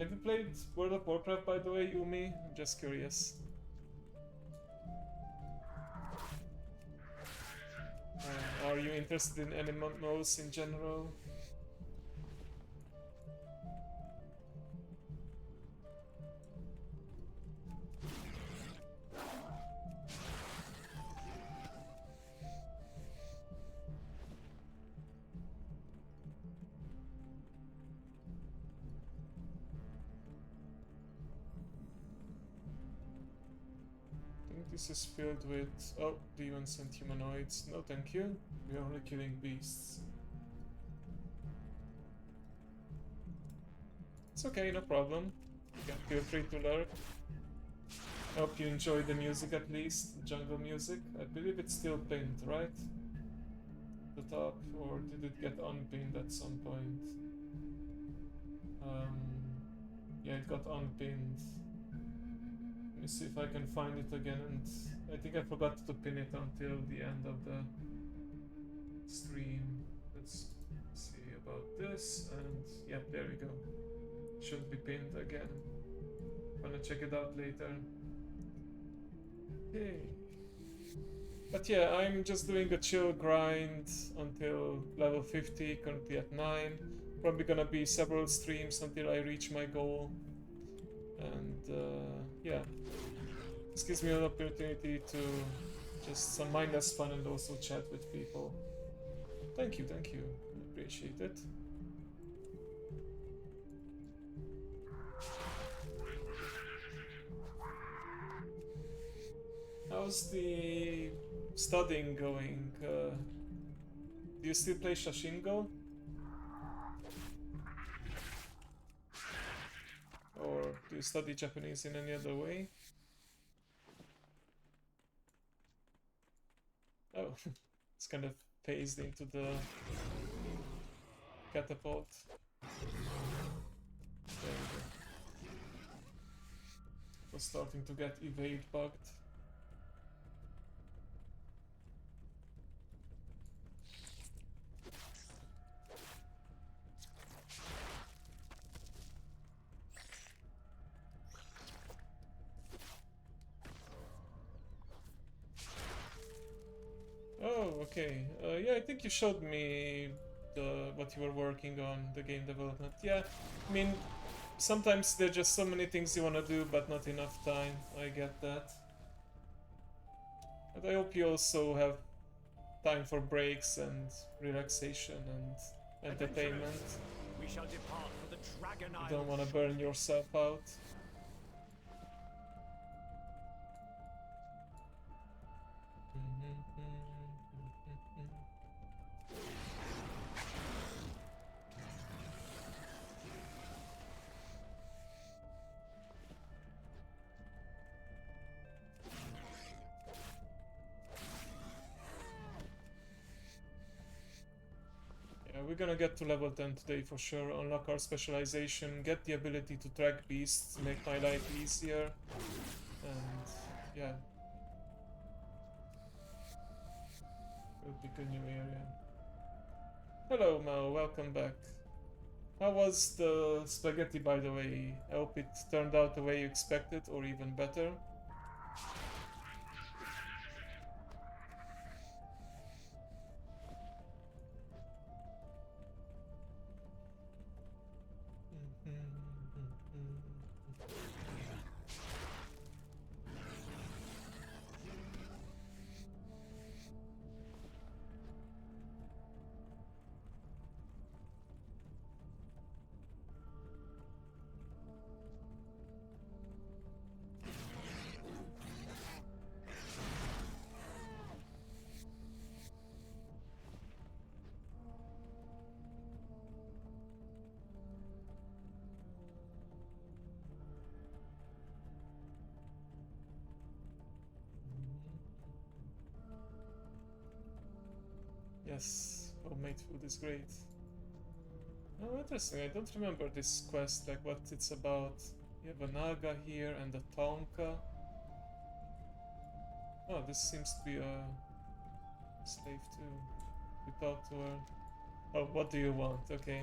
Have you played World of Warcraft, by the way, Yumi? I'm just curious. Are you interested in MMOs in general? I think this is filled with... oh, demons and humanoids. No thank you. We're only killing beasts. It's okay, no problem. You can feel free to lurk. I hope you enjoy the music at least, the jungle music. I believe it's still pinned, right? The top, or did it get unpinned at some point? Yeah, it got unpinned. Let me see if I can find it again, and I think I forgot to pin it until the end of the stream. Let's see about this, and yep, there we go. Should be pinned again. Gonna check it out later. Okay. But yeah, I'm just doing a chill grind until level 50, currently at 9. Probably gonna be several streams until I reach my goal. And yeah, this gives me an opportunity to just some mindless fun and also chat with people. Thank you, I appreciate it. How's the studying going? Do you still play Shashingo? Or do you study Japanese in any other way? Oh, it's kind of phased into the catapult. There we go. It was starting to get evade bugged. Oh, okay. Yeah, I think you showed me what you were working on, the game development. Yeah, I mean, sometimes there's just so many things you want to do, but not enough time. I get that. But I hope you also have time for breaks and relaxation and entertainment. We shall depart for the Dragon You Isle. don't want to burn yourself out. We're gonna get to level 10 today for sure, unlock our specialization, get the ability to track beasts, make my life easier, and yeah. We'll pick a new area. Hello Mo, welcome back. How was the spaghetti, by the way? I hope it turned out the way you expected, or even better. Yes, homemade food is great. Oh, interesting. I don't remember this quest, like what it's about. You have a Naga here and a Tonka. Oh, this seems to be a slave too. We talk to her. Oh, what do you want? Okay.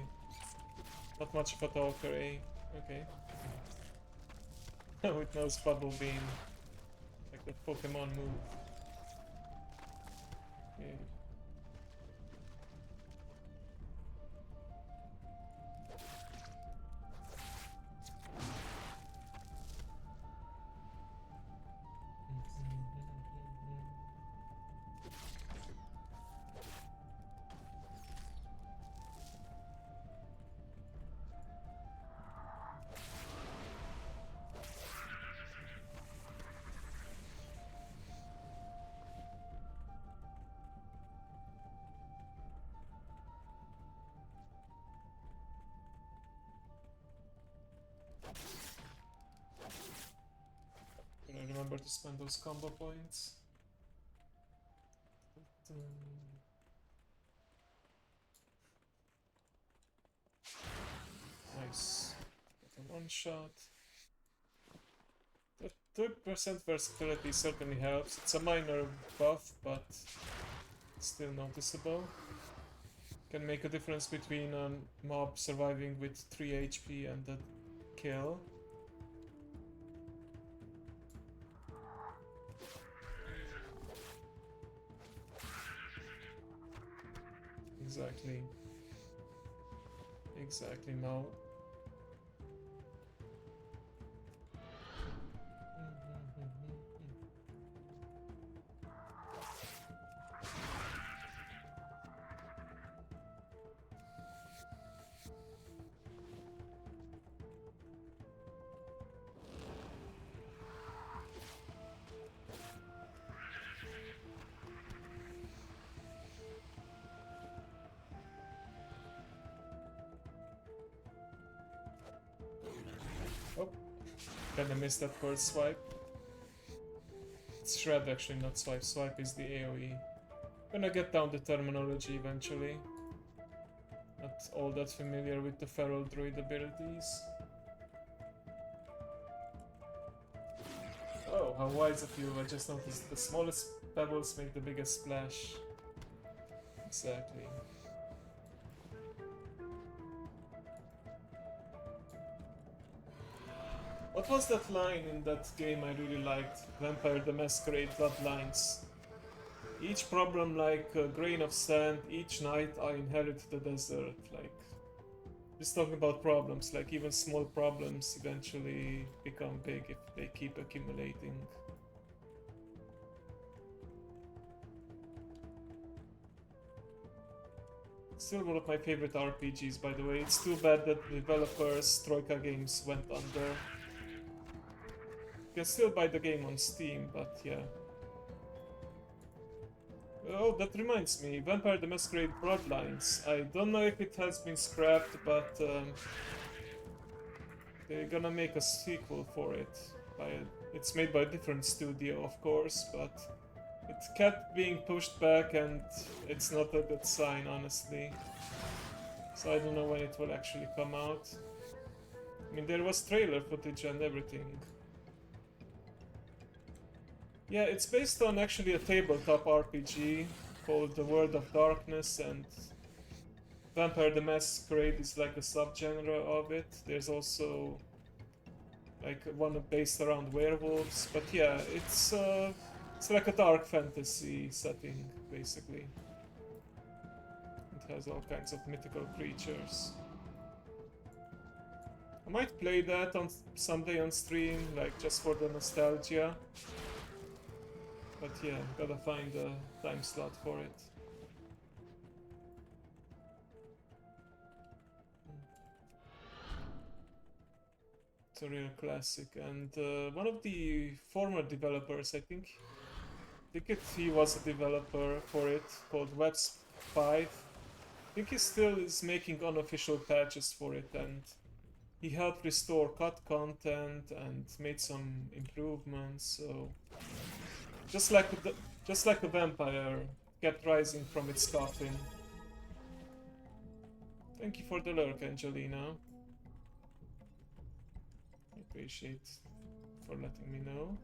Not much of a talker, eh? Okay. With no bubble beam. Like the Pokemon move. Okay. Can I remember to spend those combo points? Nice. Got a one shot. The 30% versatility certainly helps. It's a minor buff, but still noticeable. Can make a difference between a mob surviving with 3 HP and a kill. Exactly. Exactly, Mo. Oh, kinda missed that first swipe. It's shred actually, not swipe. Swipe is the AoE. Gonna get down the terminology eventually. Not all that familiar with the feral druid abilities. Oh, how wise of you. I just noticed the smallest pebbles make the biggest splash. Exactly. What was that line in that game I really liked? Vampire the Masquerade Bloodlines. Each problem like a grain of sand, each night I inherit the desert. Like, just talking about problems, like even small problems eventually become big if they keep accumulating. Still one of my favorite RPGs, by the way. It's too bad that the developers Troika Games went under. You can still buy the game on Steam, but yeah. Oh, that reminds me, Vampire the Masquerade Bloodlines. I don't know if it has been scrapped, but they're gonna make a sequel for it. It's made by a different studio, of course, but it kept being pushed back and it's not a good sign, honestly. So I don't know when it will actually come out. I mean, there was trailer footage and everything. Yeah, it's based on actually a tabletop RPG called The World of Darkness, and Vampire the Masquerade is like a subgenre of it. There's also like one based around werewolves, but yeah, it's like a dark fantasy setting, basically. It has all kinds of mythical creatures. I might play that on someday on stream, like just for the nostalgia. But yeah, gotta find a time slot for it. It's a real classic, and one of the former developers, I think he was a developer for it, called Webs 5. I think he still is making unofficial patches for it, and he helped restore cut content and made some improvements. So just like a vampire kept rising from its coffin. Thank you for the lurk, Angelina. I appreciate for letting me know.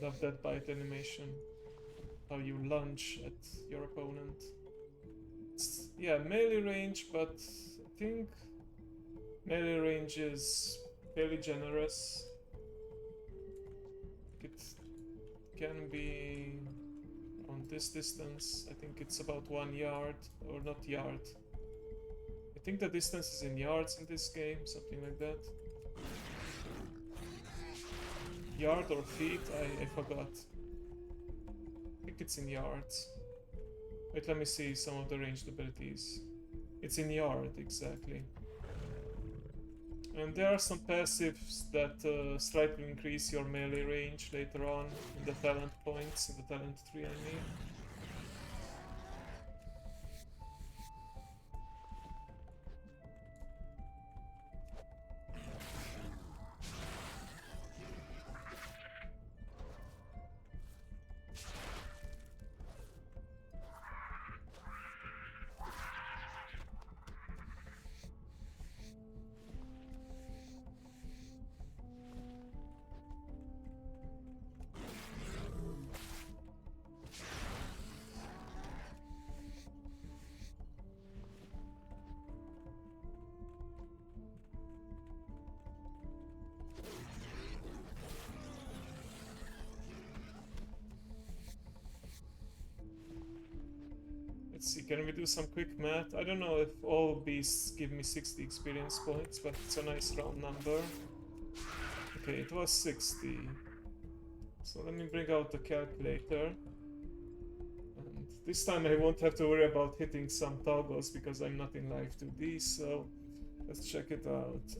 Love that bite animation. How you lunge at your opponent. It's, yeah, melee range, but I think melee range is fairly generous. It can be on this distance. I think it's about 1 yard, or not yard. I think the distance is in yards in this game, something like that. Yard or feet? I forgot. I think it's in yards. Wait, let me see some of the ranged abilities. It's in yard, exactly. And there are some passives that slightly increase your melee range later on in the talent points, in the talent tree, I mean. Let's see, can we do some quick math? I don't know if all beasts give me 60 experience points, but it's a nice round number. Okay, it was 60. So let me bring out the calculator. And this time I won't have to worry about hitting some toggles because I'm not in live 2D, so let's check it out.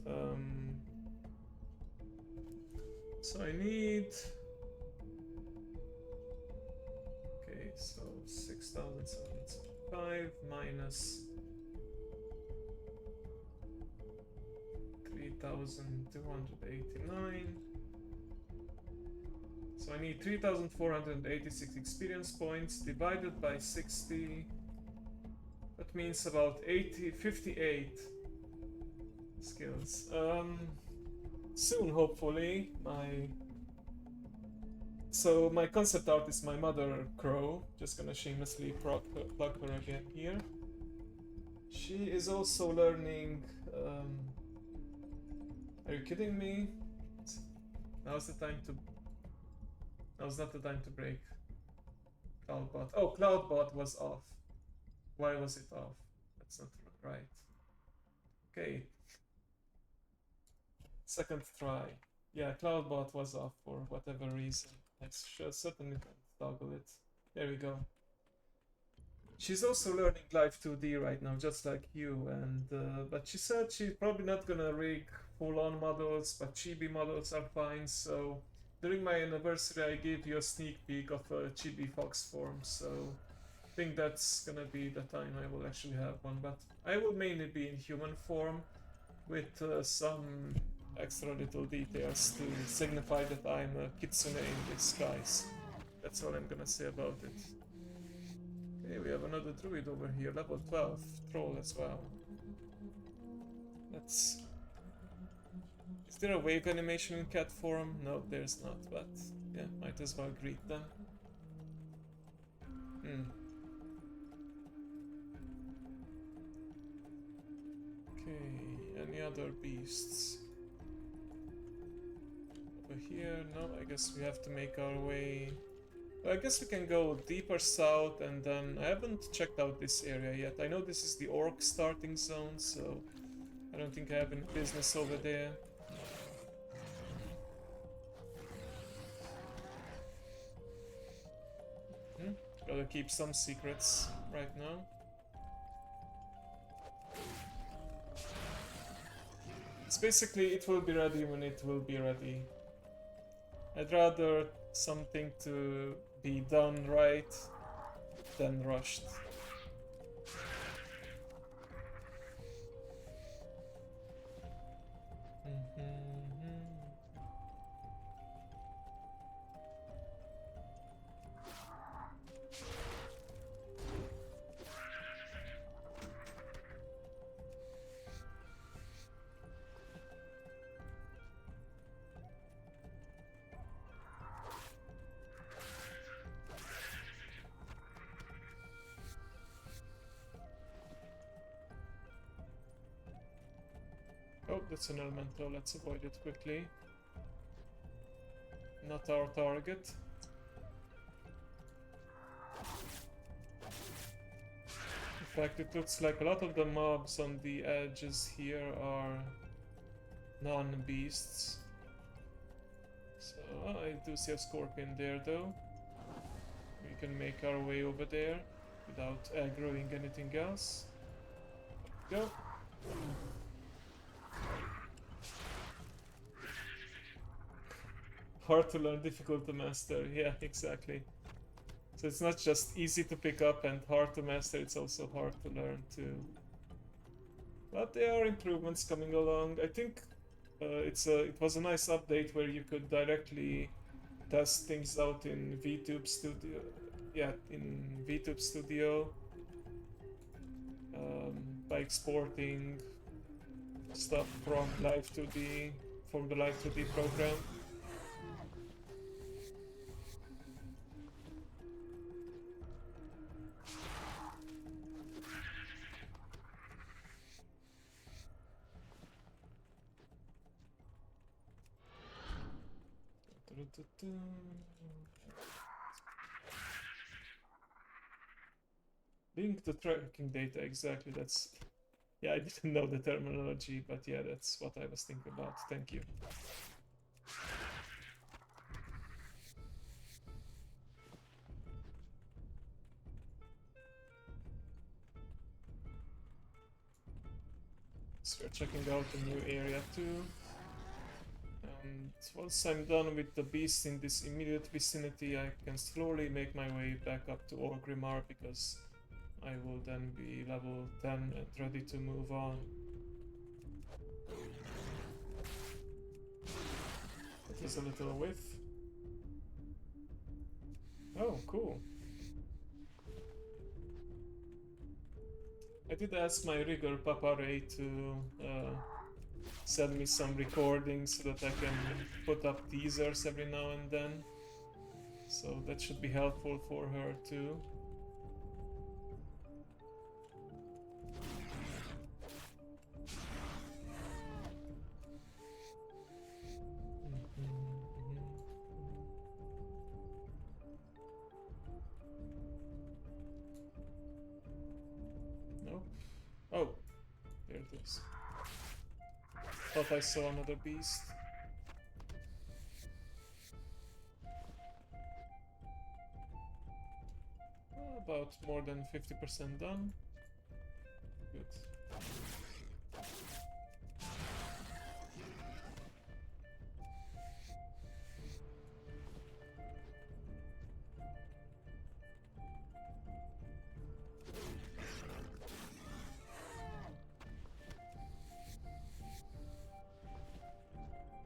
So I need... Okay, so 6,775 minus 3,289. So I need 3,486 experience points divided by 60. That means about 58 skills. Soon, hopefully, So my concept art is my mother Crow. Just gonna shamelessly plug her again here. She is also learning. Are you kidding me? Now's the time to. Now's not the time to break. Cloudbot. Oh, Cloudbot was off. Why was it off? That's not right. Okay. Second try. Yeah, Cloudbot was off for whatever reason. I certainly can toggle it. There we go. She's also learning Live 2D right now, just like you, and but she said she's probably not gonna rig full-on models, but chibi models are fine, so during my anniversary I gave you a sneak peek of a chibi fox form, so I think that's gonna be the time I will actually have one, but I will mainly be in human form with some extra little details to signify that I'm a kitsune in disguise. That's all I'm gonna say about it. Okay, we have another druid over here, level 12, troll as well. Let's... Is there a wave animation in cat form? No, there's not, but yeah, might as well greet them. Okay, any other beasts? Over here? No, I guess we have to make our way... Well, I guess we can go deeper south, and then I haven't checked out this area yet. I know this is the orc starting zone, so I don't think I have any business over there. Gotta keep some secrets right now. It's basically, it will be ready when it will be ready. I'd rather something to be done right than rushed. Oh, that's an elemental. Let's avoid it quickly. Not our target. In fact, it looks like a lot of the mobs on the edges here are non-beasts. So, I do see a scorpion there though. We can make our way over there without aggroing anything else. Go. Hard to learn, difficult to master. Yeah, exactly. So it's not just easy to pick up and hard to master, it's also hard to learn too. But there are improvements coming along. I think it was a nice update where you could directly test things out in VTube Studio. Yeah, in VTube Studio by exporting stuff from the Live 2D program. Link to tracking data, exactly, that's... Yeah, I didn't know the terminology, but yeah, that's what I was thinking about. Thank you. So we're checking out the new area too. And once I'm done with the beasts in this immediate vicinity, I can slowly make my way back up to Orgrimmar, because I will then be level 10 and ready to move on. That was a little whiff. Oh, cool. I did ask my rigger Papa Ray to send me some recordings so that I can put up teasers every now and then. So that should be helpful for her too. Nope. Oh, there it is. Thought I saw another beast. About more than 50% done. Good.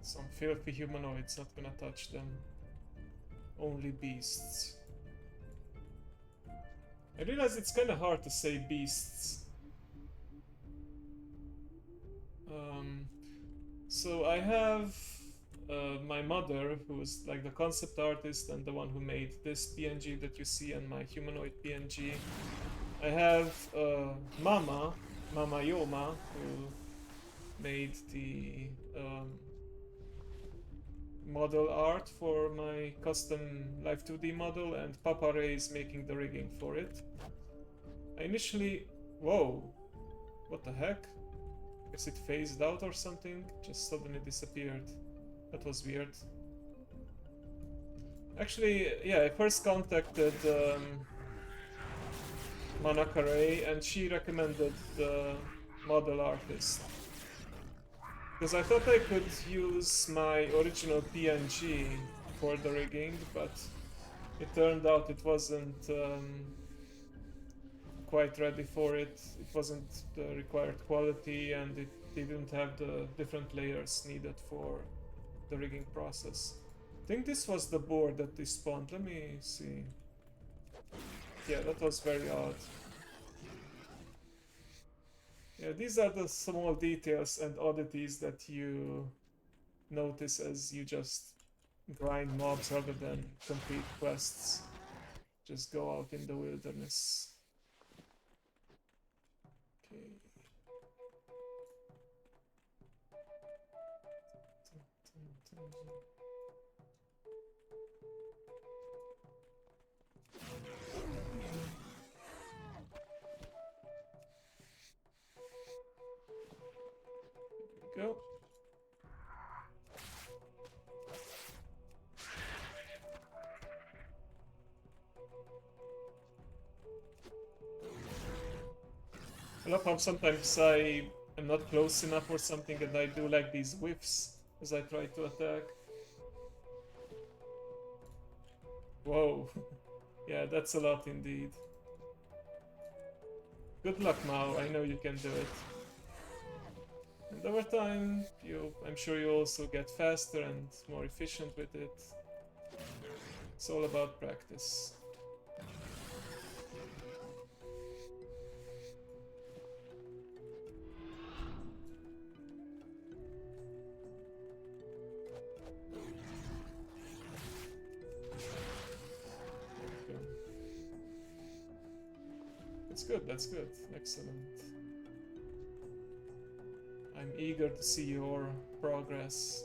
Some filthy humanoids, not gonna touch them. Only beasts. I realize it's kinda hard to say beasts. So I have my mother, who is like the concept artist and the one who made this PNG that you see and my humanoid PNG. I have Mama Yoma, who made the model art for my custom Live 2D model, and Papa Ray is making the rigging for it. I initially... Whoa! What the heck? Guess it phased out or something? Just suddenly disappeared. That was weird. Actually, yeah, I first contacted Manaka Ray, and she recommended the model artist. Because I thought I could use my original PNG for the rigging, but it turned out it wasn't quite ready for it. It wasn't the required quality, and it didn't have the different layers needed for the rigging process. I think this was the board that they spawned. Let me see. Yeah, that was very odd. Yeah, these are the small details and oddities that you notice as you just grind mobs rather than complete quests. Just go out in the wilderness. Okay. Go. I love how sometimes I am not close enough or something and I do like these whiffs as I try to attack. Whoa. Yeah, that's a lot indeed. Good luck, Mao. I know you can do it. And over time, I'm sure you also get faster and more efficient with it. It's all about practice. That's good, that's good. Excellent. I'm eager to see your progress.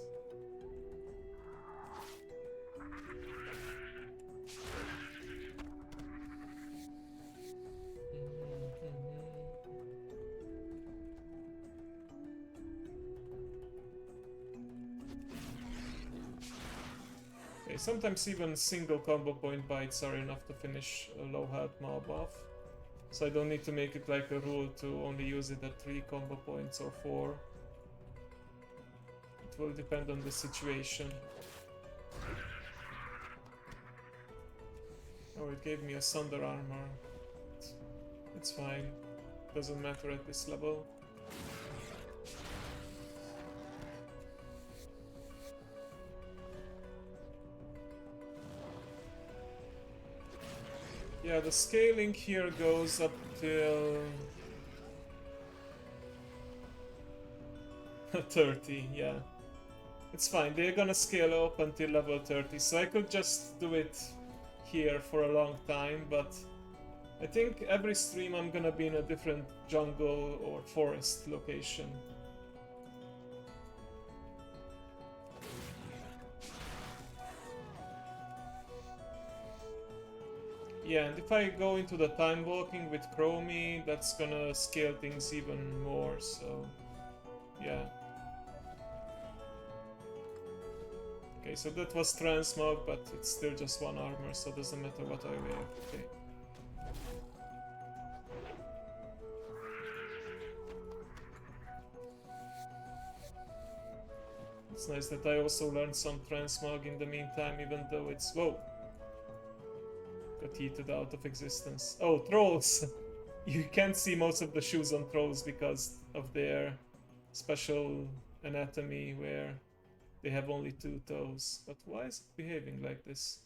Okay, sometimes even single combo point bites are enough to finish a low health mob off. So I don't need to make it like a rule to only use it at 3 combo points or 4. It will depend on the situation. Oh, it gave me a Sunder armor. It's fine. Doesn't matter at this level. Yeah, the scaling here goes up till 30, yeah. It's fine, they're gonna scale up until level 30, so I could just do it here for a long time, but I think every stream I'm gonna be in a different jungle or forest location. Yeah, and if I go into the time walking with Chromie, that's gonna scale things even more, so yeah. Okay, so that was transmog, but it's still just 1 armor, so it doesn't matter what I wear. Okay. It's nice that I also learned some transmog in the meantime, even though it's... Whoa! Got heated out of existence. Oh, trolls! You can't see most of the shoes on trolls because of their special anatomy where they have only 2 toes. But why is it behaving like this?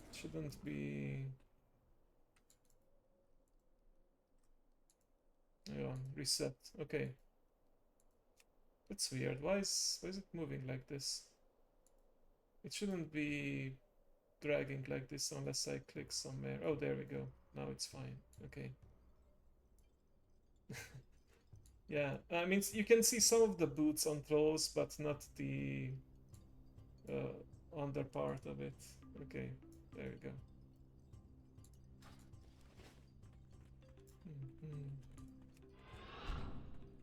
It shouldn't be... Yeah, reset. Okay. That's weird. Why is it moving like this? It shouldn't be dragging like this unless I click somewhere. Oh, there we go. Now it's fine. Okay. Yeah, I mean, you can see some of the boots on trolls, but not the under part of it. Okay, there we go.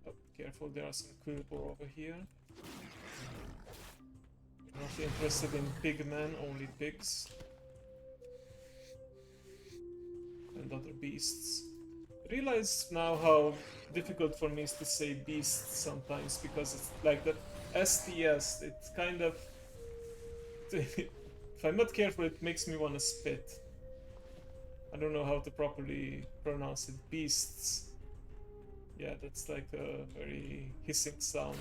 Oh, careful, there are some Quilbor over here. Not interested in pigmen, only pigs. And other beasts. I realize now how difficult for me is to say beasts sometimes, because it's like the STS, it's kind of... If I'm not careful, it makes me want to spit. I don't know how to properly pronounce it. Beasts. Yeah, that's like a very hissing sound.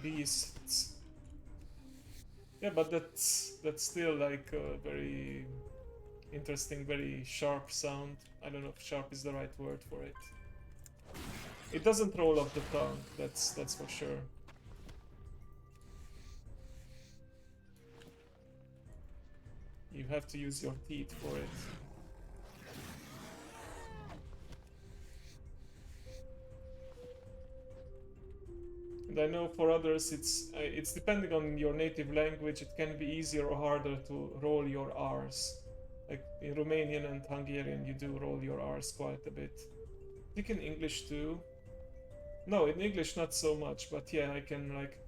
Beasts. Yeah, but that's still like a very interesting, very sharp sound. I don't know if sharp is the right word for it. It doesn't roll off the tongue, that's for sure. You have to use your teeth for it. And I know for others it's depending on your native language, it can be easier or harder to roll your R's. Like in Romanian and Hungarian you do roll your R's quite a bit. I think in English too. No, in English not so much, but yeah, I can like...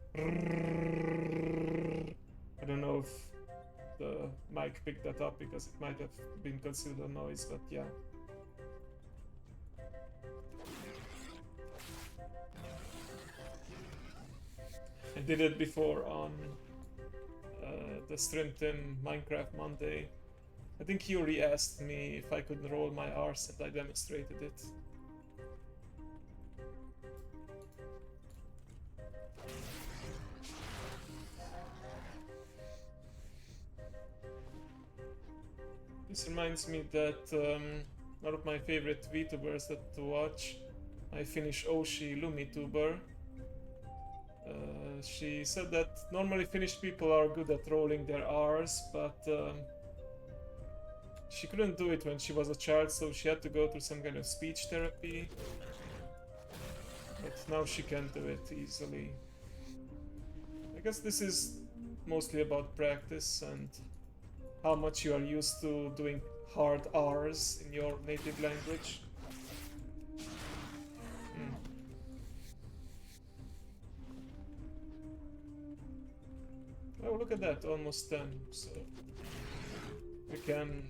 I don't know if the mic picked that up because it might have been considered a noise, but yeah. I did it before on the Streamed in Minecraft Monday. I think Yuri asked me if I could roll my R's and I demonstrated it. This reminds me that one of my favorite VTubers that to watch, my Finnish Oshi LumiTuber, she said that normally Finnish people are good at rolling their R's, but she couldn't do it when she was a child, so she had to go through some kind of speech therapy. But now she can do it easily. I guess this is mostly about practice and how much you are used to doing hard R's in your native language. Oh, look at that, almost 10. So we can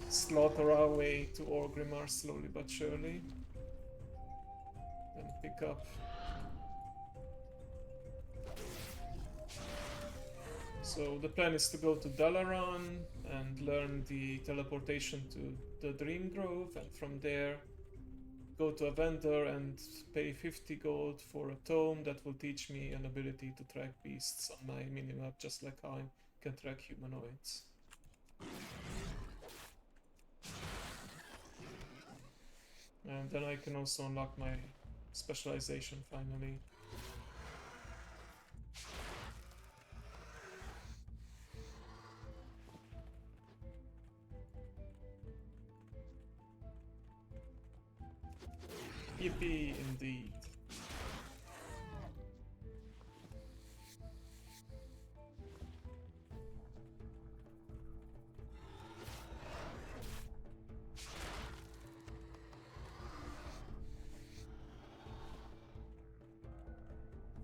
slaughter our way to Orgrimmar slowly but surely. Then pick up. So the plan is to go to Dalaran and learn the teleportation to the Dream Grove, and from there go to a vendor and pay 50 gold for a tome that will teach me an ability to track beasts on my minimap, just like how I can track humanoids. And then I can also unlock my specialization finally. Yippee, indeed.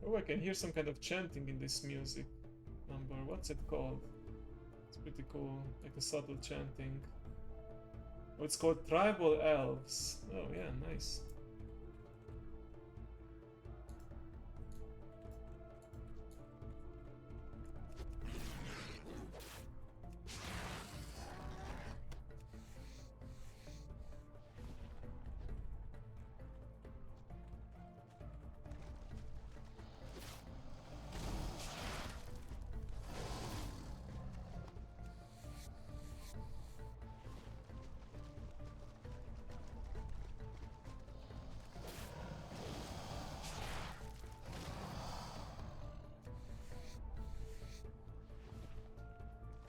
Oh, I can hear some kind of chanting in this music number. What's it called? It's pretty cool, like a subtle chanting. Oh, it's called Tribal Elves. Oh yeah, nice.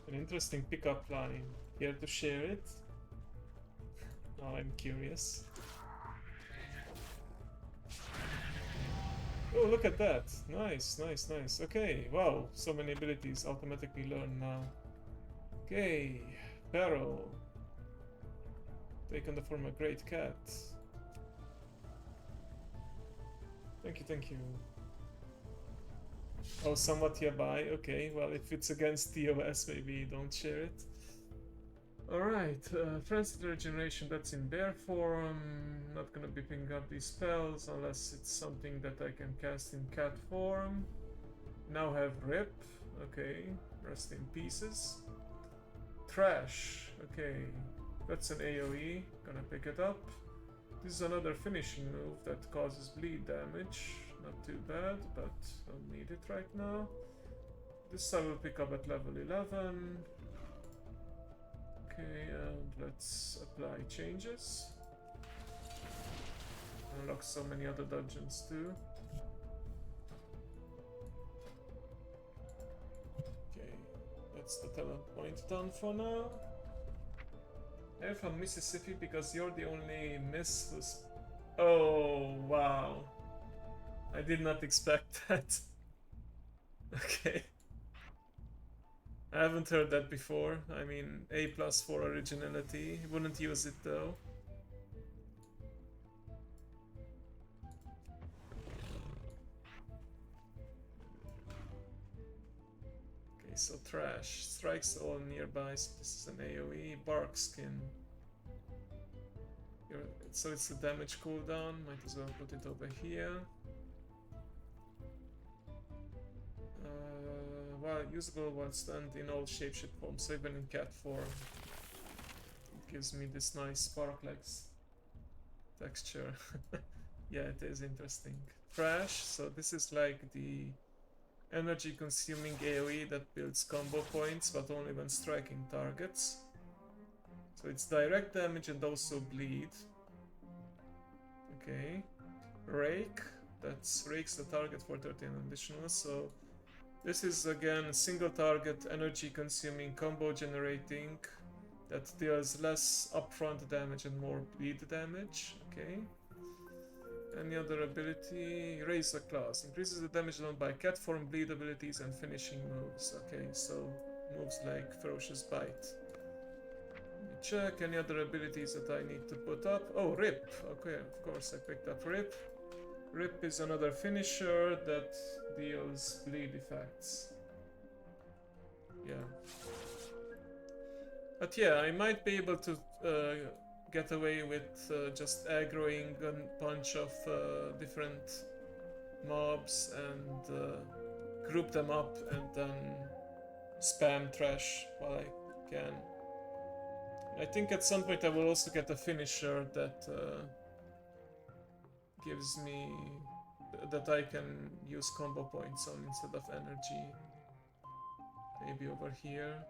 An interesting pickup line. Care to share it? Now I'm curious. Oh, look at that. Nice, nice, nice. Okay, wow. So many abilities automatically learned now. Okay, Peril. Taken the form of a great cat. Thank you, thank you. Oh, somewhat hereby. Okay, well, if it's against TOS, maybe don't share it. Alright, Transit Regeneration, that's in bear form. Not gonna be picking up these spells unless it's something that I can cast in cat form. Now have Rip. Okay, rest in pieces. Trash. Okay, that's an AoE. Gonna pick it up. This is another finishing move that causes bleed damage. Not too bad, but don't need it right now. This I will pick up at level 11. Okay, and let's apply changes. Unlock so many other dungeons too. Okay, that's the talent point done for now. I'm from Mississippi because you're the only miss who's... Oh, wow. I did not expect that. Okay. I haven't heard that before. I mean, A+ for originality. Wouldn't use it though. Okay, so trash. Strikes all nearby, so this is an AoE. Bark skin. So it's a damage cooldown. Might as well put it over here. Well, usable while stunned in all shapeshift forms, so even in cat form. It gives me this nice spark legs texture. Yeah, it is interesting. Trash, so this is like the energy consuming AoE that builds combo points, but only when striking targets. So it's direct damage and also bleed. Okay. Rake, that's rakes the target for 13 additional, so this is again a single target energy consuming combo generating that deals less upfront damage and more bleed damage. Okay. Any other ability? Raise the class. Increases the damage done by cat form, bleed abilities and finishing moves. Okay, so moves like Ferocious Bite. Let me check any other abilities that I need to put up. Oh, Rip. Okay, of course I picked up Rip. Rip is another finisher that deals bleed effects. Yeah. But yeah, I might be able to get away with just aggroing a bunch of different mobs and group them up and then spam trash while I can. I think at some point I will also get a finisher that gives me that I can use combo points on instead of energy. Maybe over here.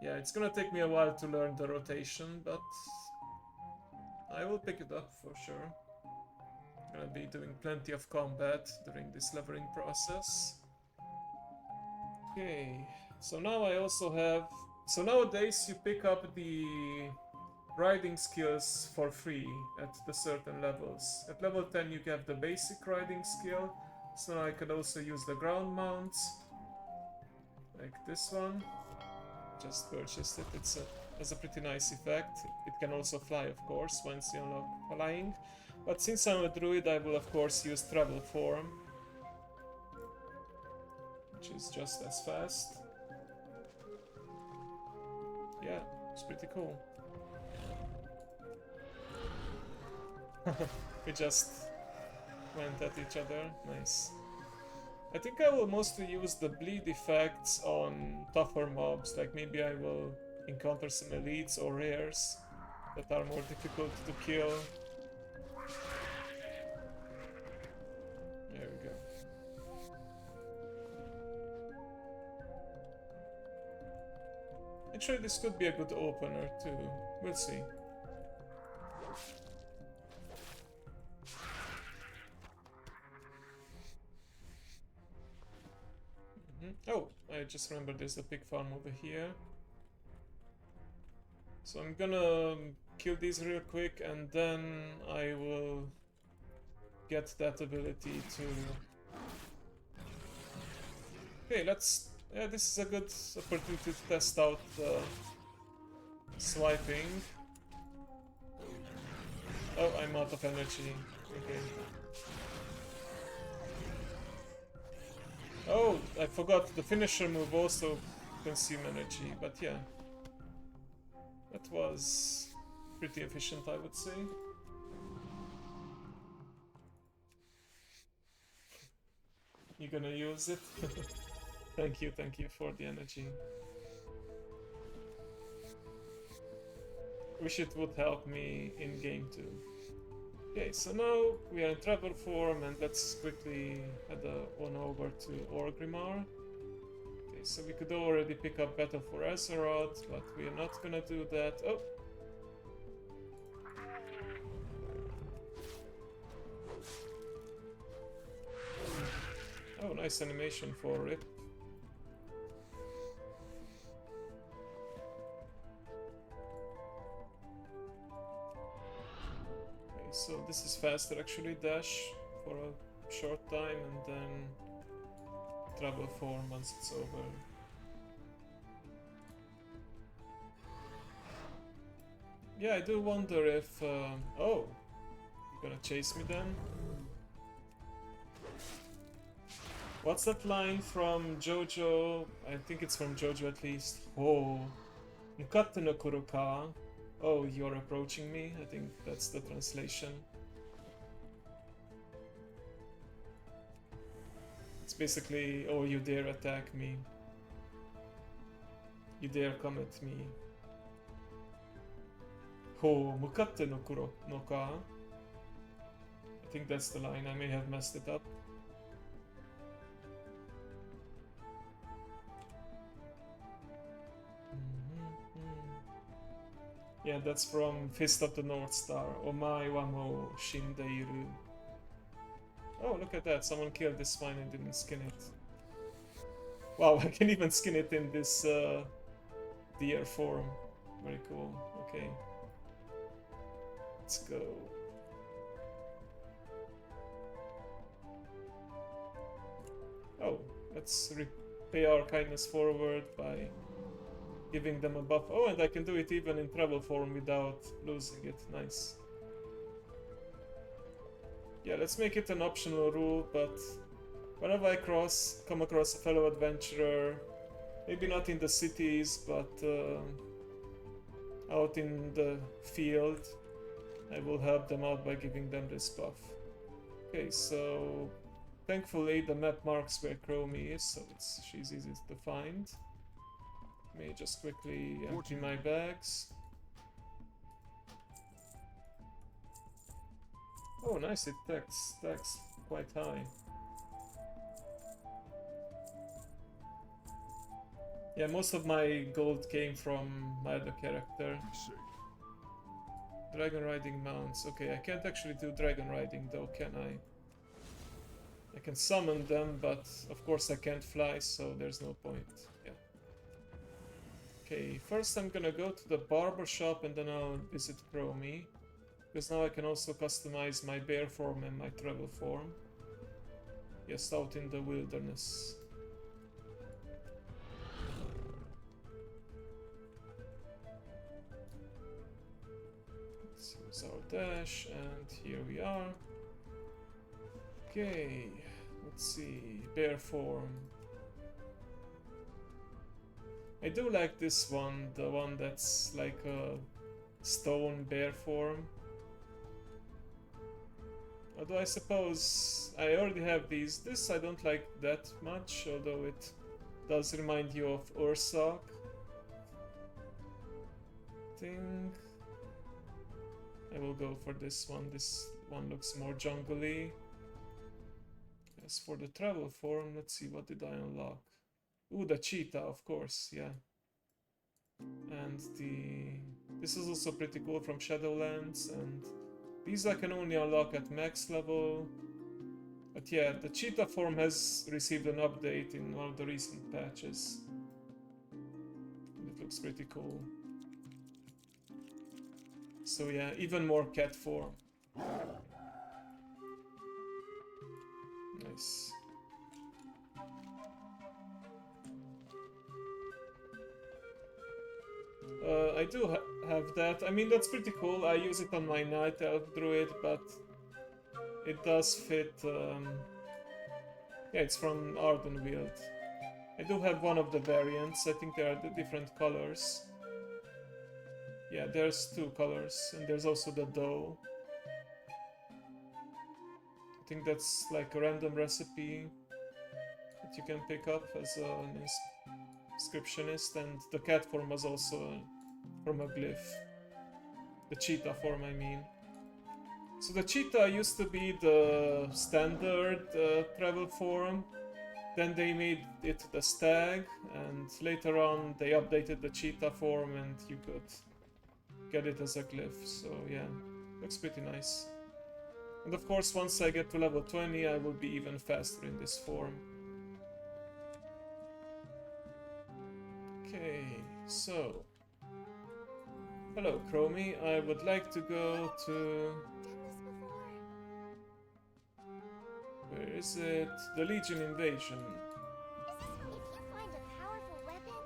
Yeah, it's gonna take me a while to learn the rotation, but I will pick it up for sure. I'm gonna be doing plenty of combat during this leveling process. Okay, so now I also have... So nowadays you pick up the riding skills for free at the certain levels. At level 10 you get the basic riding skill, so I could also use the ground mounts, like this one. Just purchased it, it has a pretty nice effect. It can also fly, of course, once you unlock flying. But since I'm a druid, I will of course use travel form, which is just as fast. Yeah, it's pretty cool. We just went at each other. Nice. I think I will mostly use the bleed effects on tougher mobs. Like maybe I will encounter some elites or rares that are more difficult to kill. There we go. Actually, this could be a good opener too. We'll see. Oh, I just remembered there's a pig farm over here. So I'm gonna kill these real quick and then I will get that ability to... Okay, let's... Yeah, this is a good opportunity to test out swiping. Oh, I'm out of energy. Okay. Oh, I forgot the finisher move also consume energy, but yeah. That was pretty efficient, I would say. You gonna use it? Thank you for the energy. Wish it would help me in game too. Okay, so now we are in travel form, and let's quickly head on over to Orgrimmar. Okay, so we could already pick up Battle for Azeroth, but we are not gonna do that. Oh! Oh, nice animation for Rip. Okay, so this is faster actually, dash for a short time and then travel form once it's over. Yeah, I do wonder if... oh! You're gonna chase me then? What's that line from JoJo? I think it's from JoJo at least. Oh, Mukatte no koro ka. Oh, you're approaching me. I think that's the translation. It's basically, oh, you dare attack me. You dare come at me. Oh, Mukatte no koro no ka. I think that's the line. I may have messed it up. Yeah, that's from Fist of the North Star. Omae wa mou shindeiru. Oh, look at that. Someone killed this swine and didn't skin it. Wow, I can even skin it in this deer form. Very cool. Okay. Let's go. Oh, let's repay our kindness forward by giving them a buff. Oh, and I can do it even in travel form without losing it. Nice. Yeah, let's make it an optional rule, but whenever I come across a fellow adventurer, maybe not in the cities, but out in the field, I will help them out by giving them this buff. Okay, so thankfully the map marks where Chromie is, so she's easy to find. Let me just quickly empty my bags. Oh, nice, it stacks quite high. Yeah, most of my gold came from my other character. Dragon riding mounts. Okay, I can't actually do dragon riding though, can I? I can summon them, but of course I can't fly, so there's no point. Yeah. Okay, first I'm gonna go to the barber shop and then I'll visit Chromie. Because now I can also customize my bear form and my travel form. Just out in the wilderness. Let's use our dash, and here we are. Okay, let's see, bear form. I do like this one, the one that's like a stone bear form. Although I suppose I already have these. This I don't like that much, although it does remind you of Ursak. I think I will go for this one. This one looks more jungly. As for the travel form, let's see, what did I unlock? Ooh, the cheetah, of course, yeah. And this is also pretty cool from Shadowlands, and these I can only unlock at max level. But yeah, the cheetah form has received an update in one of the recent patches. It looks pretty cool. So yeah, even more cat form. Nice. I do have that. I mean, that's pretty cool. I use it on my Night Elf Druid, but it does fit. Yeah, it's from Ardenweald. I do have one of the variants. I think there are the different colors. Yeah, there's 2 colors, and there's also the dough. I think that's like a random recipe that you can pick up as an inscriptionist, and the cat form was also from a glyph. The cheetah form, I mean. So the cheetah used to be the standard travel form. Then they made it the stag, and later on they updated the cheetah form and you could get it as a glyph. So yeah, looks pretty nice. And of course, once I get to level 20, I will be even faster in this form. Okay, so... Hello, Chromie. I would like to go to... Where is it? The Legion Invasion. If you find a powerful weapon,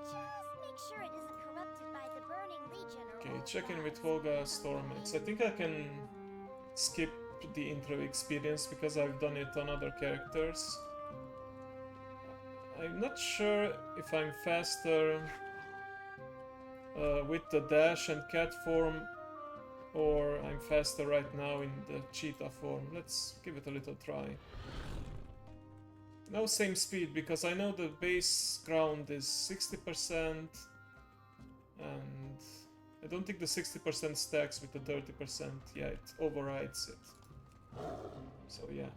just make sure it isn't corrupted by the Burning Legion or Okay, old check in with gods. Volga Stormax. I think I can skip the intro experience because I've done it on other characters. I'm not sure if I'm faster with the dash and cat form, or I'm faster right now in the cheetah form. Let's give it a little try. No, same speed, because I know the base ground is 60%, and I don't think the 60% stacks with the 30%. Yeah, it overrides it. So yeah.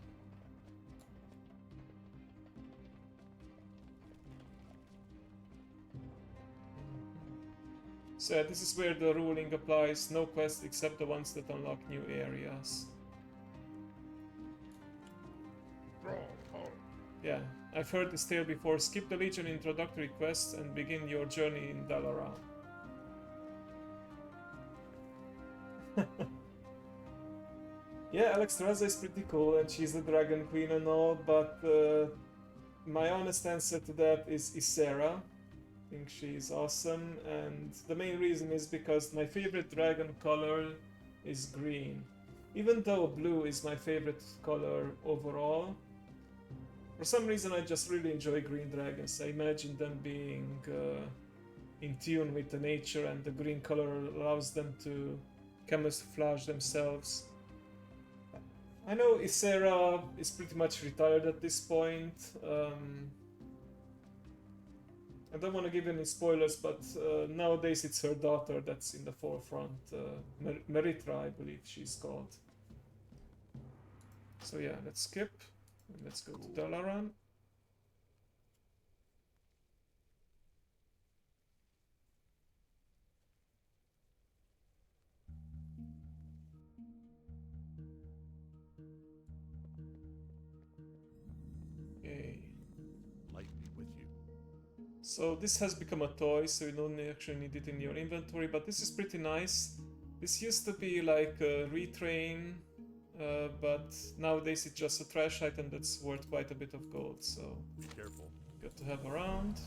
So yeah, this is where the ruling applies. No quest except the ones that unlock new areas. Yeah, I've heard this tale before. Skip the Legion introductory quests and begin your journey in Dalaran. Yeah, Alexstrasza is pretty cool and she's the Dragon Queen and all, but my honest answer to that is Ysera. I think she's awesome, and the main reason is because my favorite dragon color is green. Even though blue is my favorite color overall, for some reason I just really enjoy green dragons. I imagine them being in tune with the nature, and the green color allows them to camouflage themselves. I know Ysera is pretty much retired at this point. I don't want to give any spoilers, but nowadays it's her daughter that's in the forefront. Meritra, I believe she's called. So yeah, let's skip. And let's go to Dalaran. Okay. Light be with you. So this has become a toy, so you don't actually need it in your inventory, but this is pretty nice. This used to be like a retrain, but nowadays it's just a trash item that's worth quite a bit of gold, so Careful. good to have around.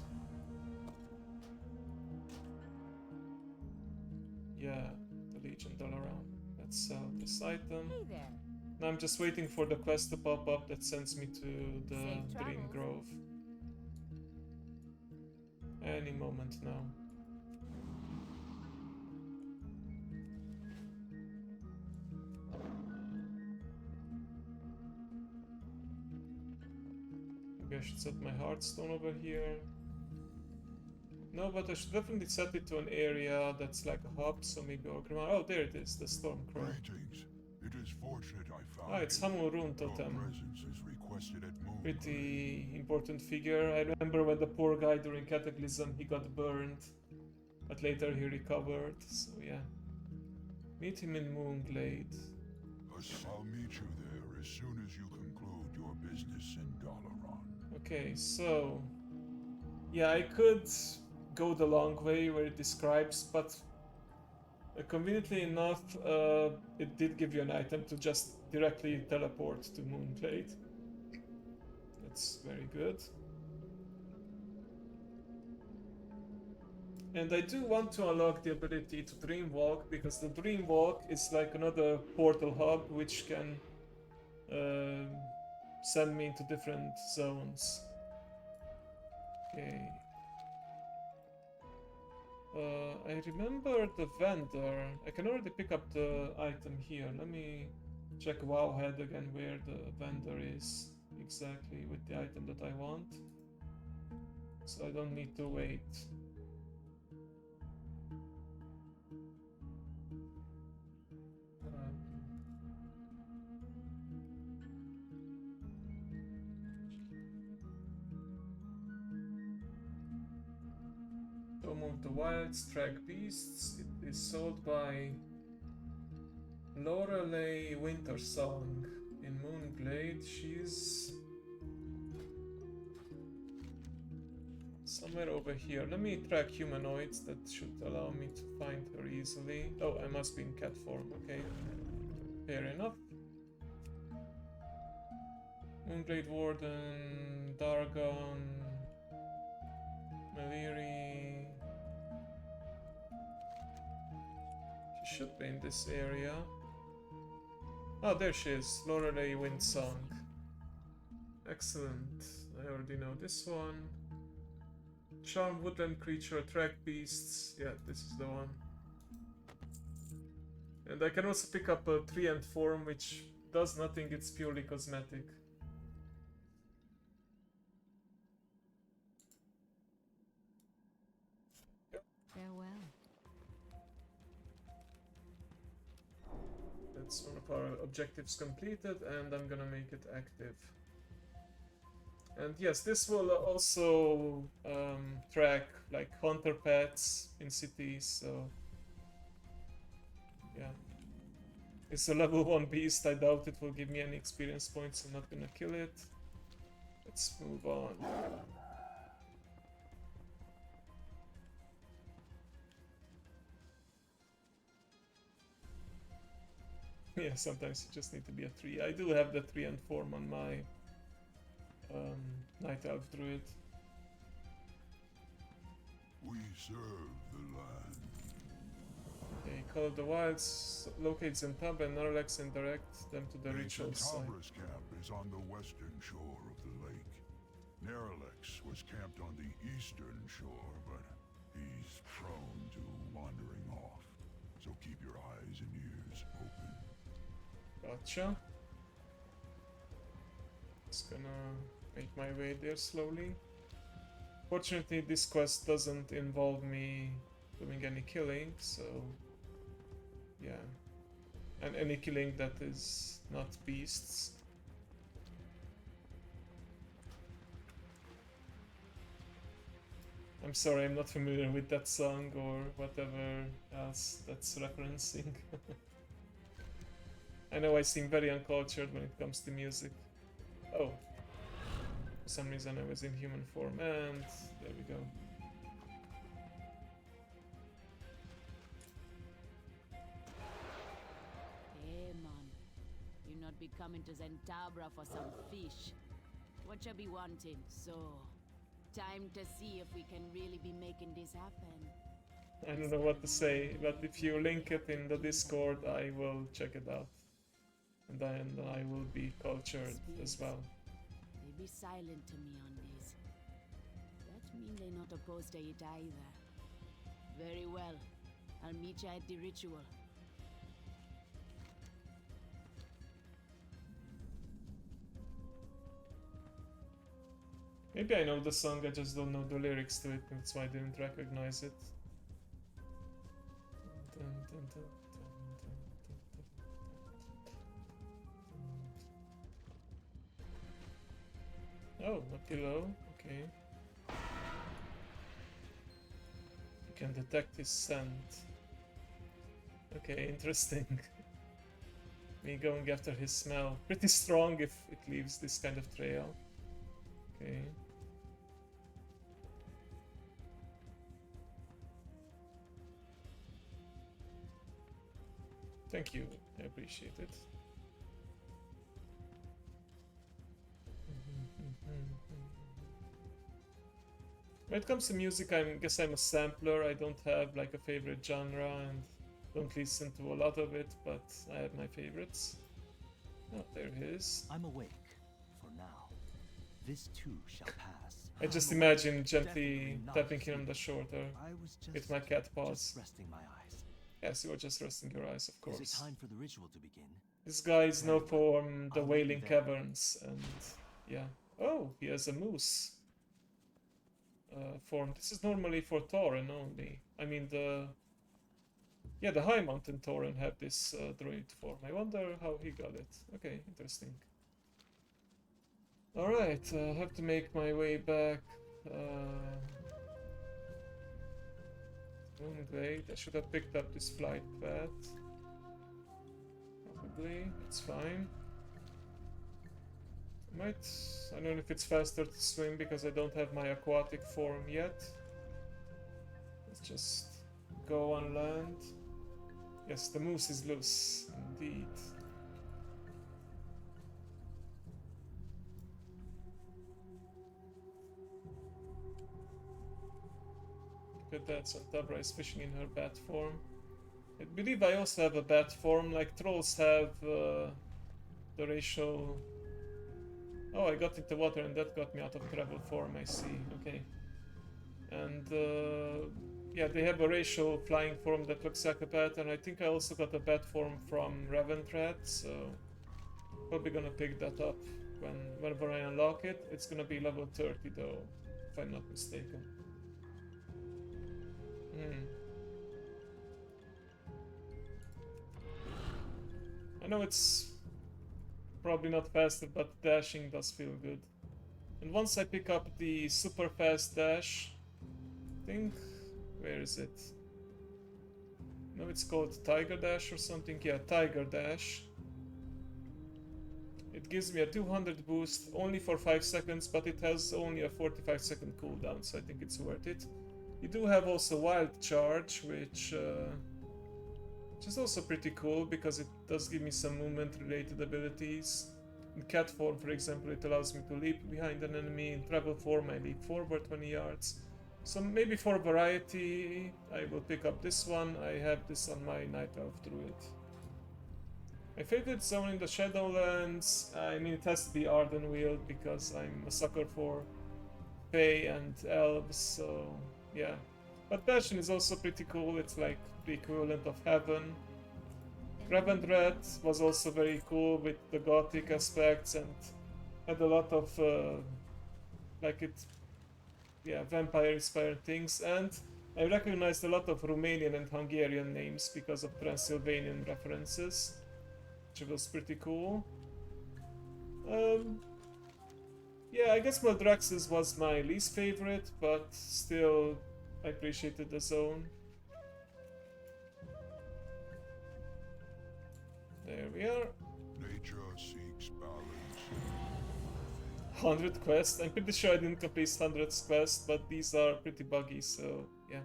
Yeah, the Legion Dalaran. Let's sell this item. Hey there. Now I'm just waiting for the quest to pop up that sends me to the Safe Dream travels. Grove. Any moment now. Maybe I should set my Hearthstone over here. No, but I should definitely set it to an area that's like a hub, so maybe Orgrimmar. Oh, there it is, the Stormcrow. Greetings. It is fortunate I found Ah, it's you. Hamul Rune Your Totem. presence is requested at Moon. Pretty important figure. I remember when the poor guy during Cataclysm, he got burned, but later he recovered, so yeah. Meet him in Moonglade. I'll meet you there as soon as you conclude your business in Dalaran. Okay, so... Yeah, I could go the long way where it describes, but conveniently enough, it did give you an item to just directly teleport to Moonglade. That's very good. And I do want to unlock the ability to dream walk, because the dream walk is like another portal hub which can send me into different zones. Okay. I remember the vendor. I can already pick up the item here. Let me check Wowhead again where the vendor is exactly with the item that I want. So I don't need to wait. Home of the Wilds, Track Beasts. It is sold by Lorelei Wintersong in Moonglade. She's somewhere over here. Let me track humanoids. That should allow me to find her easily. Oh, I must be in cat form. Okay, fair enough. Moonglade Warden, Dargon, Maliri. She should be in this area. Oh, there she is. Lorelei Windsong. Excellent. I already know this one. Charm woodland creature, track beasts. Yeah, this is the one. And I can also pick up a tree-end form, which does nothing, it's purely cosmetic. Farewell. That's one of our objectives completed, and I'm gonna make it active. And yes, this will also track like hunter pets in cities, so yeah. It's a level 1 beast, I doubt it will give me any experience points, I'm not gonna kill it. Let's move on. Yeah, sometimes you just need to be a tree. I do have the tree and form on my Night Elf Druid. We serve the land. Okay, Call of the Wilds, locate Zentab and Narlex and direct them to the ritual site. Zentabre's camp is on the western shore of the lake. Neralex was camped on the eastern shore, but he's prone to wandering off. So keep your eyes and ears open. Gotcha. Just gonna make my way there slowly. Fortunately, this quest doesn't involve me doing any killing, so yeah. And any killing that is not beasts. I'm sorry, I'm not familiar with that song or whatever else that's referencing. I know I seem very uncultured when it comes to music. Oh. For some reason I was in human form, and there we go. Hey man, you not be coming to Zentabra for some fish. What you be wanting? So, time to see if we can really be making this happen. I don't know what to say, but if you link it in the Discord, I will check it out. And then I will be cultured as well. They be silent to me on this. That mean they not opposed to it either. Very well. I'll meet you at the ritual. Maybe I know the song, I just don't know the lyrics to it, that's why I didn't recognize it. Dun, dun, dun, dun, dun, dun. Oh, a pillow, okay. You can detect his scent. Okay, interesting. Me going after his smell. Pretty strong if it leaves this kind of trail. Okay. Thank you, I appreciate it. When it comes to music, I guess I'm a sampler. I don't have like a favorite genre and don't listen to a lot of it, but I have my favorites. Oh, there he is. I'm awake for now. This too shall pass. I just I'm imagine awake, gently definitely not tapping him on the asleep. shoulder I was with my cat paws. just resting my eyes. Yes, you were just resting your eyes, of Is it course. time for the ritual to begin? This guy is known for the I'll meet you Wailing there. Caverns, and yeah. Oh, he has a moose form. This is normally for Tauren only. I mean the High Mountain Tauren have this druid form. I wonder how he got it. Okay, interesting. Alright, I have to make my way back. Wait, I should have picked up this flight path. Probably, it's fine. I don't know if it's faster to swim because I don't have my aquatic form yet. Let's just go on land. Yes, the moose is loose, indeed. Look at that, Santabra is fishing in her bat form. I believe I also have a bat form, like trolls have the racial... Oh, I got into water and that got me out of travel form, I see, okay. And yeah, they have a racial flying form that looks like a bat, and I think I also got a bat form from Reventrat, so probably gonna pick that up whenever I unlock it. It's gonna be level 30 though, if I'm not mistaken. I know it's probably not faster, but dashing does feel good. And once I pick up the super fast dash, I think, where is it? No, it's called Tiger Dash or something. Yeah, Tiger Dash. It gives me a 200 boost only for 5 seconds, but it has only a 45-second cooldown, so I think it's worth it. You do have also Wild Charge, which is also pretty cool because it does give me some movement-related abilities. In cat form, for example, it allows me to leap behind an enemy. In travel form, I leap forward 20 yards. So maybe for variety, I will pick up this one. I have this on my Night Elf Druid. My favorite zone in the Shadowlands, I mean, it has to be Ardenweald because I'm a sucker for Fae and Elves, so yeah. But Bastion is also pretty cool. It's like the equivalent of Heaven. Reventrat was also very cool with the gothic aspects and had a lot of vampire-inspired things. And I recognized a lot of Romanian and Hungarian names because of Transylvanian references, which was pretty cool. Yeah, I guess Maldraxxus was my least favorite, but still I appreciated the zone. There we are. Nature seeks balance. 100 quests. I'm pretty sure I didn't complete 100 quests, but these are pretty buggy, so yeah.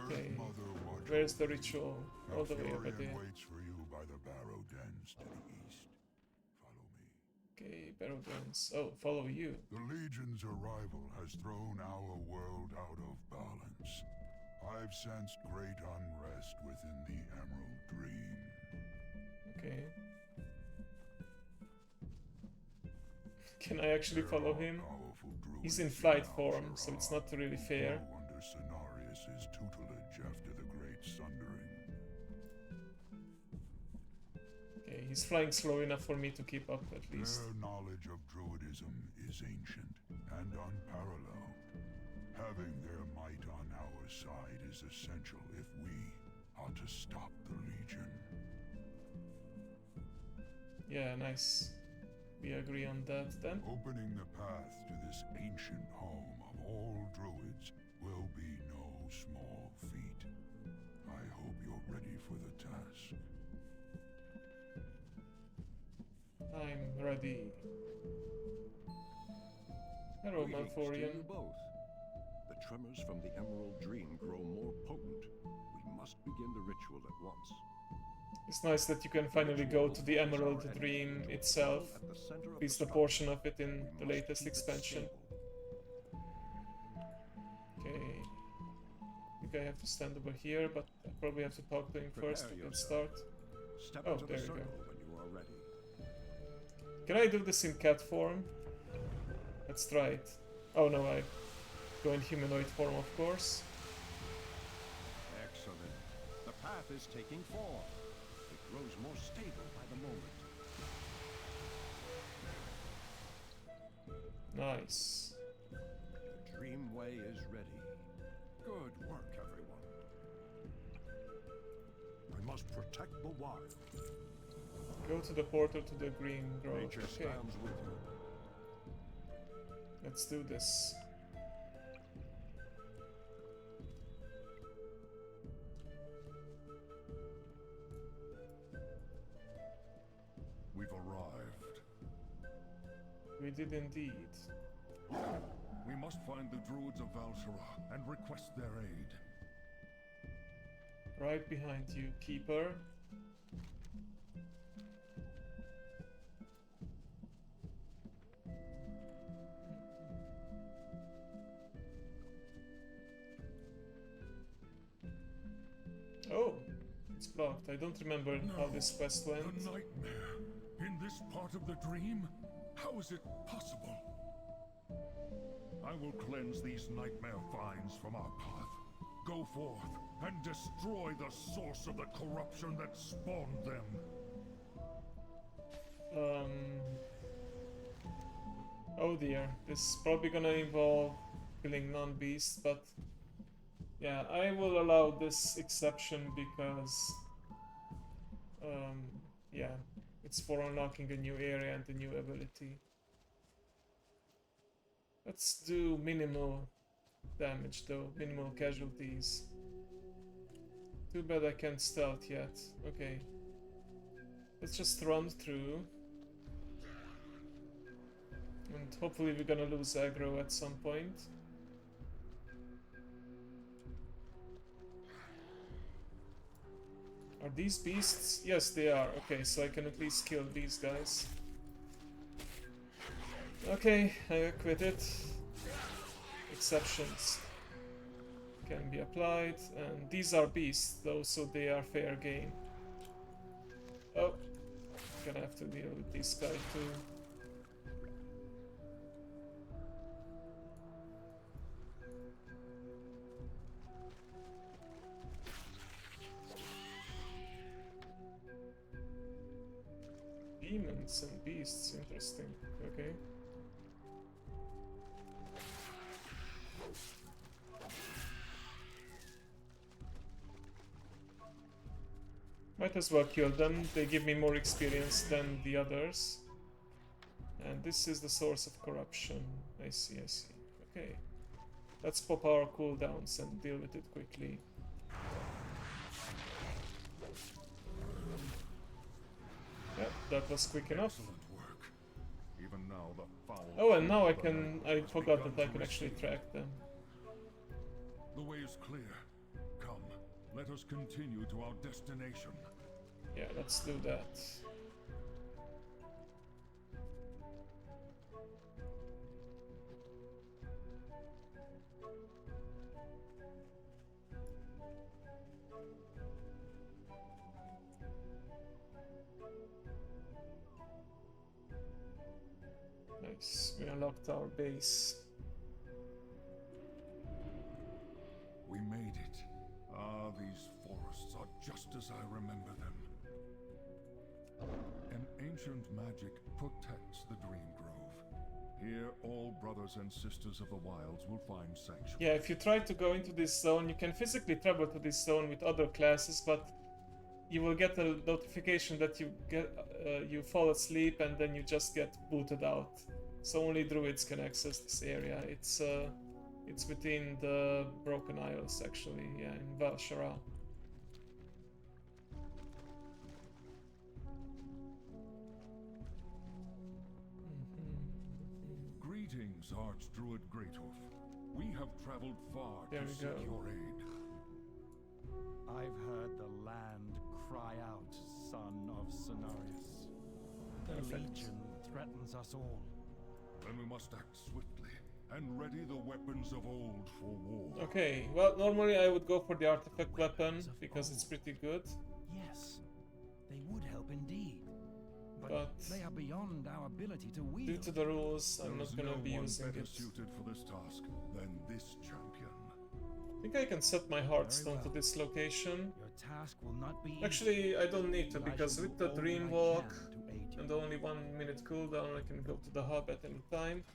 Okay. Earth Mother, watch Where's the over you. ritual? A All the way over Furion there. waits for you by the barrow dens to the east. Follow me. Okay, Barrow Dens. Oh, follow you. The Legion's arrival has thrown our world out of balance. I've sensed great unrest within the Emerald Dream. Okay. Can I actually follow him? He's in flight form, so it's not really fair. Under Cenarius' tutelage after the Great Sundering. Okay, he's flying slow enough for me to keep up at least. Their knowledge of Druidism is ancient and unparalleled. Having their might on our side is essential if we are to stop the Legion. Yeah, nice. We agree on that then. Opening the path to this ancient home of all druids will be no small feat. I hope you're ready for the task. I'm ready. Hello, Greetings to Malforian. you both. The tremors from the Emerald Dream grow more potent. We must begin the ritual at once. It's nice that you can finally go to the Emerald Dream itself. At the center of At least the a portion of it in we the must latest keep it expansion. stable. think I have to stand over here, but I probably have to talk to him first Prepare to get yourself. start. Step Oh, into the there you circle go. when you are ready. Can I do this in cat form? Let's try it. Oh no, I go in humanoid form, of course. Excellent. The path is taking form. It grows more stable by the moment. Nice. The Dreamway is ready. Good work, everyone. We must protect the wild. Go to the portal to the green grove. Nature Okay, stands with you. let's do this. We've arrived. We did indeed. We must find the druids of Valshara and request their aid. Right behind you, keeper. Oh, it's blocked. I don't remember how this quest went. The nightmare. In this part of the dream? How is it possible? I will cleanse these nightmare vines from our path. Go forth and destroy the source of the corruption that spawned them. Oh dear, this is probably gonna involve killing non-beasts, but yeah, I will allow this exception because yeah, it's for unlocking a new area and a new ability. Let's do minimal damage though, minimal casualties. Too bad I can't stealth yet. Okay. Let's just run through. And hopefully we're gonna lose aggro at some point. Are these beasts? Yes, they are. Okay, so I can at least kill these guys. Okay, I quit it. Exceptions can be applied, and these are beasts though, so they are fair game. Oh, gonna have to deal with this guy too. Demons and beasts, interesting. Okay. Might as well kill them, they give me more experience than the others. And this is the source of corruption. I see, I see. Okay. Let's pop our cooldowns and deal with it quickly. Yep, that was quick enough. Excellent work. Even now the foul. Oh, and now I of the can... night I has forgot begun that I to can actually recede. track them. The way is clear. Come, let us continue to our destination. Yeah, let's do that. Nice, we unlocked our base. We made it. Ah, these forests are just as I remember them. An ancient magic protects the Dream Grove. Here, all brothers and sisters of the wilds will find sanctuary. Yeah, if you try to go into this zone, you can physically travel to this zone with other classes, but you will get a notification that you fall asleep and then you just get booted out. So only druids can access this area. It's within the Broken Isles, actually, yeah, in Valshara. Greetings, Archdruid Greathoof. We have traveled far There to we seek go. your aid. I've heard the land cry out, son of Cenarius. The Perfect. Legion threatens us all. Then we must act swiftly. and ready the weapons of old for war. Okay, well, normally I would go for the artifact weapon because it's pretty good. Yes, they would help indeed. But They are beyond our ability to wield. due to the rules, I'm There not is gonna no be one using better it. suited for this task than this champion. I think I can set my Hearthstone to well. this location. Your task will not be easy, Actually, I don't need to and I because shall with do the all that Dream I Walk can to aid you. and only 1 minute cooldown, I can go to the hub at any time.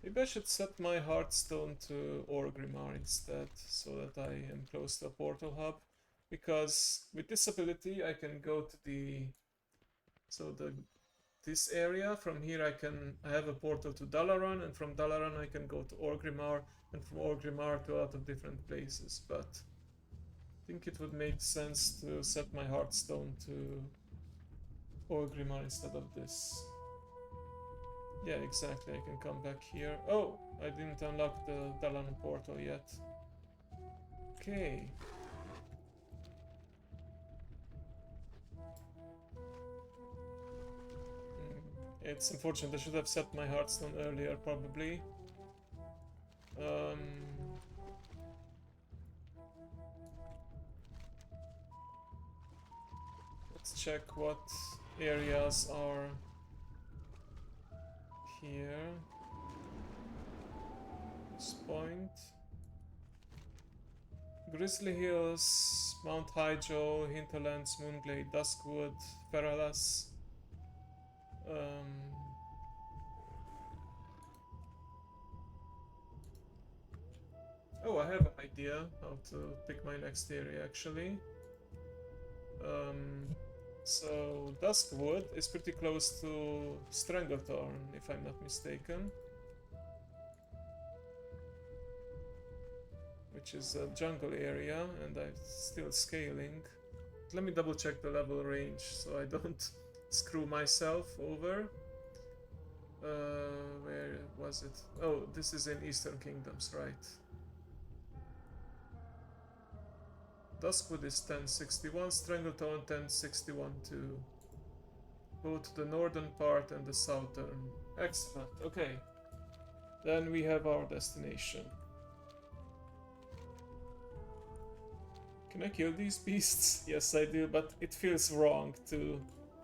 Maybe I should set my Hearthstone to Orgrimmar instead, so that I am close to a portal hub. Because with this ability, I can go to this area. From here, I have a portal to Dalaran, and from Dalaran I can go to Orgrimmar, and from Orgrimmar to a lot of different places. But I think it would make sense to set my Hearthstone to Orgrimmar instead of this. Yeah, exactly, I can come back here. Oh, I didn't unlock the Dalaran portal yet. Okay. It's unfortunate, I should have set my Hearthstone earlier, probably. Let's check what areas are here. This point. Grizzly Hills, Mount Hyjal, Hinterlands, Moonglade, Duskwood, Feralas. Oh, I have an idea how to pick my next area actually. So Duskwood is pretty close to Stranglethorn, if I'm not mistaken. Which is a jungle area, and I'm still scaling. Let me double check the level range so I don't screw myself over. Where was it? Oh, this is in Eastern Kingdoms, right? Duskwood is 1061, Stranglethorn 1061 too. Both the northern part and the southern. Excellent, okay. Then we have our destination. Can I kill these beasts? Yes, I do, but it feels wrong to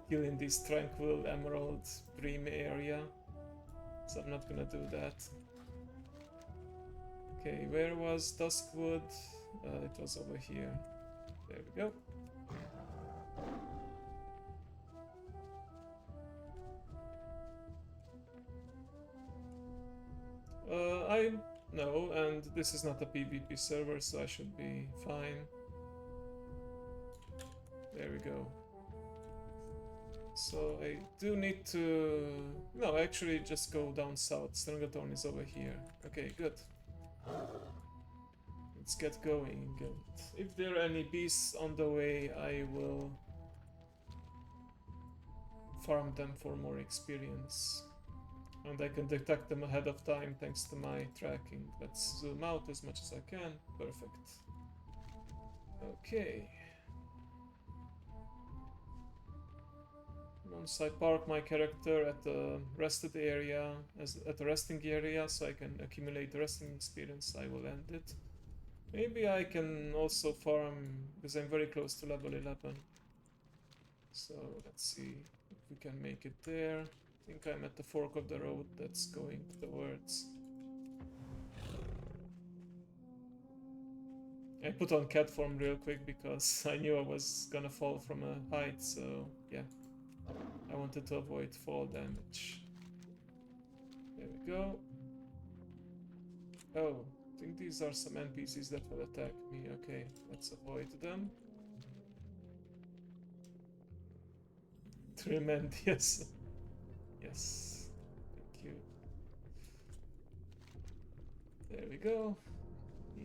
kill in this tranquil emerald dream area. So I'm not gonna do that. Okay, where was Duskwood? It was over here. There we go. I know, and this is not a PvP server, so I should be fine. There we go. So I do need to... No, actually just go down south. Stranglethorn is over here. Okay, good. Let's get going. And if there are any beasts on the way, I will farm them for more experience. And I can detect them ahead of time thanks to my tracking. Let's zoom out as much as I can. Perfect. Okay. Once I park my character at the rested area, at the resting area, so I can accumulate resting experience, I will end it. Maybe I can also farm, because I'm very close to level 11. So let's see if we can make it there. I think I'm at the fork of the road that's going towards. I put on cat form real quick because I knew I was gonna fall from a height, so yeah. I wanted to avoid fall damage. There we go. Oh, I think these are some NPCs that will attack me. Okay, let's avoid them. Tremendous. Yes. Thank you. There we go.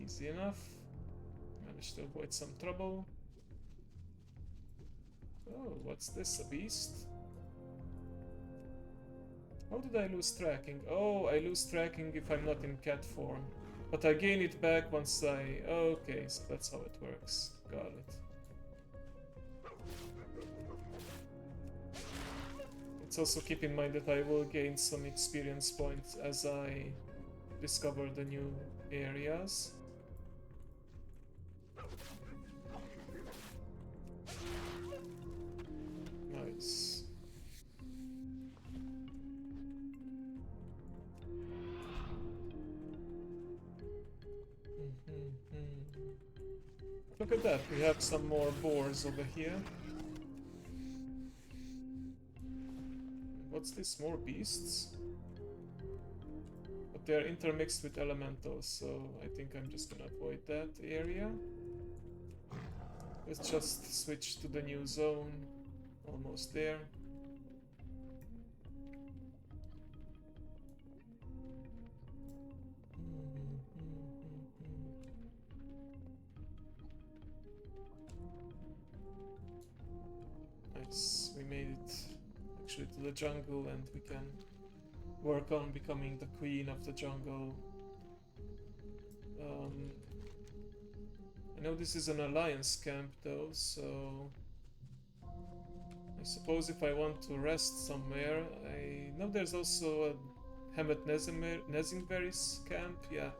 Easy enough. Managed to avoid some trouble. Oh, what's this? A beast? How did I lose tracking? Oh, I lose tracking if I'm not in cat form. But I gain it back once I... Okay, so that's how it works. Got it. Let's also keep in mind that I will gain some experience points as I discover the new areas. Nice. Look at that, we have some more boars over here. What's this? More beasts? But they're intermixed with elementals, so I think I'm just gonna avoid that area. Let's just switch to the new zone. Almost there. Nice, we made it actually to the jungle, and we can work on becoming the queen of the jungle. I know this is an alliance camp though, so I suppose if I want to rest somewhere, I know there's also a Hemet Nezingveris camp, yeah.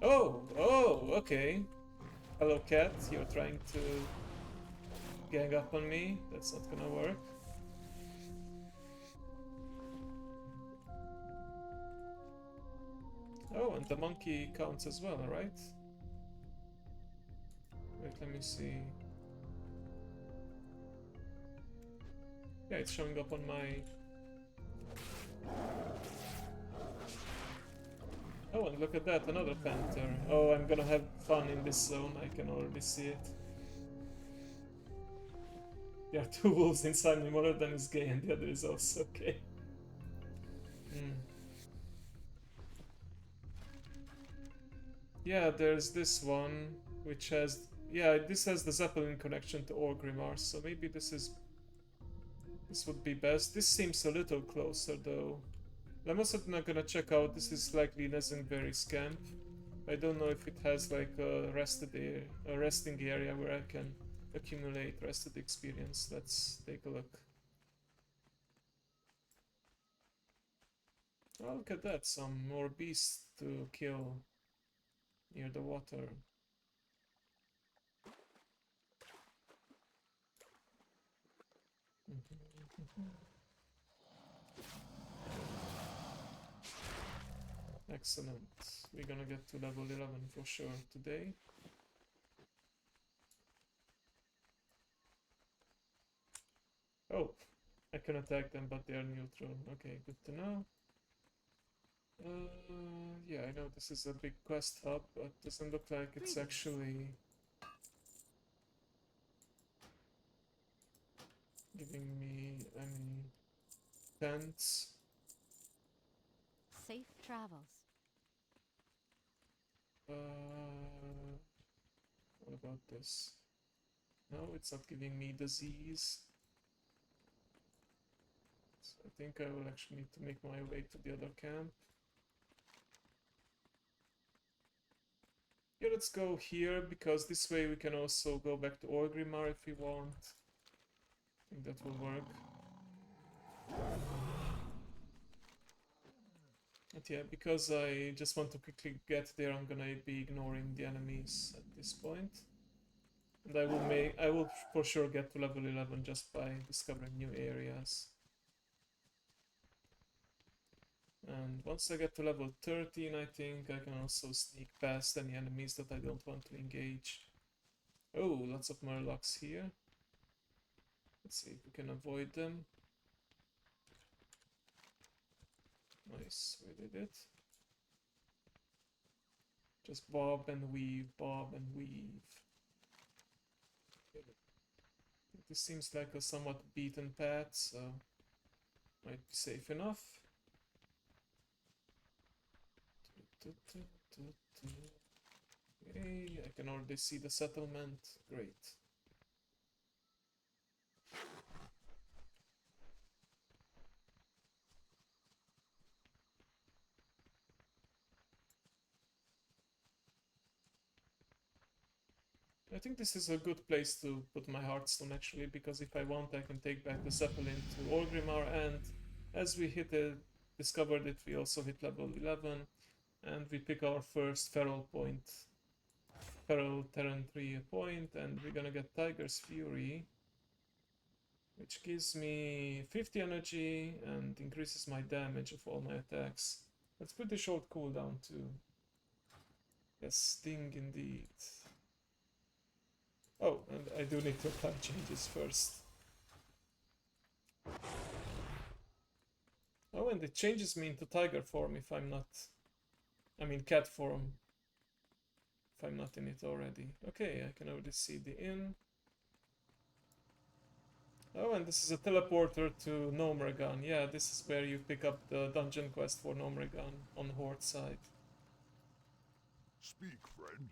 Oh, okay. Hello cat, you're trying to gang up on me, that's not gonna work. Oh, and the monkey counts as well, right? Wait, let me see. Yeah, it's showing up on my... Oh, and look at that, another panther. Oh, I'm gonna have fun in this zone, I can already see it. There are two wolves inside me, one of them is gay and the other is also gay. Yeah, there's this one, which has... Yeah, this has the Zeppelin connection to Orgrimmar, so maybe this would be best. This seems a little closer, though. I'm also not gonna check out, this is likely Nezingvery's camp. I don't know if it has like a resting area where I can accumulate rested experience. Let's take a look. Oh, look at that, some more beasts to kill near the water. Excellent. We're gonna get to level 11 for sure today. Oh, I can attack them, but they are neutral. Okay, good to know. Yeah, I know this is a big quest hub, but doesn't look like it's actually giving me any tents. Safe travels. What about this? No, it's not giving me disease. So I think I will actually need to make my way to the other camp. Yeah, let's go here, because this way we can also go back to Orgrimmar if we want. I think that will work. But yeah, because I just want to quickly get there, I'm gonna be ignoring the enemies at this point. And I will for sure get to level 11 just by discovering new areas. And once I get to level 13, I think I can also sneak past any enemies that I don't want to engage. Oh, lots of murlocs here. Let's see if we can avoid them. Nice, we did it. Just bob and weave, bob and weave. This seems like a somewhat beaten path, so might be safe enough. Okay, I can already see the settlement. Great. I think this is a good place to put my Hearthstone actually, because if I want I can take back the Zeppelin to Orgrimmar, and as we hit the discovered it, we also hit level 11, and we pick our first feral Terran 3 point, and we're gonna get Tiger's Fury, which gives me 50 energy and increases my damage of all my attacks. That's pretty short cooldown too. Yes, Sting indeed. Oh, and I do need to apply changes first. Oh, and it changes me into tiger form if I'm not... I mean cat form. If I'm not in it already. Okay, I can already see the inn. Oh, and this is a teleporter to Nomregan. Yeah, this is where you pick up the dungeon quest for Nomregan on Horde side. Speak, friend.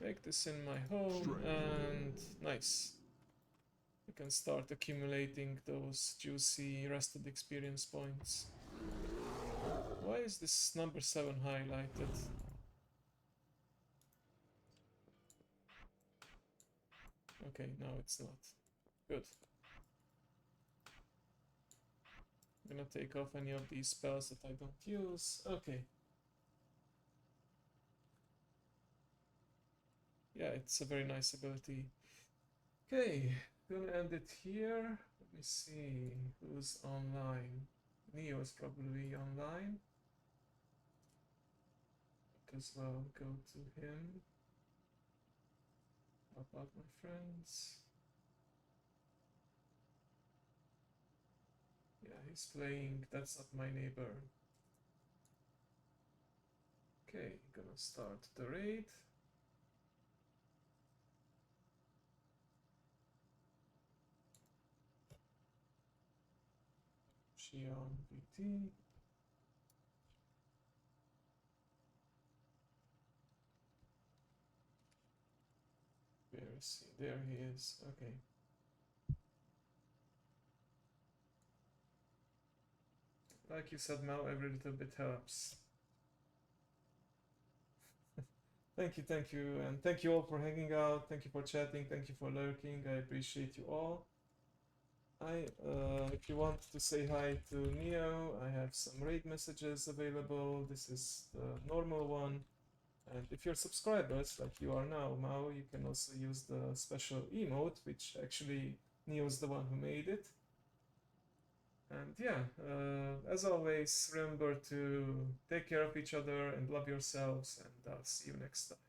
Make this in my home, and nice. You can start accumulating those juicy rested experience points. Why is this number 7 highlighted? Okay, no, it's not. Good. I'm gonna take off any of these spells that I don't use. Okay. Yeah, it's a very nice ability. Okay, gonna end it here. Let me see who's online. Neo is probably online. Might as well go to him. How about my friends? Yeah, he's playing That's Not My Neighbor. Okay, gonna start the raid. Xion VT. Where is he? There he is. Okay. Like you said, Mao, every little bit helps. Thank you, and thank you all for hanging out. Thank you for chatting. Thank you for lurking. I appreciate you all. If you want to say hi to Neo, I have some raid messages available. This is the normal one. And if you're subscribers, like you are now, Mao, you can also use the special emote, which actually Neo's the one who made it. And yeah, as always, remember to take care of each other and love yourselves, and I'll see you next time.